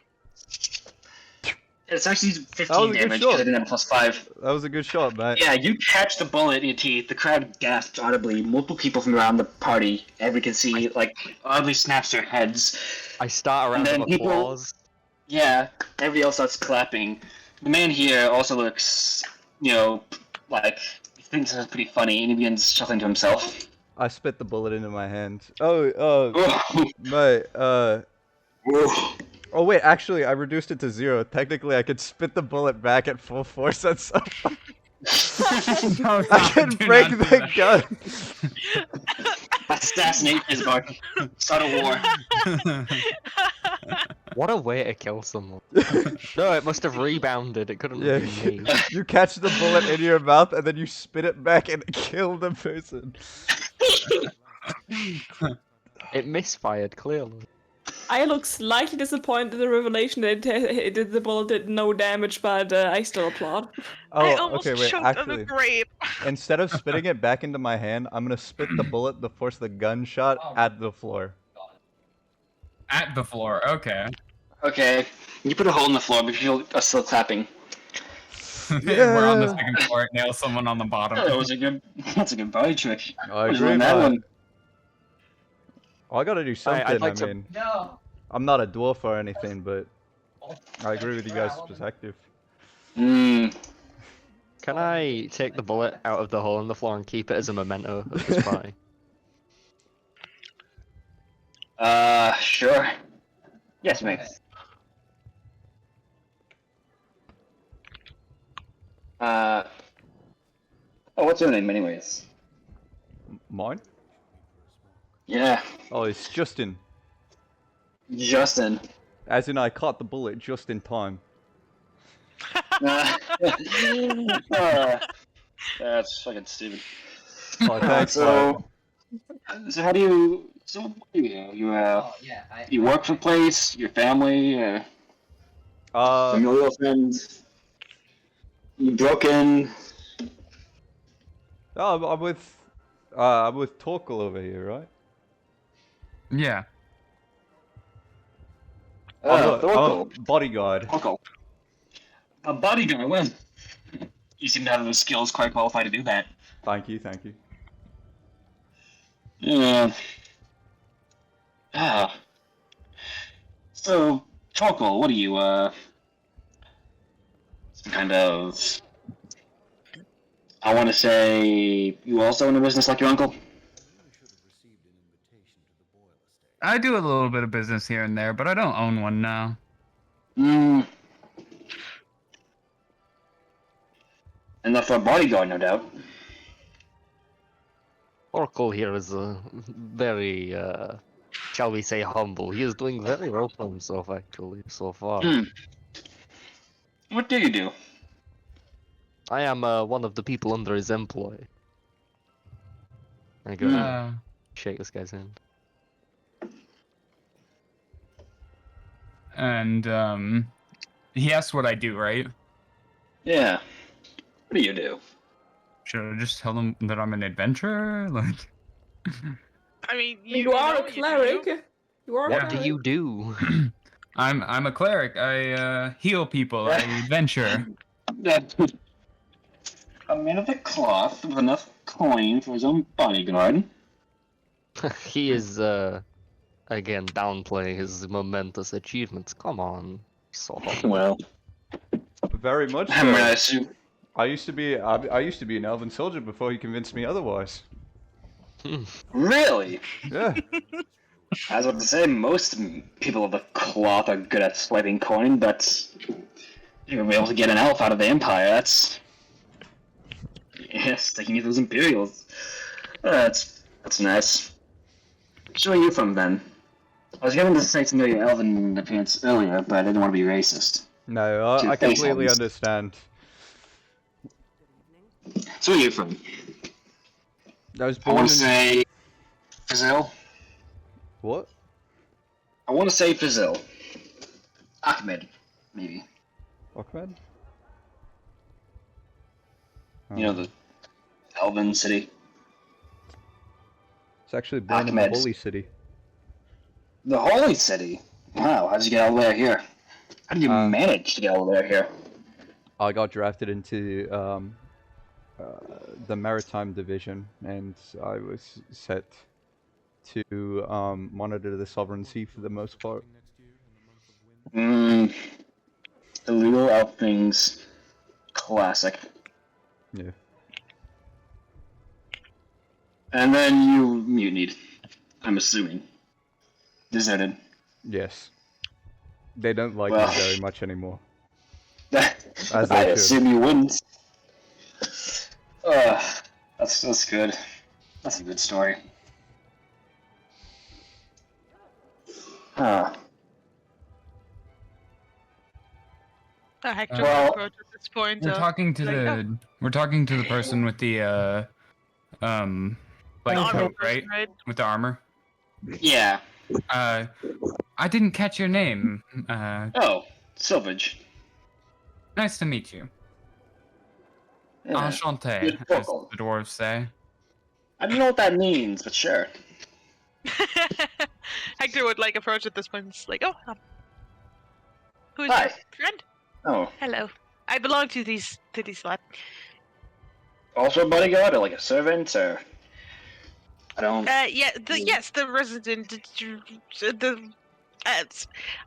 It's actually That was 15 a good damage shot. because I didn't have a +5. That was a good shot, mate. Yeah, you catch the bullet in your teeth. The crowd gasps audibly. Multiple people from around the party, everyone can see, like, audibly snaps their heads. I start a And round of then people- applause. Yeah, everybody else starts clapping. The man here also looks, like, he thinks this is pretty funny, and he begins chuckling to himself. I spit the bullet into my hand. Mate, Oh wait, actually, I reduced it to 0. Technically, I could spit the bullet back at full force at some point. No, I can do break not do the that. gun. Assassinate his mark. Start a war. What a way to kill someone. No, it must have rebounded. It couldn't Yeah, have been me. you catch the bullet in your mouth and then you spit it back and kill the person. It misfired, clearly. I look slightly disappointed in the revelation that the bullet did no damage, but I still applaud. I Oh, almost okay, wait, choked on actually, the grape. instead of spitting it back into my hand, I'm gonna spit the bullet, the force the gunshot, at the floor. At the floor, okay. Okay, you put a hole in the floor, but people are still clapping. We're on the Yeah. second floor, nail someone on the bottom. That's a good body trick. I Just agree, learned that mate. one. I gotta do something, I'd like I to- mean. I'm not a dwarf or anything, but I agree with you guys' perspective. Mm. Can I take the bullet out of the hole in the floor and keep it as a memento of this party? Sure. Yes, mate. Oh, what's your name, anyways? Mine? Yeah, Oh, it's Justin. Justin. As in, I caught the bullet just in time. That's fucking stupid. Oh, thanks, mate. So how do you? So what do you work for a place? Your family? Familial friends? You broken? Oh, I'm with Torkel over here, right? Yeah. I'm Thorkel. a bodyguard. Thorkel. A bodyguard. Well, you seem to have the skills quite qualified to do that. Thank you, thank you. Yeah. Ah. So, Torkel, what are you, some kind of... I want to say you also own a business like your uncle? I do a little bit of business here and there, but I don't own one now. Hmm. Enough for a bodyguard, no doubt. Oracle here is very, shall we say, humble. He is doing very well for himself, actually, so far. Hmm. What do you do? I am one of the people under his employ. I go shake this guy's hand. And he asked what I do, right? Yeah. What do you do? Should I just tell him that I'm an adventurer? Like, I mean, You are know, a you do. cleric. You are a What do cleric. you do? I'm a cleric. I heal people. I adventure. A man of the cloth with enough coin for his own bodyguard. He is, again, downplaying his momentous achievements. Come on. So humble. Well, Very much I mean, I so. assume. I used to be an elven soldier before he convinced me otherwise. Really? Yeah. I was about to say, most people of the cloth are good at swiping coin, but you're gonna be able to get an elf out of the Empire. That's sticking to those Imperials. That's nice. Where are you from then? I was going to say to know your elven appearance earlier, but I didn't want to be racist. No, Two I completely face understand. So where are you from? I was I born want in... to say Fazil. What? I want to say Fazil. Ahmed, maybe. Ahmed? You know, the elven city. It's actually born in the Alchemist. holy city. The holy city? Wow, how'd you get all the way out here? How did you manage to get over there here? I got drafted into the Maritime Division, and I was set to monitor the Sovereign Sea for the most part. Illegal Elfings. Classic. Yeah. And then you mutinied. I'm assuming. Deserted. Yes. They don't like Well. me very much anymore. I they should. assume you wouldn't. That's good. That's a good story. Huh. Hector Well, approach at this point. We're talking to like, the we're talking to the person with the like armor coat, person, right? With the armor. Yeah. I didn't catch your name. Oh, Silvage. Nice to meet you. Yeah. Enchanté, Good as vocal. the dwarves say. I don't know what that means, but sure. Hector would like approach at this point. It's like, oh, who's Hi. your friend? Oh. Hello. I belong to these lot. Also a bodyguard or like a servant or I don't Yes, the resident.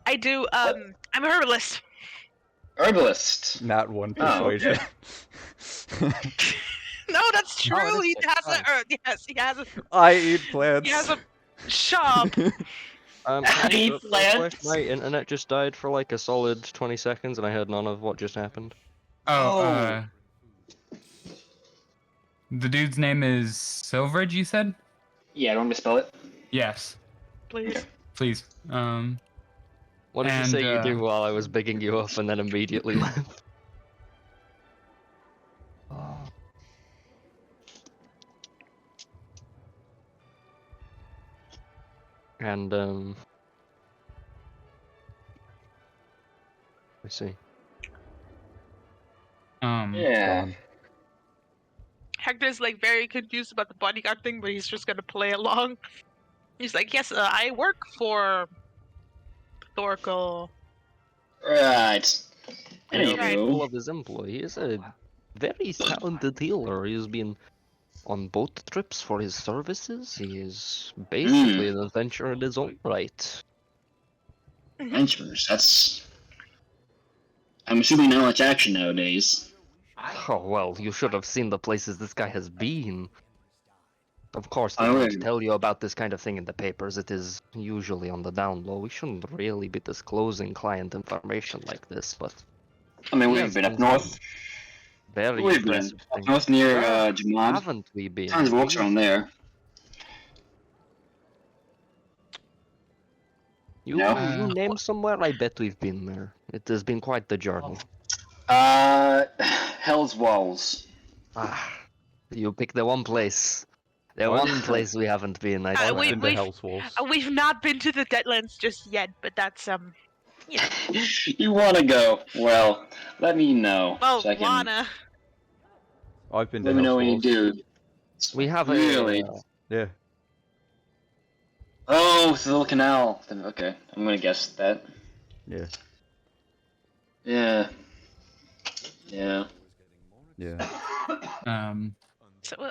I do. I'm a herbalist. herbalist. Not one Oh, okay. persuasion. No, that's true. Oh, it is He has fine. yes, he has a. I eat plants. He has a shop. Can I Eat interrupt real quick? plants? My internet just died for like a solid 20 seconds, and I heard none of what just happened. The dude's name is Silveridge, you said? Yeah, do you want me to spell it? Yes, Please. please. What did you And, say you do while I was bigging you up and then immediately left? And, I see. Yeah. Gone. Hector's like very confused about the bodyguard thing, but he's just gonna play along. He's like, yes, I work for Thorkel. Right. Very Right. mindful Anywho. of his employee. He's a very talented healer. He's been on boat trips for his services. He is basically an adventurer in his own right. Adventures, that's... I'm assuming not much action nowadays. Oh, well, you should have seen the places this guy has been. Of course, they I don't would. tell you about this kind of thing in the papers. It is usually on the down low. We shouldn't really be disclosing client information like this, but I mean, he we've has been up done some north. very We've been impressive up things. north near Where Jamad. haven't we been? Tons of walks around there. You No. name somewhere, I bet we've been there. It has been quite the journey. Hell's Walls. Ah, you picked the one place. The What? one place we haven't been, I Uh, swear. I've we- been to we've- Hell's Walls. We've not been to the Deadlands just yet, but that's you know. You wanna go? Well, let me know. Well, so I can... wanna. I've been to Let me Hell's know when you Walls. do. We have Really? a... Yeah. Oh, it's the little canal. Then, okay, I'm gonna guess that. Yeah. Yeah. Yeah. Yeah. So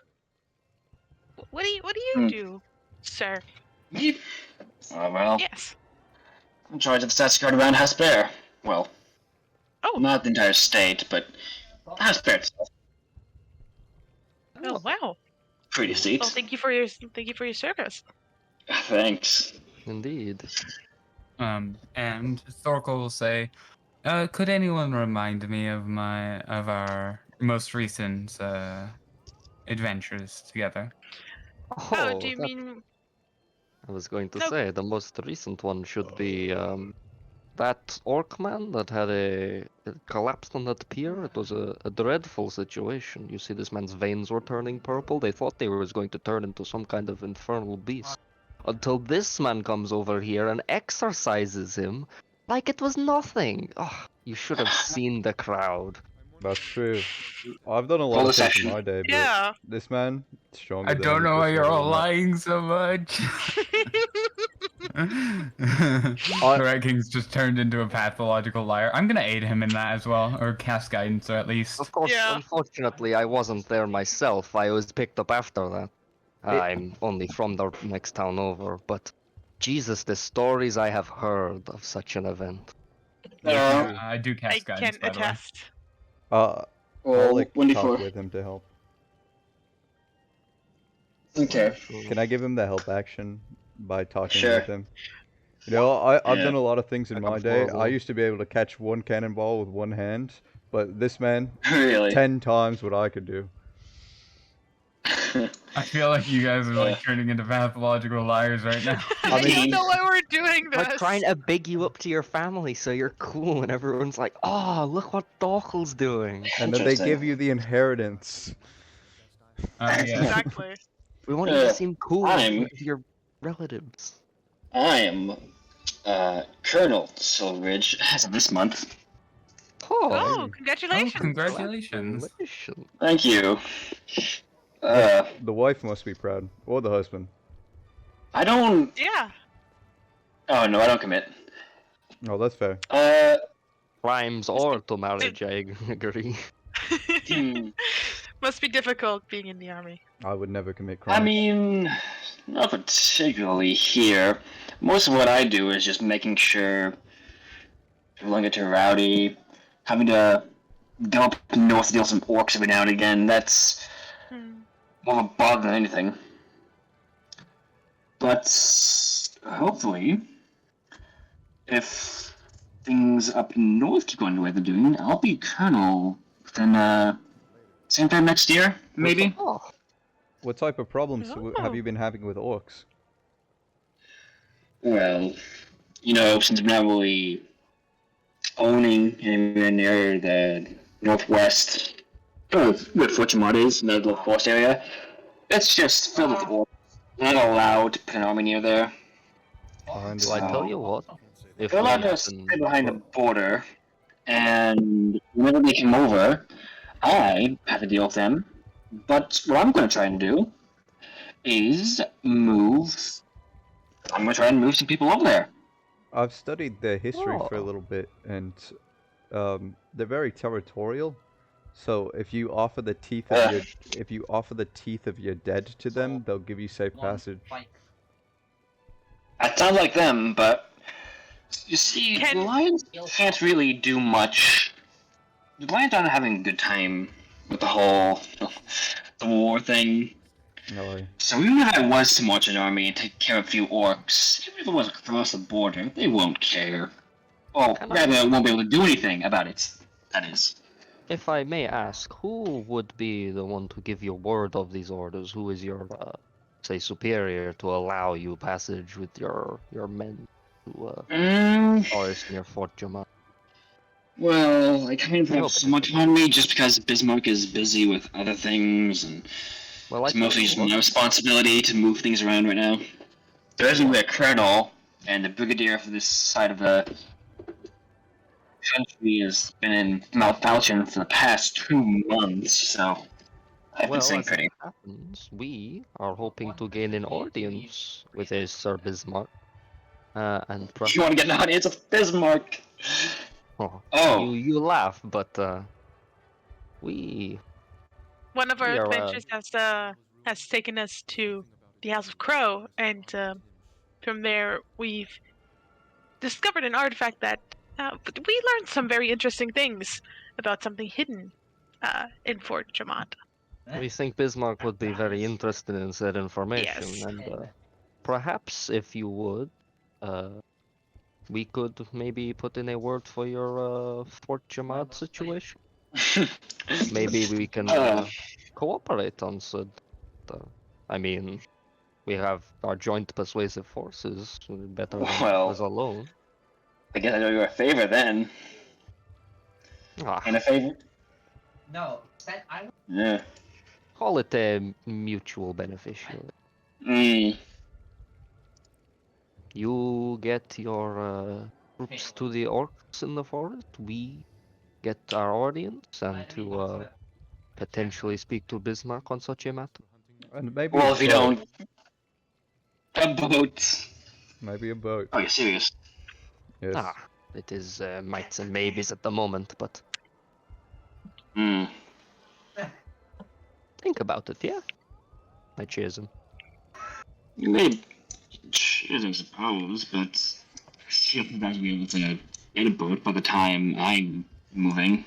what do you Hmm. do, sir? Me? Oh, well, Yes. I'm in charge of the stats card around Hasper. Well, Oh. not the entire state, but Hasper itself. Oh wow. Pretty seat. Well, thank you for your service. Thanks. Indeed. And Thorkel will say, could anyone remind me of our most recent adventures together? Oh, do you that- mean I was going to No. say, the most recent one should be that orc man that had it collapsed on that pier. It was a dreadful situation. You see, this man's veins were turning purple. They thought they was going to turn into some kind of infernal beast. Until this man comes over here and exorcises him like it was nothing. Oh, you should have seen the crowd. That's true. I've done a lot Full of things session. in my day, but yeah? this man, stronger I than don't know this why you're very all much. lying so much. Rat King's just turned into a pathological liar. I'm gonna aid him in that as well, or cast guidance, or at least. Of course, Yeah. unfortunately, I wasn't there myself. I was picked up after that. I'm only from the next town over, but Jesus, the stories I have heard of such an event. I do I cast guidance, can by the way. attest. I'll Well, like 1d4. talk with him to help. Okay. Can I give him the help action by talking Sure. with him? You know, I've Yeah. done a lot of things in Like my a day. I horrible- used to be able to catch one cannonball with one hand, but this man, Really? 10 times what I could do. I feel like you guys are like turning into pathological liars right now. I mean- don't know why we're doing this. We're trying to big you up to your family so you're cool, and everyone's like, "Oh, look what Dorkel's doing." And then they Interesting. give you the inheritance. Yeah. Exactly. We want you to seem cool I'm- with your relatives. I am Colonel Silveridge as of this month. Oh, Oh, congratulations. congratulations. Congratulations. Thank you. The wife must be proud, or the husband. I don't. Yeah. Oh no, I don't commit. Oh, that's fair. Crimes or to marriage, I agree. Hmm, Must be difficult being in the army. I would never commit I crimes. mean, not particularly here. Most of what I do is just making sure people don't get too rowdy, having to go up north to deal with some orcs every now and again. That's more of a bug than anything. But hopefully, if things up north keep going the way they're doing, I'll be colonel within same time next year, maybe. Oh, What type of problems Oh. have you been having with orcs? Well, you know, since I'm not really owning anywhere near the northwest, where Fort Jamad is, in that little forest area, it's just filled with orcs. They're not allowed to put an army near there. well, I tell you what, if They're we allowed to can- stay behind the border, and whenever they come over, I have to deal with them. But what I'm going to try and do is move. I'm going to try and move some people over there. I've studied their history for a Oh. little bit, and they're very territorial. So if you offer the teeth of your dead to them, they'll give you safe passage. That sounds like them, but you see, Can- the Lions can't really do much. The Lions aren't having a good time with the whole the war thing. No, So even if I was to march an army and take care of a few orcs, even if it was across the border, they won't care. Or Can I- rather, won't be able to do anything about it. That is. If I may ask, who would be the one to give your word of these orders? Who is your, say, superior to allow you passage with your men to forest near Fort Jamad? Well, I kind of I hope have it some isn't. autonomy just because Bismarck is busy with other things, and Well, I it's tell mostly you just what, my responsibility to move things around right now. There isn't really a colonel, and the brigadier for this side of the country has been in malfunction for the past 2 months, so I've been sitting as pretty. it happens, we are hoping to gain an audience with a Sir Bismarck. And You want to get an audience with Bismarck? Oh. you laugh, but we One of our We are, adventures has taken us to the House of Crow, and from there we've discovered an artifact that we learned some very interesting things about something hidden in Fort Jamad. we think Bismarck would be very interested in said information, Yes. and perhaps if you would, we could maybe put in a word for your Fort Jamad situation. Maybe we can cooperate on said. I mean, we have our joint persuasive forces, better than Well. us alone. I guess I know you're a favor then. Ah, And a favor? No, that I Yeah. call it a mutual beneficial. Mm. You get your troops to the orcs in the forest. We get our audience and to potentially speak to Bismarck on such a matter. and maybe Well, as if you well- don't, a boat. Maybe a boat. Are you serious? Yes. Ah, it is mights and maybes at the moment, but Hmm. think about it, yeah? I cheers him. You may choose, I suppose, but you'll probably be able to get a boat by the time I'm moving.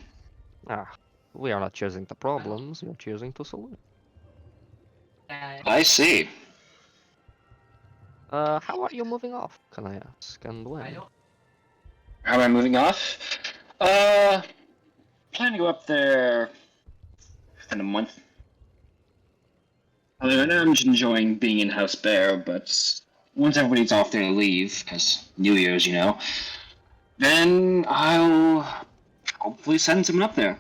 Ah, we are not choosing the problems, we are choosing to solve it. I see. How are you moving off, can I ask, and when? How am I moving off? Planning to go up there in a month. I mean, right now I'm just enjoying being in House Bear, but once everybody's off their leave, because New Year's, you know, then I'll hopefully send someone up there.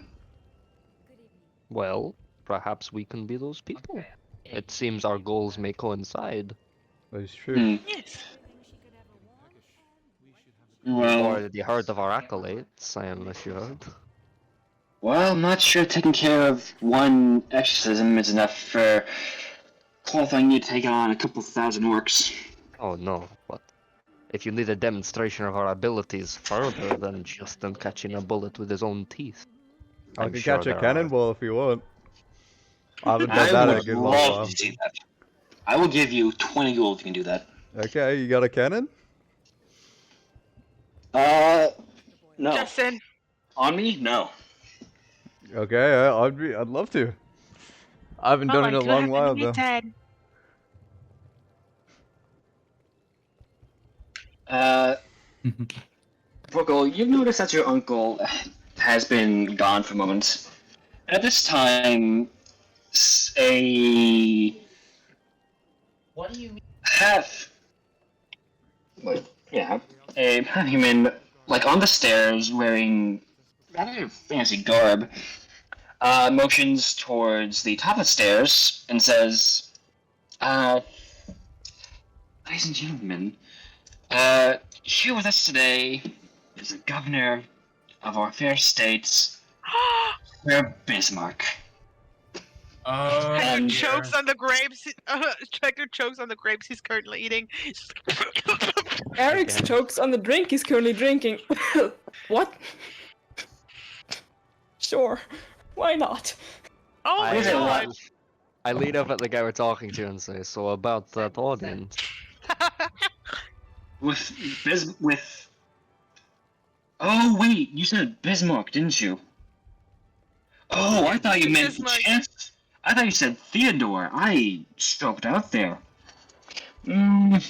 Well, perhaps we can be those people. It seems our goals may coincide. That is true. Hmm. Yes. You've Well, already heard of our accolades, I am assured. well, I'm not sure taking care of one exorcism is enough for qualifying you to take on a couple thousand orcs. Oh no, but if you need a demonstration of our abilities further than Justin catching a bullet with his own teeth, I I'm can sure catch a there are. cannonball if you want. I haven't done I that in a would good long love while. to see that. I will give you 20 gold if you can do that. Okay, you got a cannon? No. Justin. On me? No. Okay, I'd love to. I haven't done it in a long while though. Brookel, you've noticed that your uncle has been gone for a moment. At this time, a What do you mean? half, a human, like on the stairs, wearing rather fancy garb, motions towards the top of the stairs and says, ladies and gentlemen, here with us today is the governor of our fair states, Sir Bismarck. Oh, Hector dear. chokes on the grapes. Hector chokes on the grapes he's currently eating. Eric Again. chokes on the drink he's currently drinking. What? Sure. Why not? Oh my Is it god. I lean up at the guy we're talking to and say, so about that audience. with. Oh wait, you said Bismarck, didn't you? Oh, I thought you meant Bismarck. Chance. I thought you said Theodore. I stroked out there. Mm.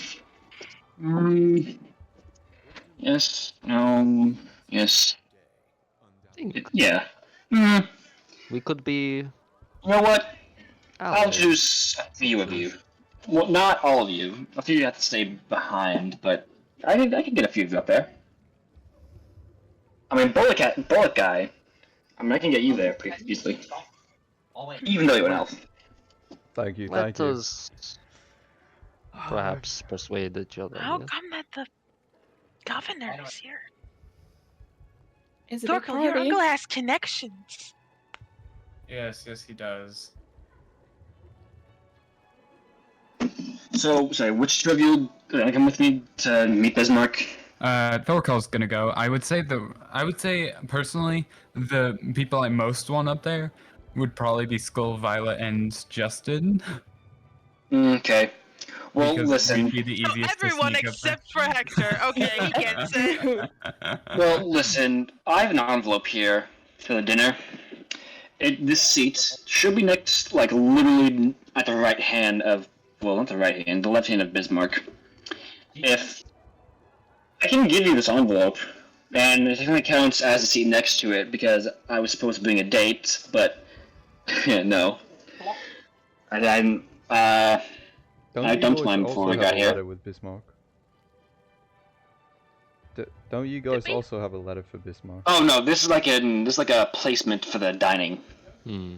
Yes. No. Yes. Think Yeah. Mm. we could be You know what? I'll allies. introduce a few of you. Well, not all of you. A few of you have to stay behind, but I can get a few of you up there. I mean, Bullet Guy. I mean, I can get you there pretty easily. Even though you're an elf. Thank you, Let thank you. us perhaps persuade each other. How yeah? come that the governor is here? Is it a Thorkel, your party? uncle has connections. Yes, he does. So, sorry, which two of you come with me to meet Bismarck? Thorkel's gonna go. I would say personally, the people I most want up there would probably be Skull, Violet, and Justin. Okay. Well, Because listen. we'd be the So easiest everyone to sneak except for Hector. Okay, he gets it. up there. Well, listen. I have an envelope here for the dinner. This seat should be next, like, literally at the right hand of, well, not the right hand, the left hand of Bismarck. If I can give you this envelope, and it only counts as the seat next to it because I was supposed to bring a date, but no. I Don't you dumped guys mine also before I have got a here. letter with Bismarck? Don't you guys we? also have a letter for Bismarck? Oh no, this is like a placement for the dining. Hmm.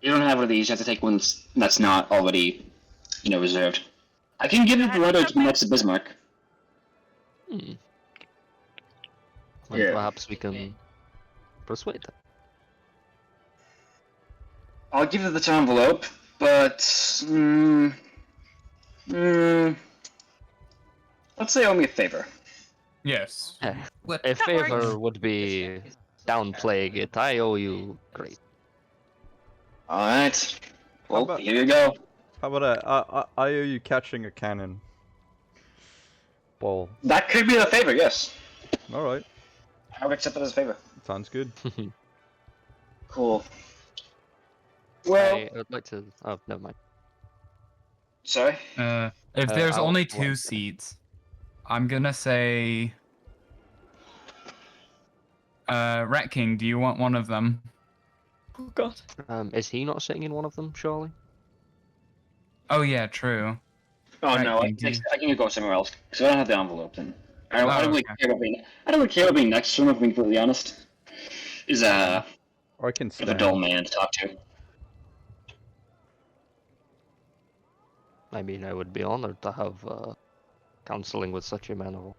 You don't have one of these. You have to take one that's not already, reserved. I can give you the letter next to Bismarck. Hmm. Yeah. Perhaps we can persuade them. I'll give you the envelope, but Let's say owe me a favor. Yes. Eh, What? A That works. favor would be downplaying it. I owe you great. Alright. Well, about- here you go. How about I owe you catching a cannon ball. That could be a favor, yes. All right, I would accept that as a favor. sounds good. Cool. Well, I would like to. Oh, never mind. sorry. If there's I'll only like two that. seats, I'm gonna say. Rat King, do you want one of them? Oh god. Is he not sitting in one of them? Surely. Oh yeah, true. Oh Right, no, thank you. I can go somewhere else because I don't have the envelope. Then I don't really okay. care about being. I don't really care about being next to him. If I'm being completely honest, is Or I can bit of a dull stand. man to talk to. I mean, I would be honored to have counseling with such a man.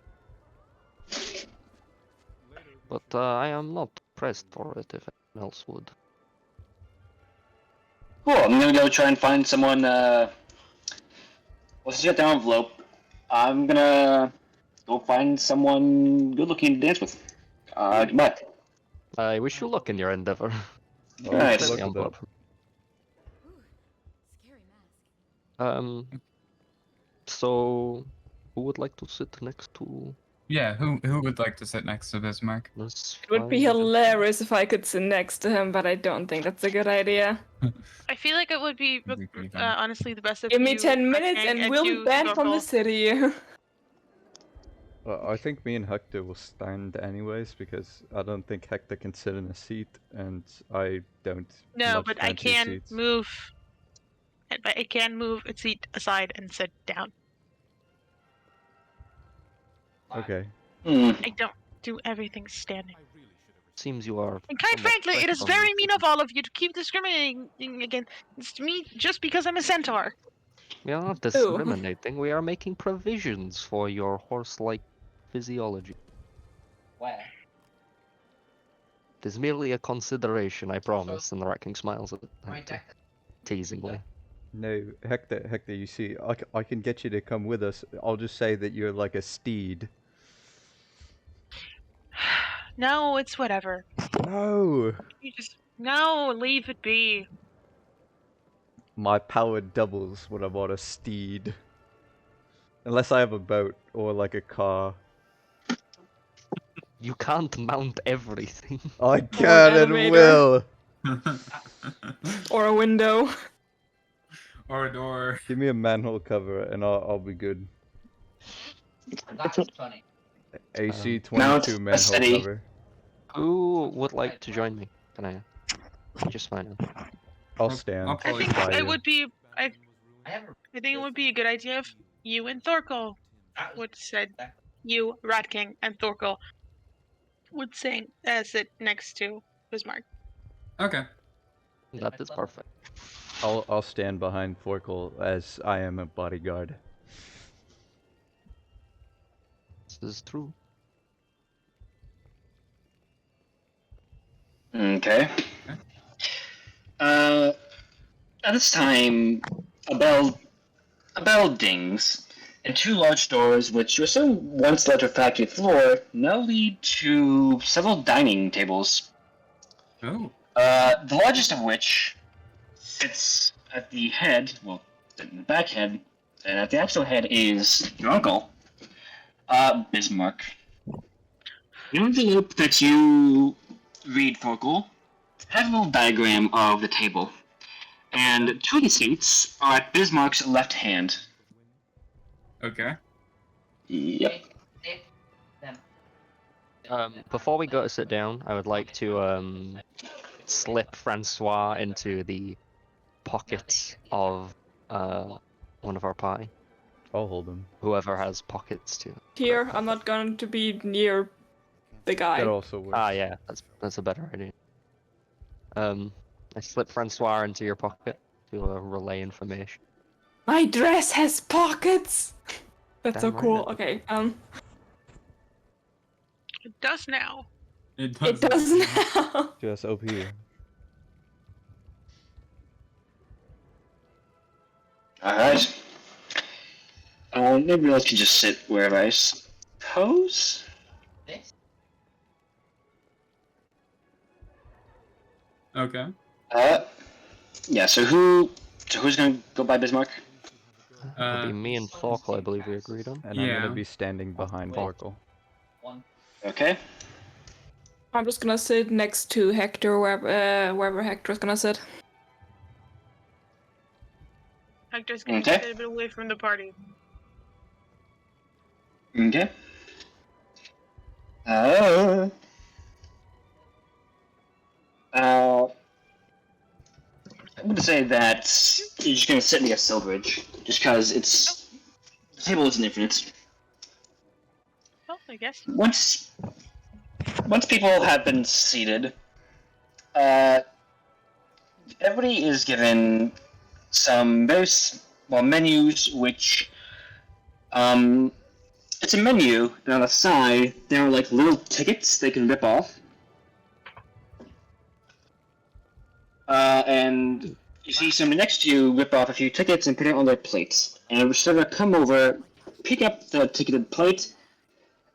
But I am not pressed for it. If anyone else would. Cool. I'm gonna go try and find someone. Well, since you got the envelope, I'm gonna go find someone good-looking to dance with. Goodbye. I wish you luck in your endeavor. Oh, Nice. good Take the luck with that. envelope. So, who would like to sit next to Yeah, who would like to sit next to Bismarck? this? It would be fine hilarious if I could sit next to him, but I don't think that's a good idea. I feel like it would be That'd be pretty fun. honestly the best if Give me you 10 minutes Hector, and we'll be you banned from the Thorkel. city. I think me and Hector will stand anyways because I don't think Hector can sit in a seat, and I don't. No, love but I fancy can seats. move. But I can move a seat aside and sit down. Okay. I don't do everything standing. Seems you are. And quite somewhat frankly, it is pressed on very me mean to- of all of you to keep discriminating against me just because I'm a centaur. We are not discriminating. We are making provisions for your horse-like physiology. Where? It is merely a consideration, I promise. And the Rat King smiles at Right Hector, there. teasingly. No, Hector, you see, I can get you to come with us. I'll just say that you're like a steed. No, it's whatever. No! You just no, leave it be. My power doubles when I'm on a steed. Unless I have a boat or like a car. You can't mount everything. I can and elevator. will! Or a window. Or a door. Give me a manhole cover and I'll be good. That's funny. AC Mount 22 a manhole city. cover. Who would like to join me? Can I just find out? I'll I'll stand. I probably think by it you. would be. I have a I think it would be a good idea if you and Thorkel that was- would said you, Rat King, and Thorkel would sit next to Bismarck. Okay. That is perfect. I'll stand behind Forkel as I am a bodyguard. This is true. Okay. At this time, a bell dings, and two large doors, which were so once led to a factory floor, now lead to several dining tables. Oh. The largest of which sits at the head, well, the back head, and at the actual head is your uncle, Bismarck. The envelope that you read, Thorkel, has a little diagram of the table, and two of the seats are at Bismarck's left hand. Okay. Yep. them. Before we go to sit down, I would like to slip Francois into the pockets of one of our party. I'll hold him. Whoever has pockets to. Here, I'm not going to be near the guy. That also works. Ah, yeah, that's a better idea. I slip Francois into your pocket to relay information. My dress has pockets! That's so Damn right cool. it does. Okay, It does now. It it does now. Just OP. Alright. Everyone else can just sit wherever I suppose. This? Okay. Yeah. So who's gonna go by Bismarck? It'll be me and Thorkel, I believe we agreed on. And I'm Yeah. gonna be standing behind Wait. Thorkel. One. Okay. I'm just gonna sit next to Hector, wherever Hector's gonna sit. Hector's gonna Okay. sit a bit away from the party. Okay. I'm gonna say that you're just gonna sit near Silveridge, just because the table isn't infinite. Well, I guess. Once people have been seated, everybody is given some very small menus, which it's a menu, and on the side there are like little tickets they can rip off. And you see somebody next to you rip off a few tickets and put it on their plates. And a server come over, pick up the ticketed plate,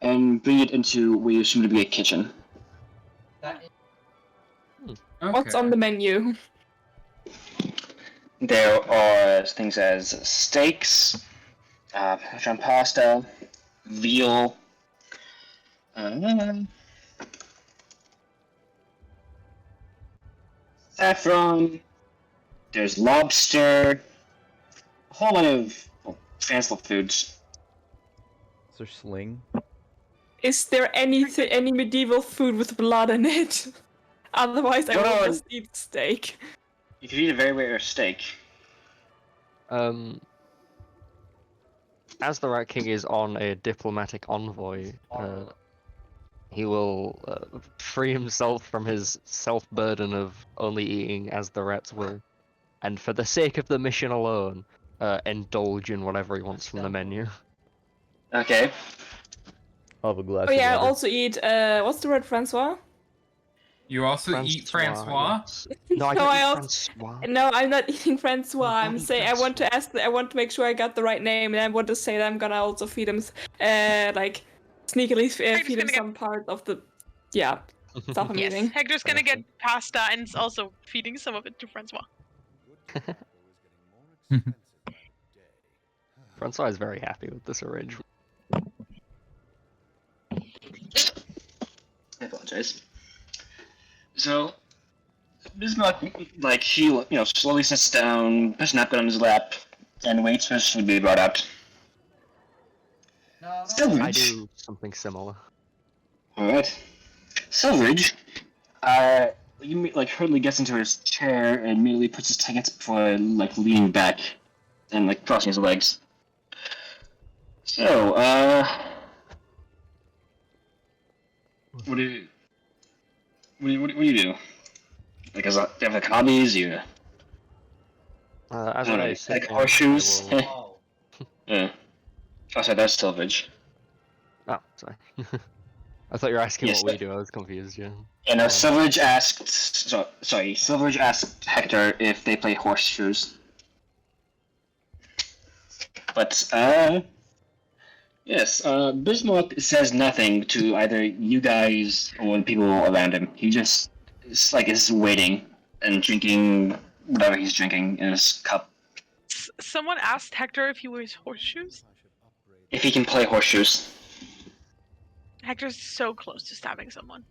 and bring it into what you assume to be a kitchen. That is Okay. What's on the menu? There are things as steaks, Parmesan pasta, veal, saffron, there's lobster, a whole lot of fanciful foods. Is there sling? Is there any medieval food with blood in it? Otherwise, I No, will no, just eat steak. You could eat a very rare steak. As the Rat King is on a diplomatic envoy, he will free himself from his self-burden of only eating as the rats will, and for the sake of the mission alone, indulge in whatever he wants from the menu. Okay. I'll have a glass Oh yeah, of I water. also eat, what's the word, Francois? You also eat Francois? Yes. No, I No, don't I eat also- Francois. No, I'm not eating Francois. No, I'm don't eat saying I want to make sure I got the right name, and I want to say that I'm gonna also feed him, like, sneakily feed him gonna some part of the, stuff I'm Yes. eating. Hector's gonna get pasta and is also feeding some of it to Francois. Francois is very happy with this arrangement. I apologize. So, Bismarck, like, he, slowly sits down, puts a napkin on his lap, and waits for his food to be brought out. no. Silveridge. I do something similar. Alright. Silveridge, hurriedly gets into his chair and immediately puts his tickets before, leaning back and, crossing his legs. So, what do you do? Do you have hobbies? You As I don't I know, sit like down, horseshoes? I will... Whoa. Yeah. Oh, sorry, that's Silveridge. Oh, sorry. I thought you were asking Yes, what we do. I was confused. Yeah. And Silveridge asked. Silveridge asked Hector if they play horseshoes. But yes. Bismarck says nothing to either you guys or the people around him. He just is waiting and drinking whatever he's drinking in his cup. Someone asked Hector if he wears horseshoes. If he can play horseshoes. Hector's so close to stabbing someone.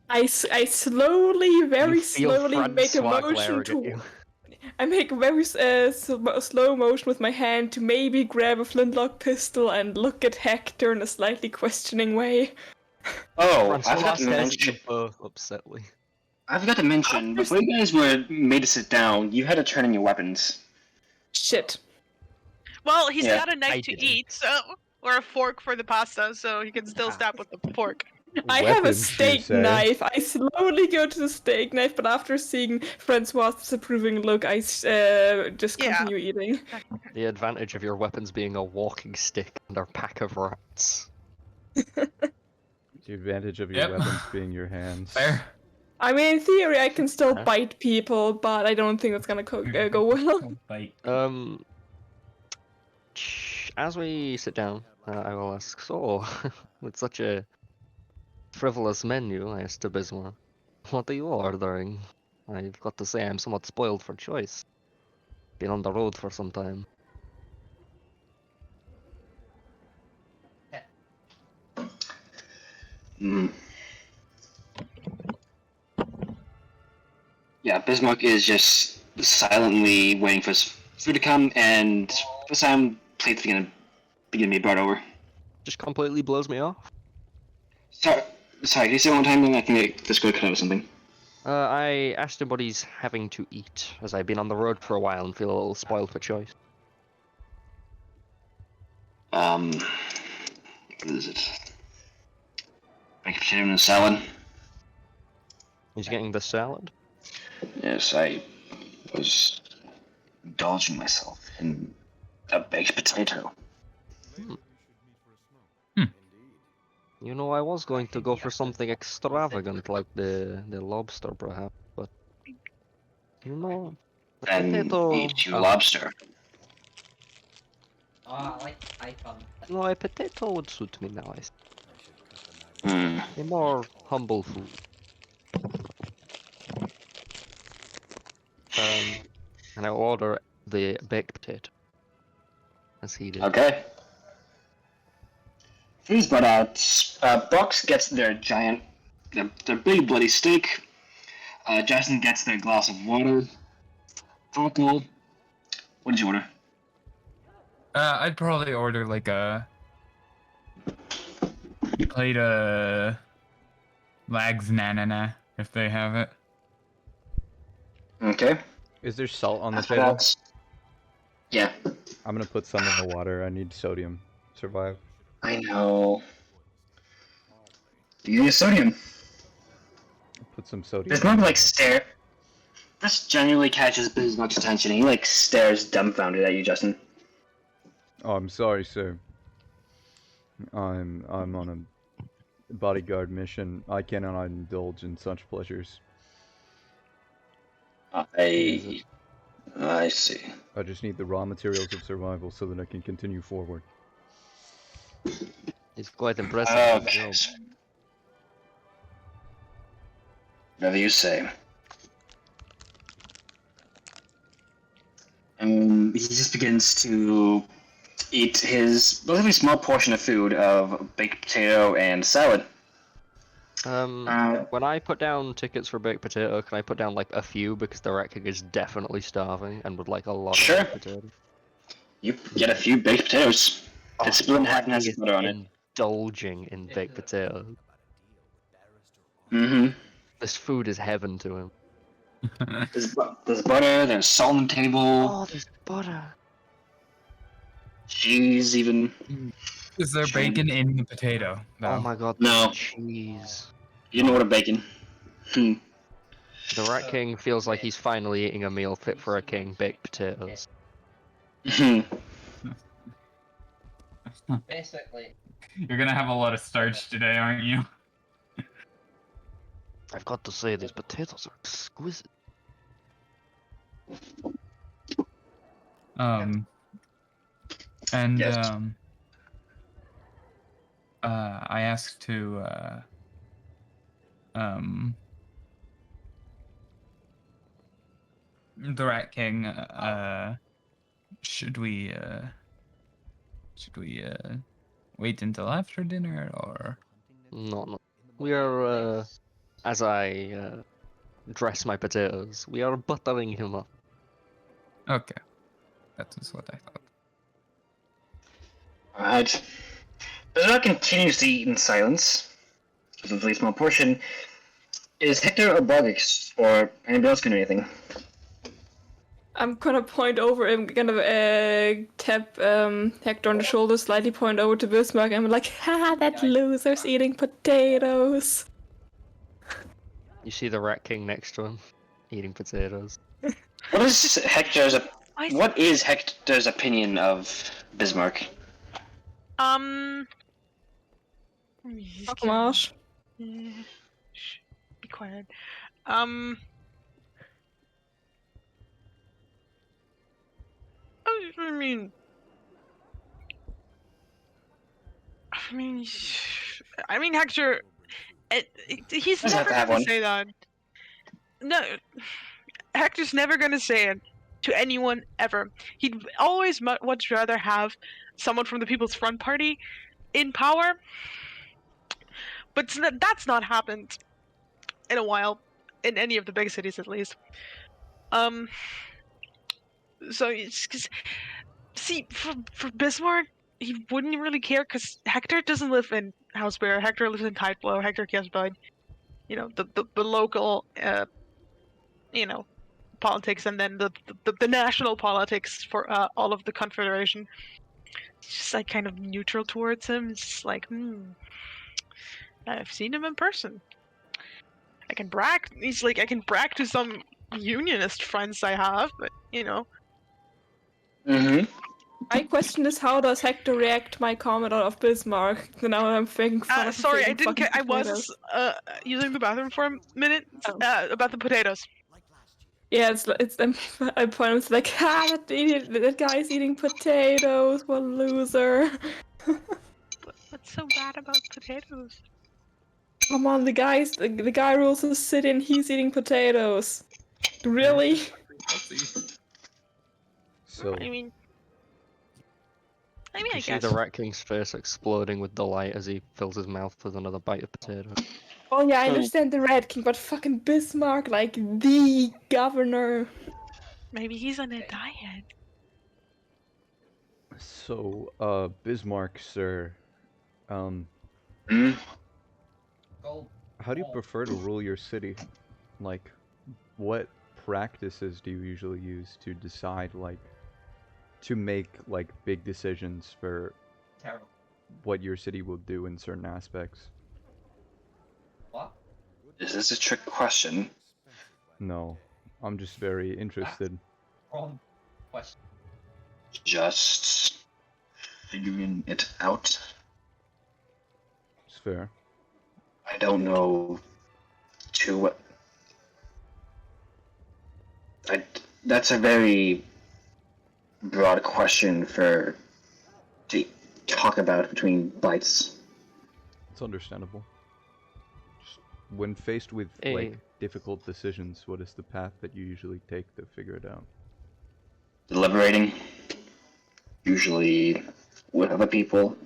I slowly, very You feel slowly make a Francois motion glaring at to. you. I make a very slow motion with my hand to maybe grab a flintlock pistol and look at Hector in a slightly questioning way. Oh, I Francois forgot to stares at you mention. both upsetly. I forgot to mention. Before you guys were made to sit down, you had to turn in your weapons. Shit. Well, he's Yeah, got a knife I to didn't. eat, or a fork for the pasta, so he can still stab with the fork. I have a Weapons, you steak say? knife. I slowly go to the steak knife, but after seeing Francois' disapproving look, I just Yeah. continue eating. The advantage of your weapons being a walking stick and a pack of rats. The advantage of your Yep. weapons being your hands. Fair. I mean, in theory, I can still Huh? bite people, but I don't think that's gonna go well. Bite. As we sit down, I will ask, so, with such a frivolous menu, I asked to Bismarck, what are you ordering? I've got to say I'm somewhat spoiled for choice. Been on the road for some time. Mm. Yeah, Bismarck is just silently waiting for his food to come, and this time plates begin to be brought over. Just completely blows me off. Sorry, can you say it one time? Then I think this could cut out something. I asked him what he's having to eat, as I've been on the road for a while and feel a little spoiled for choice. What is it? Baked potato and a salad. He's getting the salad? Yes, I was indulging myself in a baked potato. You know, I was going to go for something extravagant like the lobster, perhaps, but you know, the Then potato. eat you lobster. Oh, I like icon. No, a potato would suit me now. Hmm. A more humble food. And I order the baked potato, as he did. Okay. Food's brought out. Box gets their big bloody steak. Justin gets their glass of water. Alcohol. What did you order? I'd probably order like a plate of Lags Nanana if they have it. Okay. Is there salt on the After table? that, yeah. I'm gonna put some in the water. I need sodium. Survive. I know. You need sodium. Put some sodium. Bismarck in like there. stare. This genuinely catches Bismarck's attention. He like stares dumbfounded at you, Justin. Oh, I'm sorry, sir. I'm on a bodyguard mission. I cannot indulge in such pleasures. I see. I just need the raw materials of survival so that I can continue forward. It's quite impressive. Good Okay. job. Whatever you say. He just begins to eat his relatively small portion of food of baked potato and salad. When I put down tickets for baked potato, can I put down like a few because the Rat King is definitely starving and would like a lot Sure. of baked potato. You get a few baked potatoes. It's split in the half Rat and has King is butter on it. indulging in baked potato. Mm-hmm. This food is heaven to him. There's butter, there's salt on the table, Oh, there's butter. cheese even. Is there bacon in the potato? Oh though? my god, No. there's cheese. You know what a bacon. The Rat King feels like he's finally eating a meal fit for a king, baked potatoes. Basically, You're gonna have a lot of starch today, aren't you? I've got to say, these potatoes are exquisite. And Yes. I asked to the Rat King, should we wait until after dinner or? No. We are, as I dress my potatoes, we are buttering him up. Okay, that is what I thought. Alright. Bismarck continues to eat in silence. It's a really small portion. Is Hector or Bogix or anybody else gonna do anything? I'm gonna point over him, tap Hector on the shoulder, slightly point over to Bismarck, and I'm like, ha, that loser's eating potatoes. You see the Rat King next to him, eating potatoes. What is Hector's opinion of Bismarck? Fuck Marsh. Shh, be quiet. I mean, I mean, Hector, he's Doesn't have never to have gonna one. say that. No, Hector's never gonna say it to anyone ever. He'd always much rather have someone from the People's Front Party in power, but that's not happened in a while, in any of the big cities at least. So it's 'cause, see, for Bismarck, he wouldn't really care because Hector doesn't live in House Bear. Hector lives in Tideblow. Hector cares about, you know, the local, you know, politics, and then the national politics for all of the Confederation. It's just like kind of neutral towards him. It's just like, I've seen him in person. I can brag. He's like, I can brag to some unionist friends I have, but you know. Mm-hmm. My question is, how does Hector react to my comment of Bismarck? Now I'm thinking fun of Sorry, I eating didn't. fucking I potatoes. was using the bathroom for a minute. About the potatoes. Like last year. Yeah, it's I point him to like, that idiot, that guy's eating potatoes, what a loser. What's so bad about potatoes? Come on, the guy rules the city and he's eating potatoes. Really? So, I mean, You I see guess. the Rat King's face exploding with delight as he fills his mouth with another bite of potato. Oh yeah, I So- understand the Red King, but fucking Bismarck, like the governor. Maybe he's on a diet. Bismarck, sir, Mm. Go. how do you prefer to rule your city? Like, what practices do you usually use to decide, like, to make, like, big decisions for Terrible. what your city will do in certain aspects? What? Is this a trick question? No, I'm just very interested. Wrong question. Just figuring it out. It's fair. I don't know to what. That's a very broad question to talk about between bites. It's understandable. Just when faced with, Hey. like, difficult decisions, what is the path that you usually take to figure it out? Deliberating, usually with other people,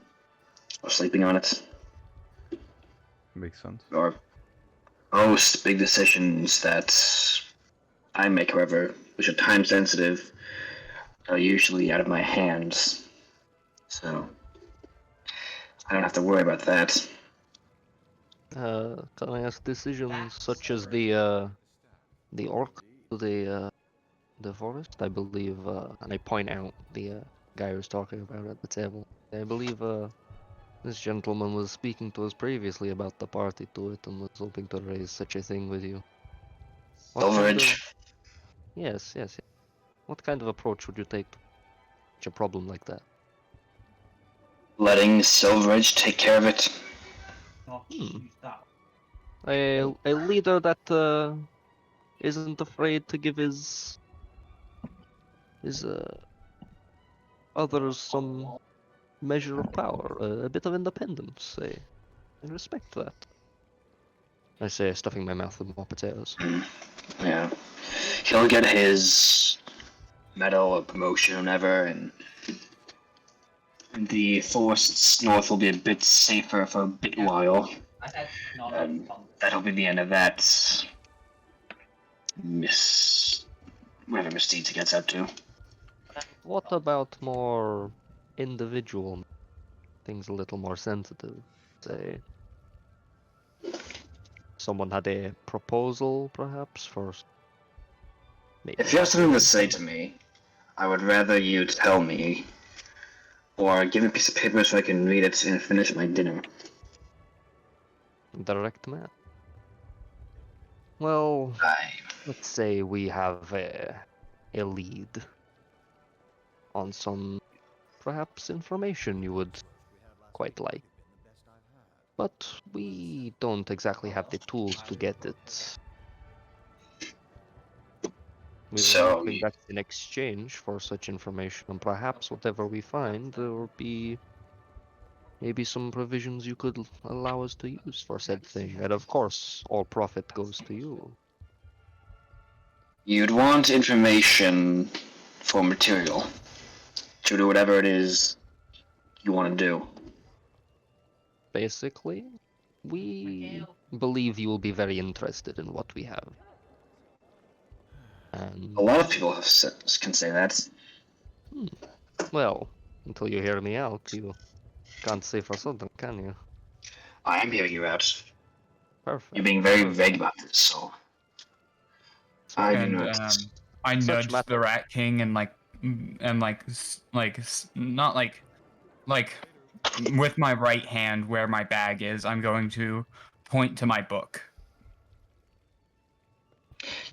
or sleeping on it, Makes sense. or most big decisions that I make, however, which are time sensitive, are usually out of my hands. So I don't have to worry about that. Can I ask decisions such as the orc to the forest? I believe, and I point out the guy who was talking about it at the table. I believe this gentleman was speaking to us previously about the party to it and was hoping to raise such a thing with you. What kind Silverage, of- Yes, yes, yes. What kind of approach would you take to such a problem like that? letting Silverage take care of it. Not Hmm. choose that. A leader that isn't afraid to give his others some measure of power, a bit of independence. I respect that. I say, stuffing my mouth with more potatoes. Yeah, he'll get his medal or promotion or whatever, and the forests north will be a bit safer for a bit while. I said not And fun. that'll be the end of that whatever misdeeds he gets up to. What about more individual things, a little more sensitive? Say, someone had a proposal, perhaps, for maybe. If you have something to say to me, I would rather you tell me, or give me a piece of paper so I can read it and finish my dinner. Direct man. Well, I let's say we have a lead on some perhaps information you would quite like. But we don't exactly have the tools to get it. We were So hoping you- that in exchange for such information, and perhaps whatever we find, there will be maybe some provisions you could allow us to use for said thing. And of course, all profit goes to you. You'd want information for material to do whatever it is you want to do. Basically, we believe you will be very interested in what we have. And, A lot of people can say that. well, until you hear me out, you can't say for certain, can you? I am hearing you out. Perfect. You're being very Perfect. vague about this, so I do And not. I Such nudged the matter. Rat King and not like with my right hand where my bag is. I'm going to point to my book.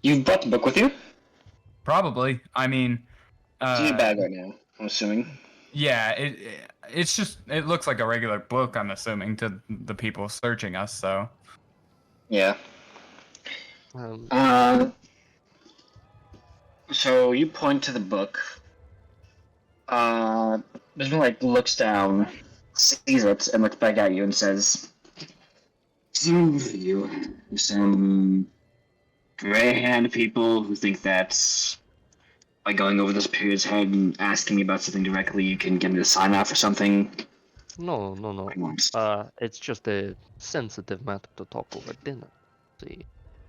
You've brought the book with you? Probably. I mean, It's in your bag right now, I'm assuming. yeah. It's just it looks like a regular book. I'm assuming to the people searching us. So Yeah. Um, So you point to the book. Bismarck like looks down, sees it, and looks back at you and says, "Some of you, some gray-haired people who think that by going over this period's head and asking me about something directly, you can get me to sign off or something." no. It's just a sensitive matter to talk over dinner. See,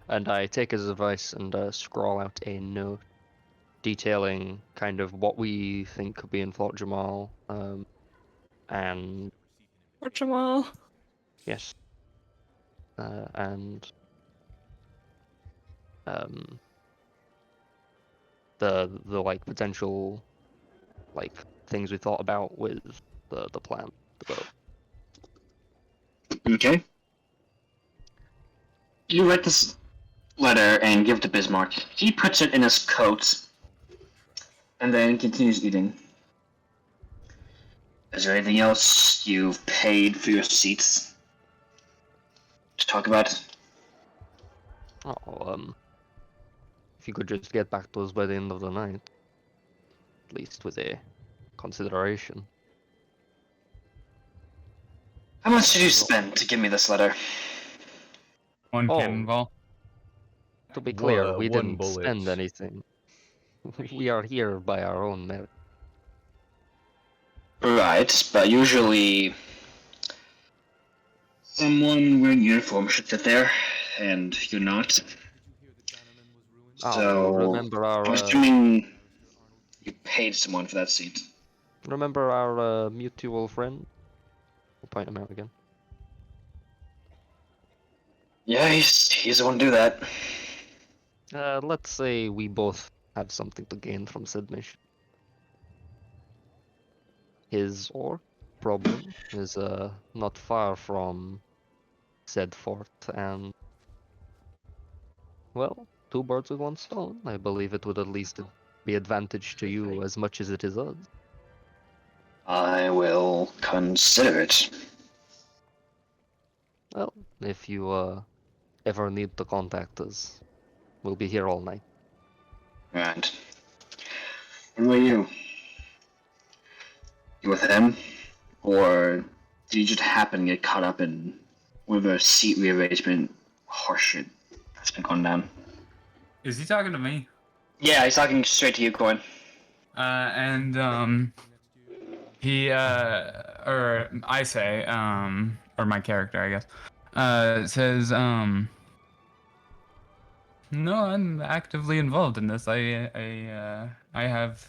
and I take his advice and scrawl out a note detailing kind of what we think could be in Fort Jamal. And Or Jamal. yes, and the like potential like things we thought about with the plan, the boat. Okay. You write this letter and give it to Bismarck. He puts it in his coat and then continues eating. Is there anything else you've paid for your seats to talk about? Oh, if you could just get back to us by the end of the night, at least with a consideration. How much did you spend to give me this letter? one Oh. cannonball. To be clear, we one didn't bullet. spend anything. We are here by our own merit. Right, but usually someone wearing uniform should sit there, and you're not. Oh, So remember our I'm assuming you paid someone for that seat. mutual friend? I'll point him out again. Yeah, he's the one to do that. Let's say we both have something to gain from said mission. His or problem is not far from said fort, and well, two birds with one stone. I believe it would at least be advantage to you as much as it is us. I will consider it. Well, if you ever need to contact us, we'll be here all night. Right. What about you? You with him? Or did you just happen to get caught up in whatever seat rearrangement horseshit that's been going down? Is he talking to me? Yeah, he's talking straight to you, Coin. He or I say or my character, I guess, says no, I'm actively involved in this. I have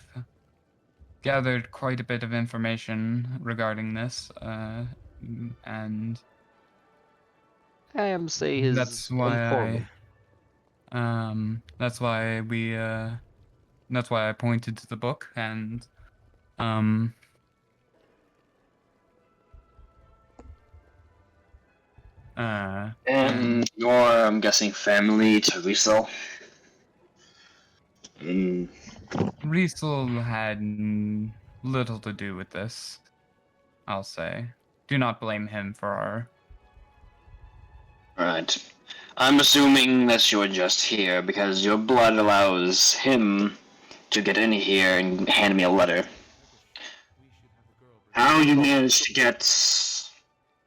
gathered quite a bit of information regarding this, and I am say his that's why informant. that's why I pointed to the book and And your, I'm guessing, family to resell. Riesel had little to do with this, I'll say. Do not blame him for our... Right. I'm assuming that you're just here because your blood allows him to get in here and hand me a letter. How you managed to get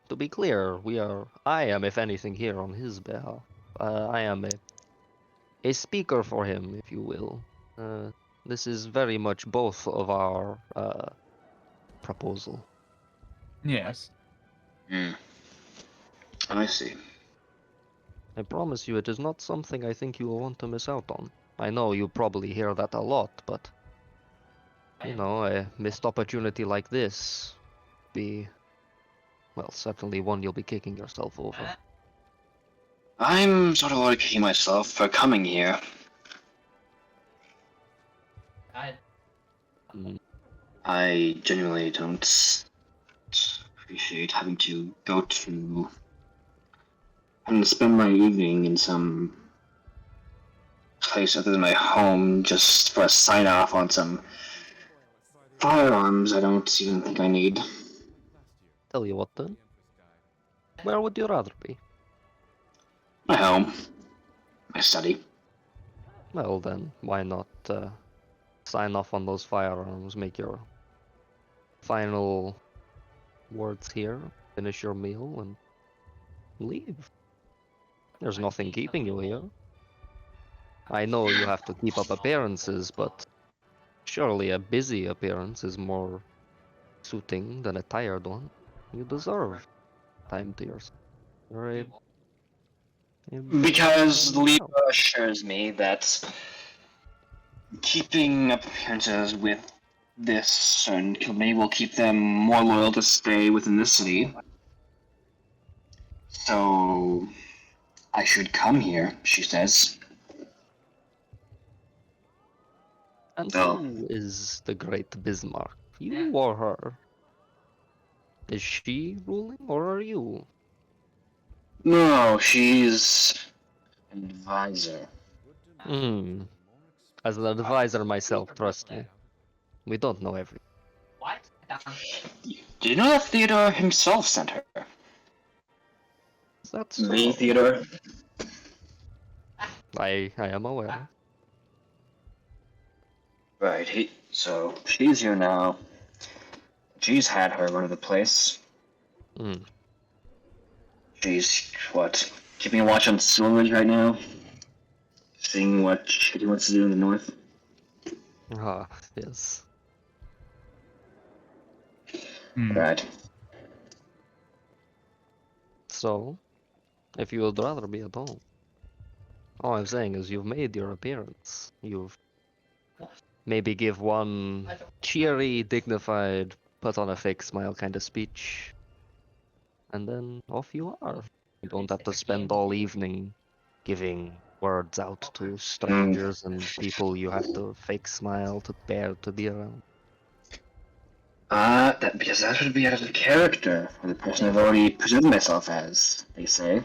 to be clear, I am, if anything, here on his behalf. I am a speaker for him, if you will. This is very much both of our proposal. Yes. I see. I promise you, it is not something I think you will want to miss out on. I know you probably hear that a lot, but you know, a missed opportunity like this well, certainly one you'll be kicking yourself over. I'm sort of like kicking myself for coming here. Mm, I genuinely don't appreciate having to spend my evening in some place other than my home just for a sign off on some firearms I don't even think I need. Tell you what then. Where would you rather be? My home. My study. Well then, why not sign off on those firearms, make your final words here, finish your meal, and leave. There's nothing keeping you here. I know you have to keep up appearances, but surely a busy appearance is more suiting than a tired one. You deserve time to yourself. You're Because yourself. Leva assures me that keeping up appearances with this certain company will keep them more loyal to stay within the city. So I should come here, she says. And Oh. who is the great Bismarck? You or her? Is she ruling or are you? No, she's an advisor. Hmm. As an advisor myself, trust me. We don't know everything. What? Do you know that Theodore himself sent her? That's The so. Theodore? I am aware. Right, so she's here now. She's had her run of the place. Hmm. She's, keeping a watch on Silverage right now? Seeing what she wants to do in the north? Ah, yes. Right. So, if you would rather be at home, all I'm saying is you've made your appearance. You've maybe give one cheery, dignified, put on a fake smile kind of speech, and then off you are. You don't have to spend all evening giving words out to strangers and people you have to fake smile to bear to be around. Because that would be out of character for the person I've already presented myself as, they say.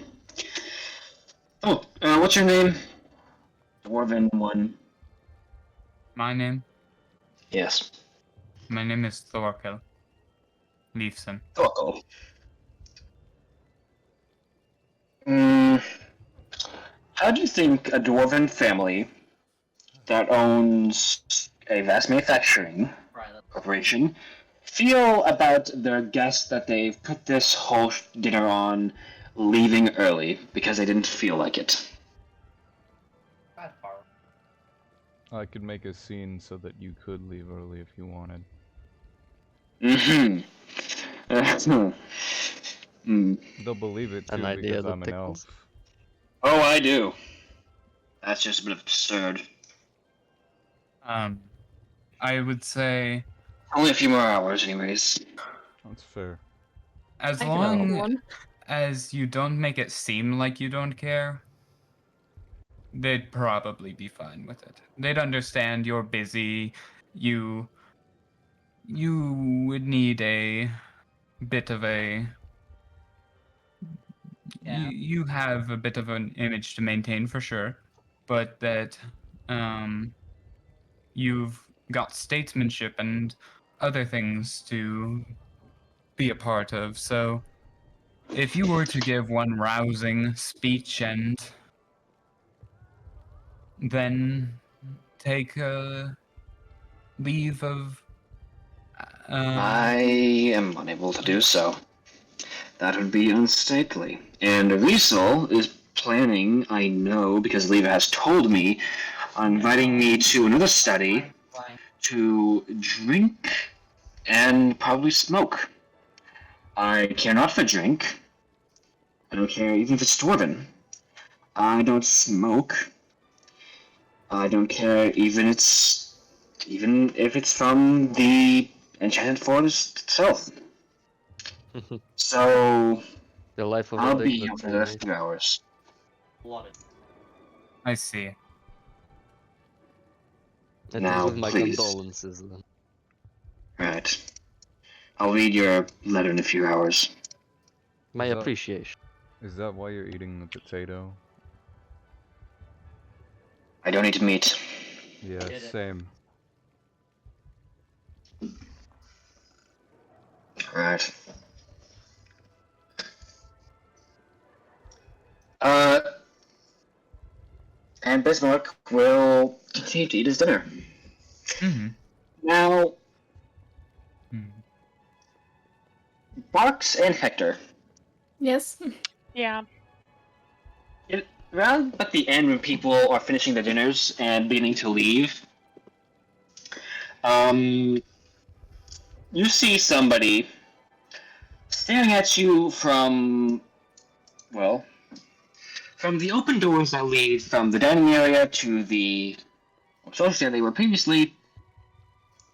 Oh, what's your name? Dwarven one. My name? Yes. My name is Thorkel Leifson. Thorkel. How do you think a dwarven family that owns a vast manufacturing corporation feel about their guests that they've put this whole dinner on leaving early because they didn't feel like it? I could make a scene so that you could leave early if you wanted. They'll believe it An too idea because that I'm an tickles. elf. Oh, I do. That's just a bit absurd. I would say Only a few more hours, anyways. That's fair. as I can add long one. as you don't make it seem like you don't care, they'd probably be fine with it. They'd understand you're busy. You would need a bit of a you have a bit of an image to maintain for sure, but that you've got statesmanship and other things to be a part of. So if you were to give one rousing speech and then take a leave of I am unable to do so. That would be unsightly. And Riesel is planning, I know, because Leva has told me, on inviting me to another study Fine. to drink and probably smoke. I care not for drink. I don't care even if it's Dwarven. I don't smoke. I don't care even if it's from the Enchanted Forest itself. So The life of a I'll be here dignitary, for the next mate. 2 hours. Blooded. I see. It Now, is with my please. condolences then. Right. I'll read your letter in a few hours. My Is that- appreciation. Is that why you're eating the potato? I don't eat meat. Yeah, Get it. same. Right. And Bismarck will continue to eat his dinner. Mm-hmm. Now, Hmm. Barks and Hector. Yes. Yeah. Around at the end when people are finishing their dinners and beginning to leave, you see somebody staring at you from the open doors that lead from the dining area to the social stand they were previously,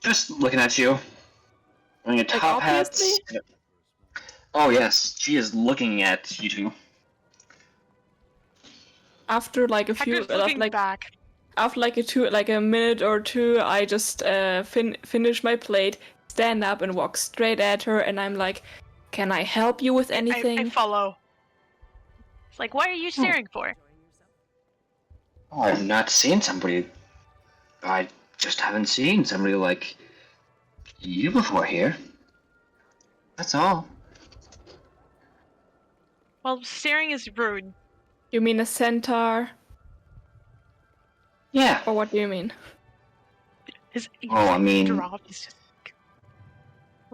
just looking at you. Wearing a top hat. obviously? Oh yes, she is looking at you two. After like a few, Hector's looking like back. after like a minute or two, I just finish my plate, stand up, and walk straight at her, and I'm like, "Can I help you with anything?" I follow. It's like, what are you staring for? Oh, I've not seen somebody. I just haven't seen somebody like you before here. That's all. Well, staring is rude. You mean a centaur, Yeah. or what do you mean? His Oh, I mean- drop is just.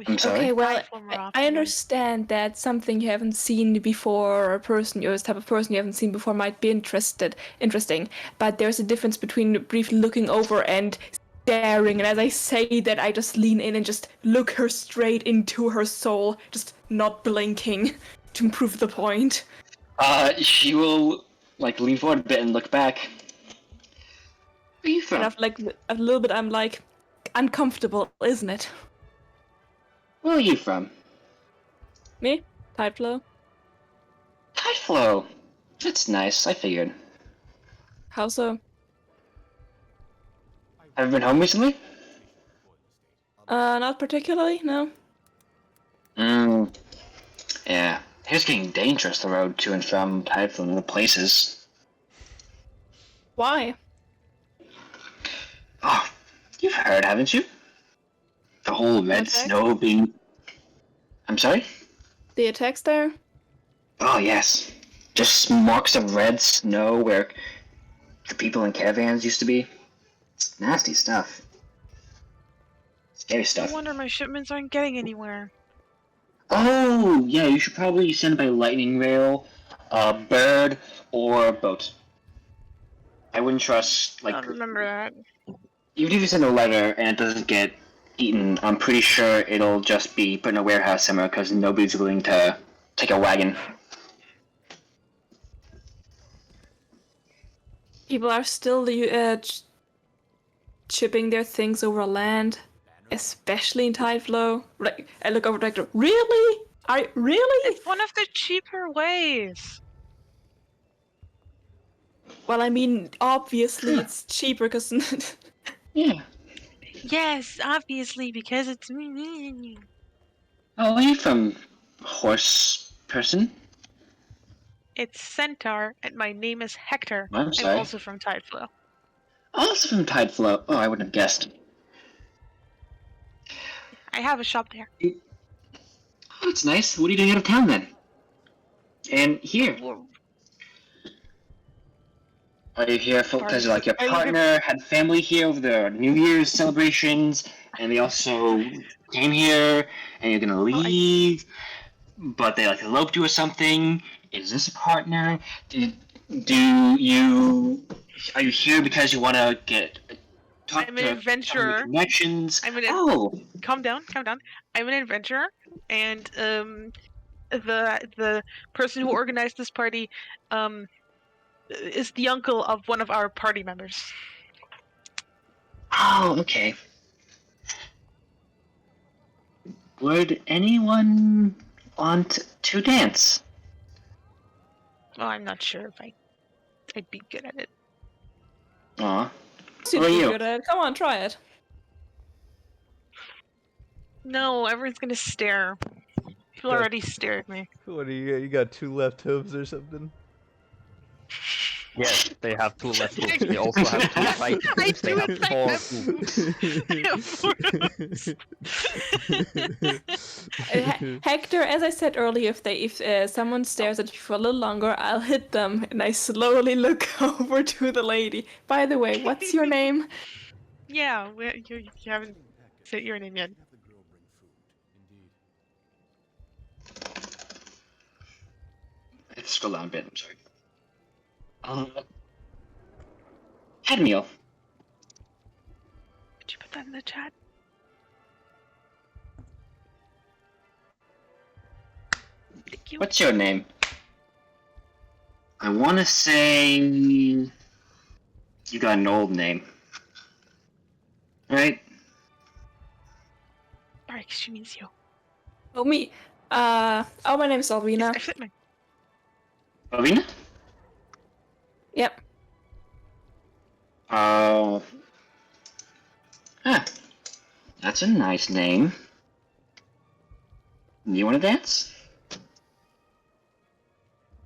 I'm sorry? Okay, well, Rifle more I often. understand that something you haven't seen before, or a person, or a type of person you haven't seen before, might be interesting. But there's a difference between briefly looking over and staring. And as I say that, I just lean in and just look her straight into her soul, just not blinking, to prove the point. She will lean forward a bit and look back. Where are you from? And I've a little bit. I'm like uncomfortable, isn't it? Where are you from? Me, Tideflow. Tideflow. That's nice. I figured. How so? Have you been home recently? Not particularly. No. Yeah. Here's getting dangerous, the road to and from Tideflow and other places. Why? Oh, you've heard, haven't you? The whole red Okay. snow being... I'm sorry? The attacks there? Oh, yes. Just marks of red snow where the people in caravans used to be. It's nasty stuff. Scary No stuff. wonder my shipments aren't getting anywhere. Oh, yeah, you should probably send by lightning rail, bird, or boat. I wouldn't trust, I don't remember that. even if you send a letter and it doesn't get eaten, I'm pretty sure it'll just be put in a warehouse somewhere because nobody's willing to take a wagon. People are still shipping their things over land, especially in Tideflow. Like, I look over like, really? Really? It's one of the cheaper ways. Well, I mean, obviously it's cheaper because Yeah. Yes, obviously, because it's. Oh, are you from horse person? It's Centaur, and my name is Hector. I'm sorry. also from Tideflow. Also from Tideflow. Oh, I wouldn't have guessed. I have a shop there. Oh, that's nice. What are you doing out of town then? And here. Are you here because your Are you here- partner had family here over the New Year's celebrations, and they also came here, and you're gonna leave? but they like eloped you or something? Is this a partner? Do you are you here because you want to get talk I'm to an family adventurer. connections? I'm an Oh, calm down. I'm an adventurer, and the person who organized this party is the uncle of one of our party members. oh, okay. Would anyone want to dance? Well, I'm not sure if I'd be good at it. Aw. You'd What are be you? good at it. Come on, try it. No, everyone's gonna stare. People Good. already stare at me. What do you got 2 left hooves or something? Yes, they have 2 left hooves. They also have 2 right I hooves. They do have in fact 4 have hooves. Hector, as I said earlier, if someone stares at you for a little longer, I'll hit them, and I slowly look over to the lady. By the way, what's your name? Yeah, you haven't said your name yet. Have the girl bring food. Indeed. Let's scroll down a bit. I'm sorry. Head meal. Could you put that in the chat? Thank you. What's your name? I want to say you got an old name, right? Alright, she means you. Oh, me. My name is Alvina. I said my. Alvina? Yep. Oh. Huh. That's a nice name. You want to dance?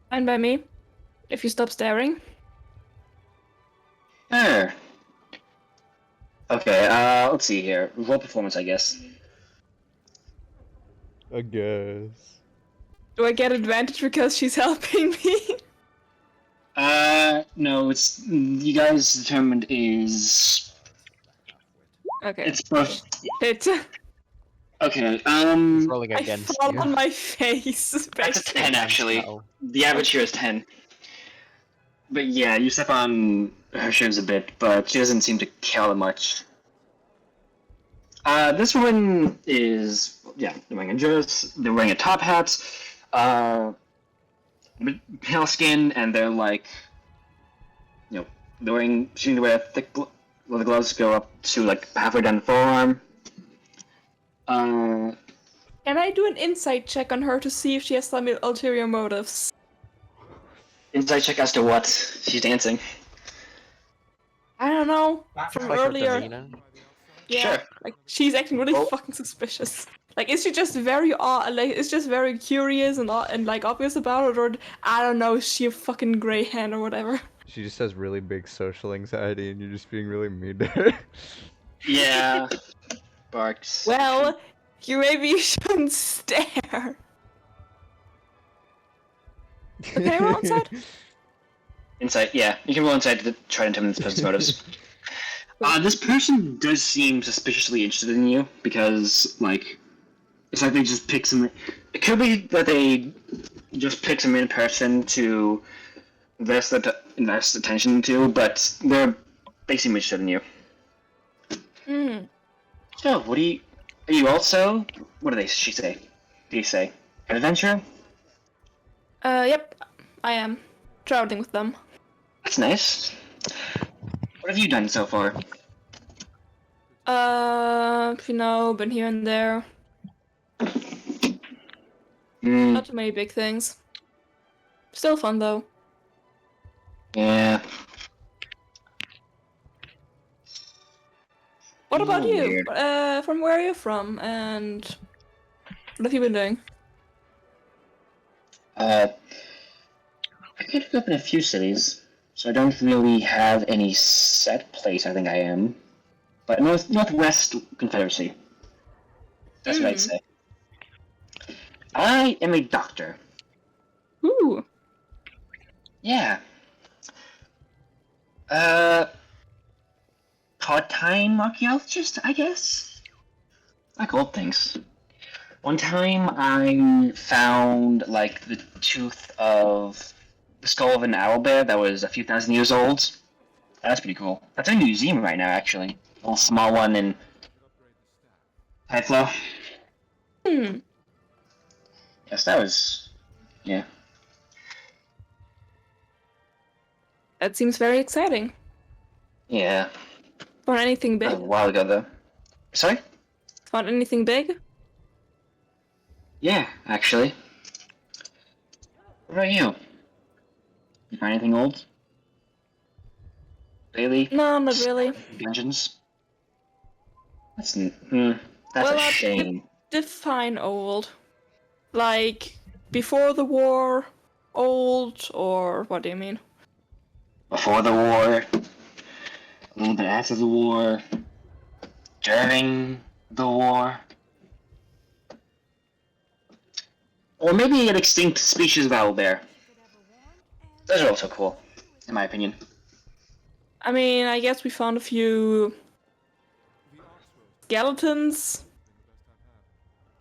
Fine by me. If you stop staring. Sure. Okay, let's see here. Roll performance, I guess. I guess. Do I get advantage because she's helping me? No, it's you guys determined is Okay. it's both. Hit. Okay, Rolling I against fall you. on my face. that's a Basically. 10 actually. Uh-oh. The average here is 10. But yeah, you step on her shoes a bit, but she doesn't seem to care that much. This one is, yeah, they're wearing a dress, they're wearing a top hat, pale skin, and they're like, you know, shooting to wear thick, the gloves go up to like halfway down the forearm. Can I do an insight check on her to see if she has some ulterior motives? Insight check as to what she's dancing. I don't know. From Like her earlier. demeanor. Yeah. Sure. Like she's acting really Oh. fucking suspicious. Like, is she just very is just very curious and like obvious about it, or I don't know, is she a fucking grey hen or whatever? She just has really big social anxiety and you're just being really mean to her. Yeah. Barks. Well, maybe shouldn't stare. Okay, roll inside. Insight, yeah. You can roll insight to try to determine this person's motives. This person does seem suspiciously interested in you because, like, it's like they just pick some. It could be that they just pick some in person to invest attention into, but they seem interested in you. Hmm. So, are you also? What do she say? Do you say an adventurer? Yep, I am traveling with them. That's nice. What have you done so far? Been here and there. Hmm. Not too many big things. Still fun though. Yeah. What about you? Weird. From where are you from, and what have you been doing? I kind of grew up in a few cities, so I don't really have any set place I think I am. But Northwest Confederacy. That's what I'd say. I am a doctor. Ooh. Yeah. Part-time archaeologist, I guess? Like old things. One time I found like the tooth of the skull of an owlbear that was a few thousand years old. That's pretty cool. That's in a museum right now, actually. A little small one in Hyflow. Hmm. Yes, that was. Yeah. That seems very exciting. Yeah. Found anything That was big? a while ago, though. Sorry? Found anything big? Yeah, actually. What about you? You find anything old? Bailey? No, not really. Dungeons? That's that's Well, a I shame. did find old. Like, before the war, old, or what do you mean? Before the war, a little bit after the war, during the war, or maybe an extinct species of owlbear. Those are also cool, in my opinion. I mean, I guess we found a few skeletons.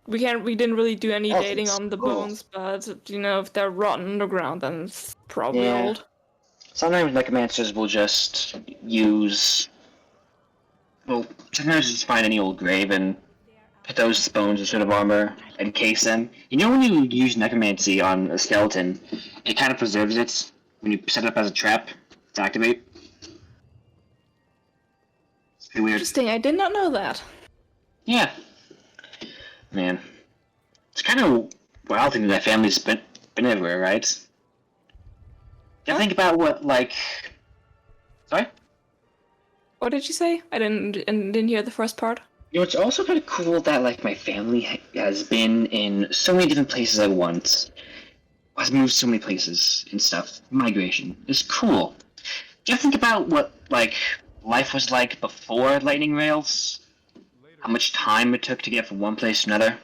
We didn't really do any dating on the Cool. bones, but you know, if they're rotten underground, then it's probably Yeah. old. Sometimes necromancers will just use. Well, sometimes just find any old grave and put those bones instead of armor, encase them. You know when you use necromancy on a skeleton, it kind of preserves it when you set it up as a trap to activate. It's pretty weird. Interesting, I did not know that. Yeah. Man. It's kind of wild thinking that family's been everywhere, right? You Huh? think about what, like... Sorry? What did you say? I didn't hear the first part. You know, it's also kind of cool that, like, my family has been in so many different places at once. Has moved so many places and stuff. Migration. It's cool. Do you ever think about what, like, life was like before lightning rails? How much time it took to get from one place to another? It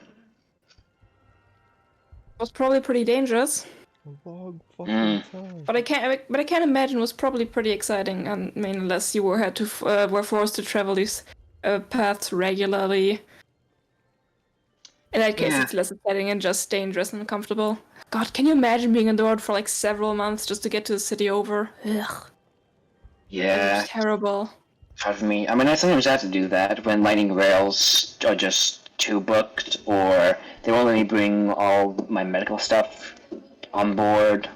was probably pretty dangerous, A long fucking time. but I can't imagine it was probably pretty exciting. I mean, unless you were forced to travel these paths regularly. In that case, Yeah. it's less exciting and just dangerous and uncomfortable. God, can you imagine being on the road for like several months just to get to the city over? Ugh, Yeah. it's terrible. Hard for me. I mean, I sometimes have to do that when lightning rails are just too booked, or they won't let me bring all my medical stuff on board.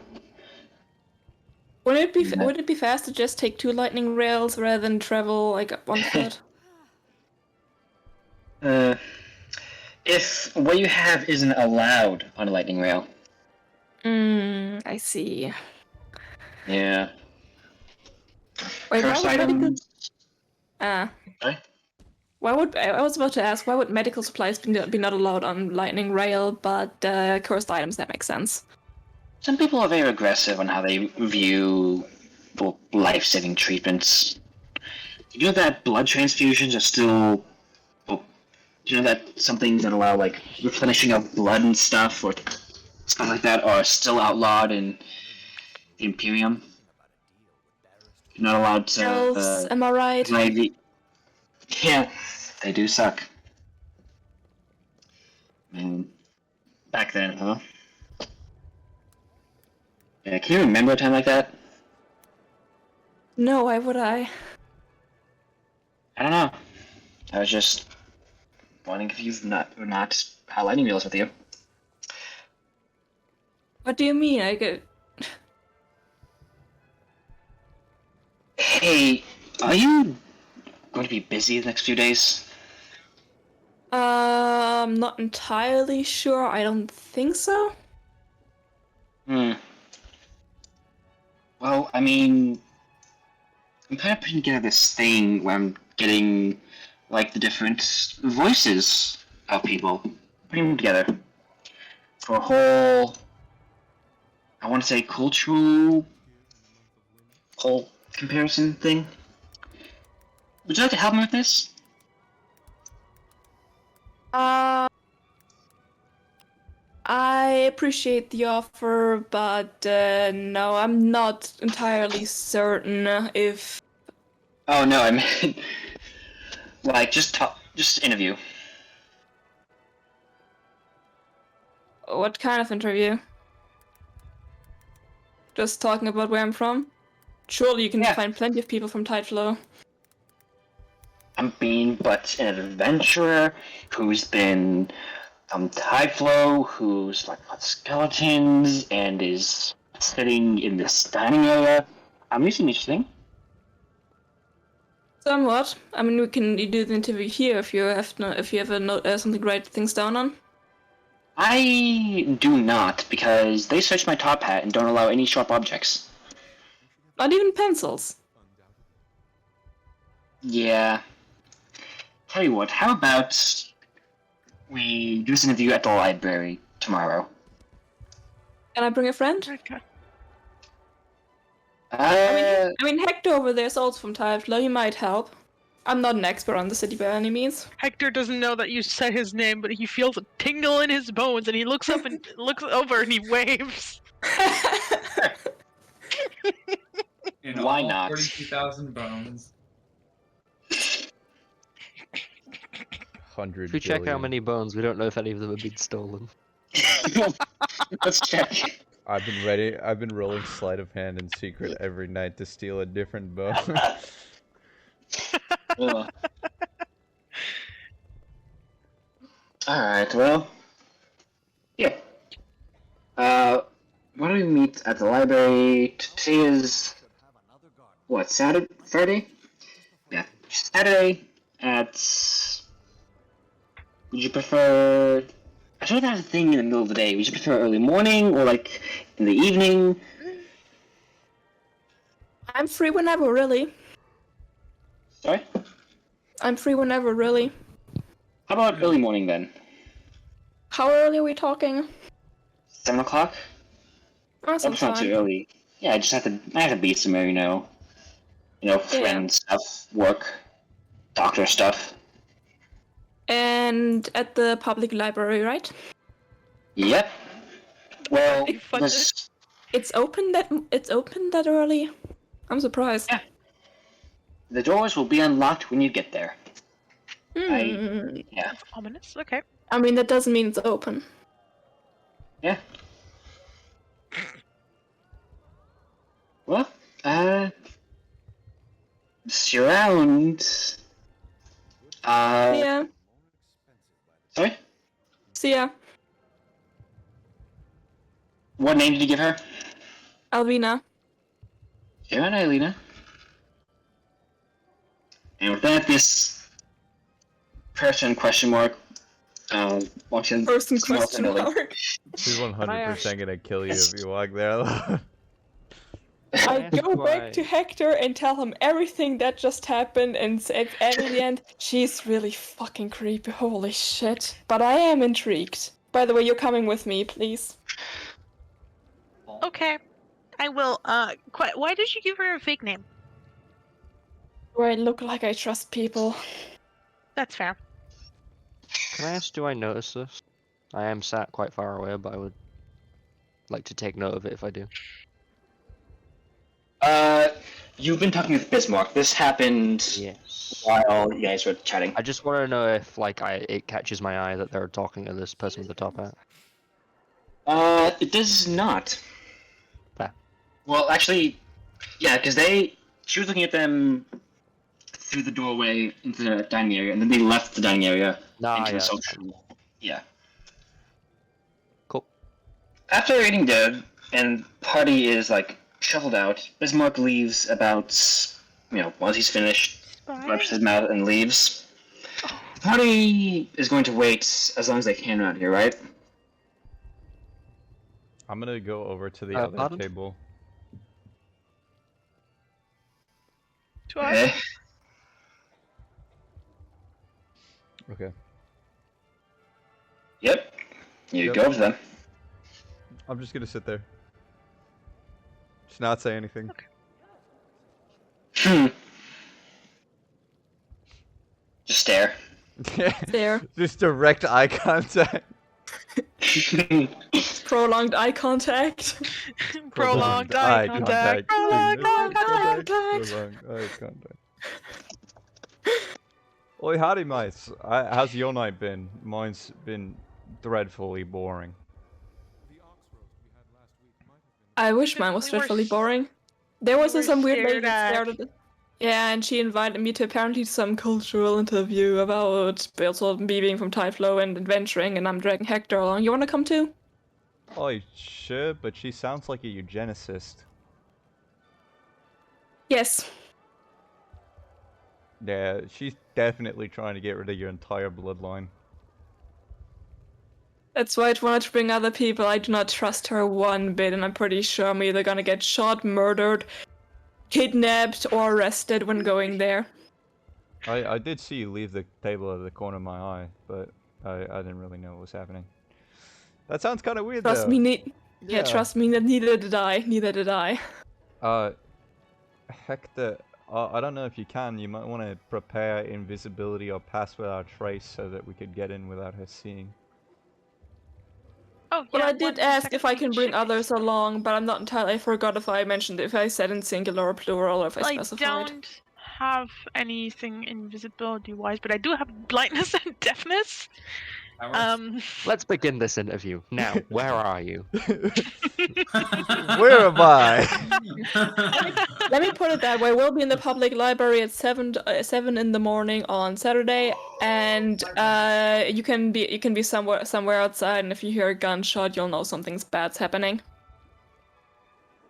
Would Yeah. it be fast to just take 2 lightning rails rather than travel like on foot? If what you have isn't allowed on a lightning rail. I see. Yeah. Wait, why First would medical? item. Sorry? Why would I was about to ask why would medical supplies be not allowed on lightning rail, but cursed items, that makes sense. Some people are very aggressive on how they view life-saving treatments. You know that blood transfusions are still. Well, you know that some things that allow like replenishing of blood and stuff or stuff like that are still outlawed in the Imperium. You're not allowed to. Elves, am I right? IV. Yeah, they do suck. Back then, huh? Yeah, can you remember a time like that? No, why would I? I don't know. I was just wondering if you've not had lightning reels with you. What do you mean? I get. Hey, are you going to be busy the next few days? I'm not entirely sure. I don't think so. Well, I mean, I'm kind of putting together this thing where I'm getting, like, the different voices of people, putting them together for a whole, I want to say, cultural whole comparison thing. Would you like to help me with this? I appreciate the offer, but no, I'm not entirely certain if. Oh no, I meant like just interview. What kind of interview? Just talking about where I'm from? Surely you can Yeah. find plenty of people from Tideflow. I'm being but an adventurer who's been from Tideflow, who's like got skeletons and is sitting in this dining area. I'm using interesting. Somewhat. I mean, we can do the interview here if you have something to write things down on. I do not, because they searched my top hat and don't allow any sharp objects. Not even pencils. Yeah. Tell you what, how about we do this interview at the library tomorrow? Can I bring a friend? Okay. I mean, Hector over there is also from Tideflow. He might help. I'm not an expert on the city by any means. Hector doesn't know that you said his name, but he feels a tingle in his bones, and he looks up and looks over and he waves. In Why all not? 42,000 bones. 100 If we check how billion. many bones, we don't know if any of them have been stolen. Let's check. I've been rolling sleight of hand in secret every night to steal a different bone. Ugh. Alright, well. Yeah. Why don't we meet at the library? Today is. What, Saturday? Friday? Yeah. Saturday at. Would you prefer. I don't have a thing in the middle of the day. Would you prefer early morning or like in the evening? I'm free whenever, really. Sorry? I'm free whenever, really. How about early morning then? How early are we talking? 7 o'clock? Oh, That's sounds not too fine. early. Yeah, I have to be somewhere, you know, friend stuff, work, doctor stuff. And at the public library, right? Yep. Well, They fund this, It's open that early. I'm surprised. Yeah. the doors will be unlocked when you get there. Hmm. Yeah. That's ominous. Okay. I mean, that doesn't mean it's open. Yeah. Well, see you around. Yeah. Sorry? See ya. What name did you give her? Alvina. See you around, Eileen. And with that, this person question mark walks in. Person smells question the building. mark. She's I 100% gonna kill you if you walk there alone. I Yes, go why? back to Hector and tell him everything that just happened, and at the end, she's really fucking creepy. Holy shit! But I am intrigued. By the way, you're coming with me, please. Okay. I will. Why did you give her a fake name? Do I look like I trust people? That's fair. Can I ask, do I notice this? I am sat quite far away, but I would like to take note of it if I do. You've been talking with Bismarck. This happened Yes. while you guys were chatting. I just want to know if, like, it catches my eye that they're talking to this person with the top hat. It does not. Ah. Well, actually, yeah, because she was looking at them through the doorway into the dining area, and then they left the dining area Nah, into yeah. the social. Yeah. Cool. After eating dinner, and party is like shuffled out, Bismarck leaves about, once he's finished, wipes his mouth and leaves. The party is going to wait as long as they can around here, right? I'm gonna go over to the other pardon? table. To us? Okay. Okay. Yep. You Yep. go over to them. I'm just gonna sit there. Just not say anything. Hmm. Just stare. There. Just direct eye contact. Prolonged eye contact. Prolonged eye contact. Prolonged eye contact. Prolonged eye contact. Oi, howdy, mates. How's your night been? Mine's been dreadfully boring. I wish mine was We were dreadfully s- boring. There was were some weird lady stared that at. started. Yeah, and she invited me to apparently some cultural interview about also me being from Typhlo and adventuring, and I'm dragging Hector along. You want to come too? Oh, sure, but she sounds like a eugenicist. Yes. Yeah, she's definitely trying to get rid of your entire bloodline. That's why I wanted to bring other people. I do not trust her one bit, and I'm pretty sure I'm either gonna get shot, murdered, kidnapped, or arrested when going there. I did see you leave the table out of the corner of my eye, but I didn't really know what was happening. That sounds kind of weird, Trust though. me, yeah, trust me, neither did I. Neither did I. Hector, I don't know if you can. You might want to prepare invisibility or pass without trace so that we could get in without her seeing. Oh, Well, yeah, I did 1 ask second, if I can bring check. others along, but I'm not entirely. I forgot if I mentioned if I said in singular or plural or if I I specified. don't have anything invisibility-wise, but I do have blindness and deafness. That works. Let's begin this interview. Now, where are you? Where am I? Let me put it that way. We'll be in the public library at 7 in the morning on Saturday, and you can be somewhere outside, and if you hear a gunshot, you'll know something's bad's happening.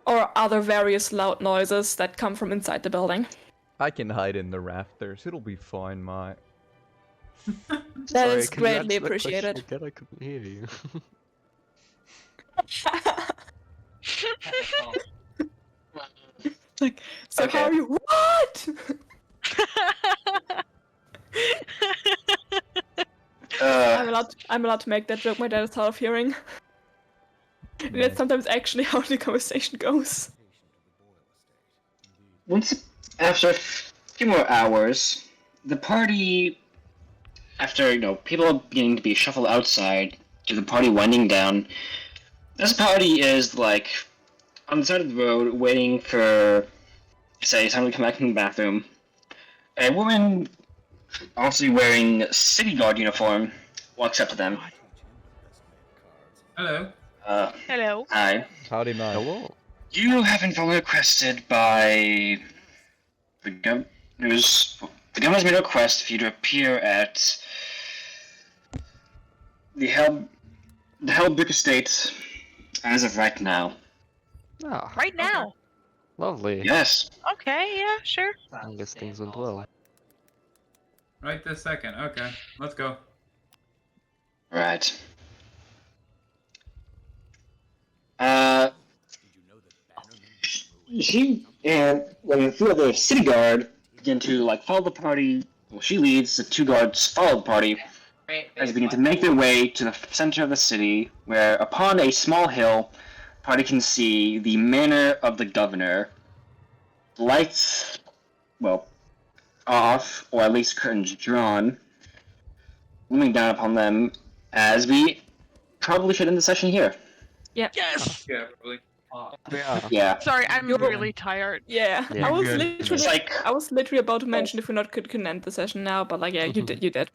Or other various loud noises that come from inside the building. I can hide in the rafters. It'll be fine, mate. That Sorry, is can you greatly answer the question appreciated. again? I couldn't hear you. Like, so Okay. how are you? What? I'm allowed to make that joke. My dad is hard of hearing. And Nice. that's sometimes actually how the conversation goes. After a few more hours, the party, after people beginning to be shuffled outside, to the party winding down, this party is like on the side of the road waiting for, say, someone to come back from the bathroom. A woman, also wearing city guard uniform, walks up to them. Hello. Hello. Hi. Howdy, mate. Hello. You have been requested by the governor's. The governor's made a request for you to appear at the Hellbrick Estate as of right now. Ah, Right now. lovely. Yes. Okay, yeah, sure. I guess things went well. Right this second. Okay, let's go. Right. When a few other city guard begin to follow the party, well, she leads. The two guards follow the party as they begin to make their way to the center of the city, where upon a small hill, the party can see the manor of the governor. Lights, off, or at least curtains drawn, looming down upon them, as we probably should end the session here. Yes. Yeah, probably. Yeah. Yeah. Sorry, I'm You're- really tired. Yeah, Yeah, I was good. literally, It's like I was literally about to mention if we not could end the session now, but yeah, you did.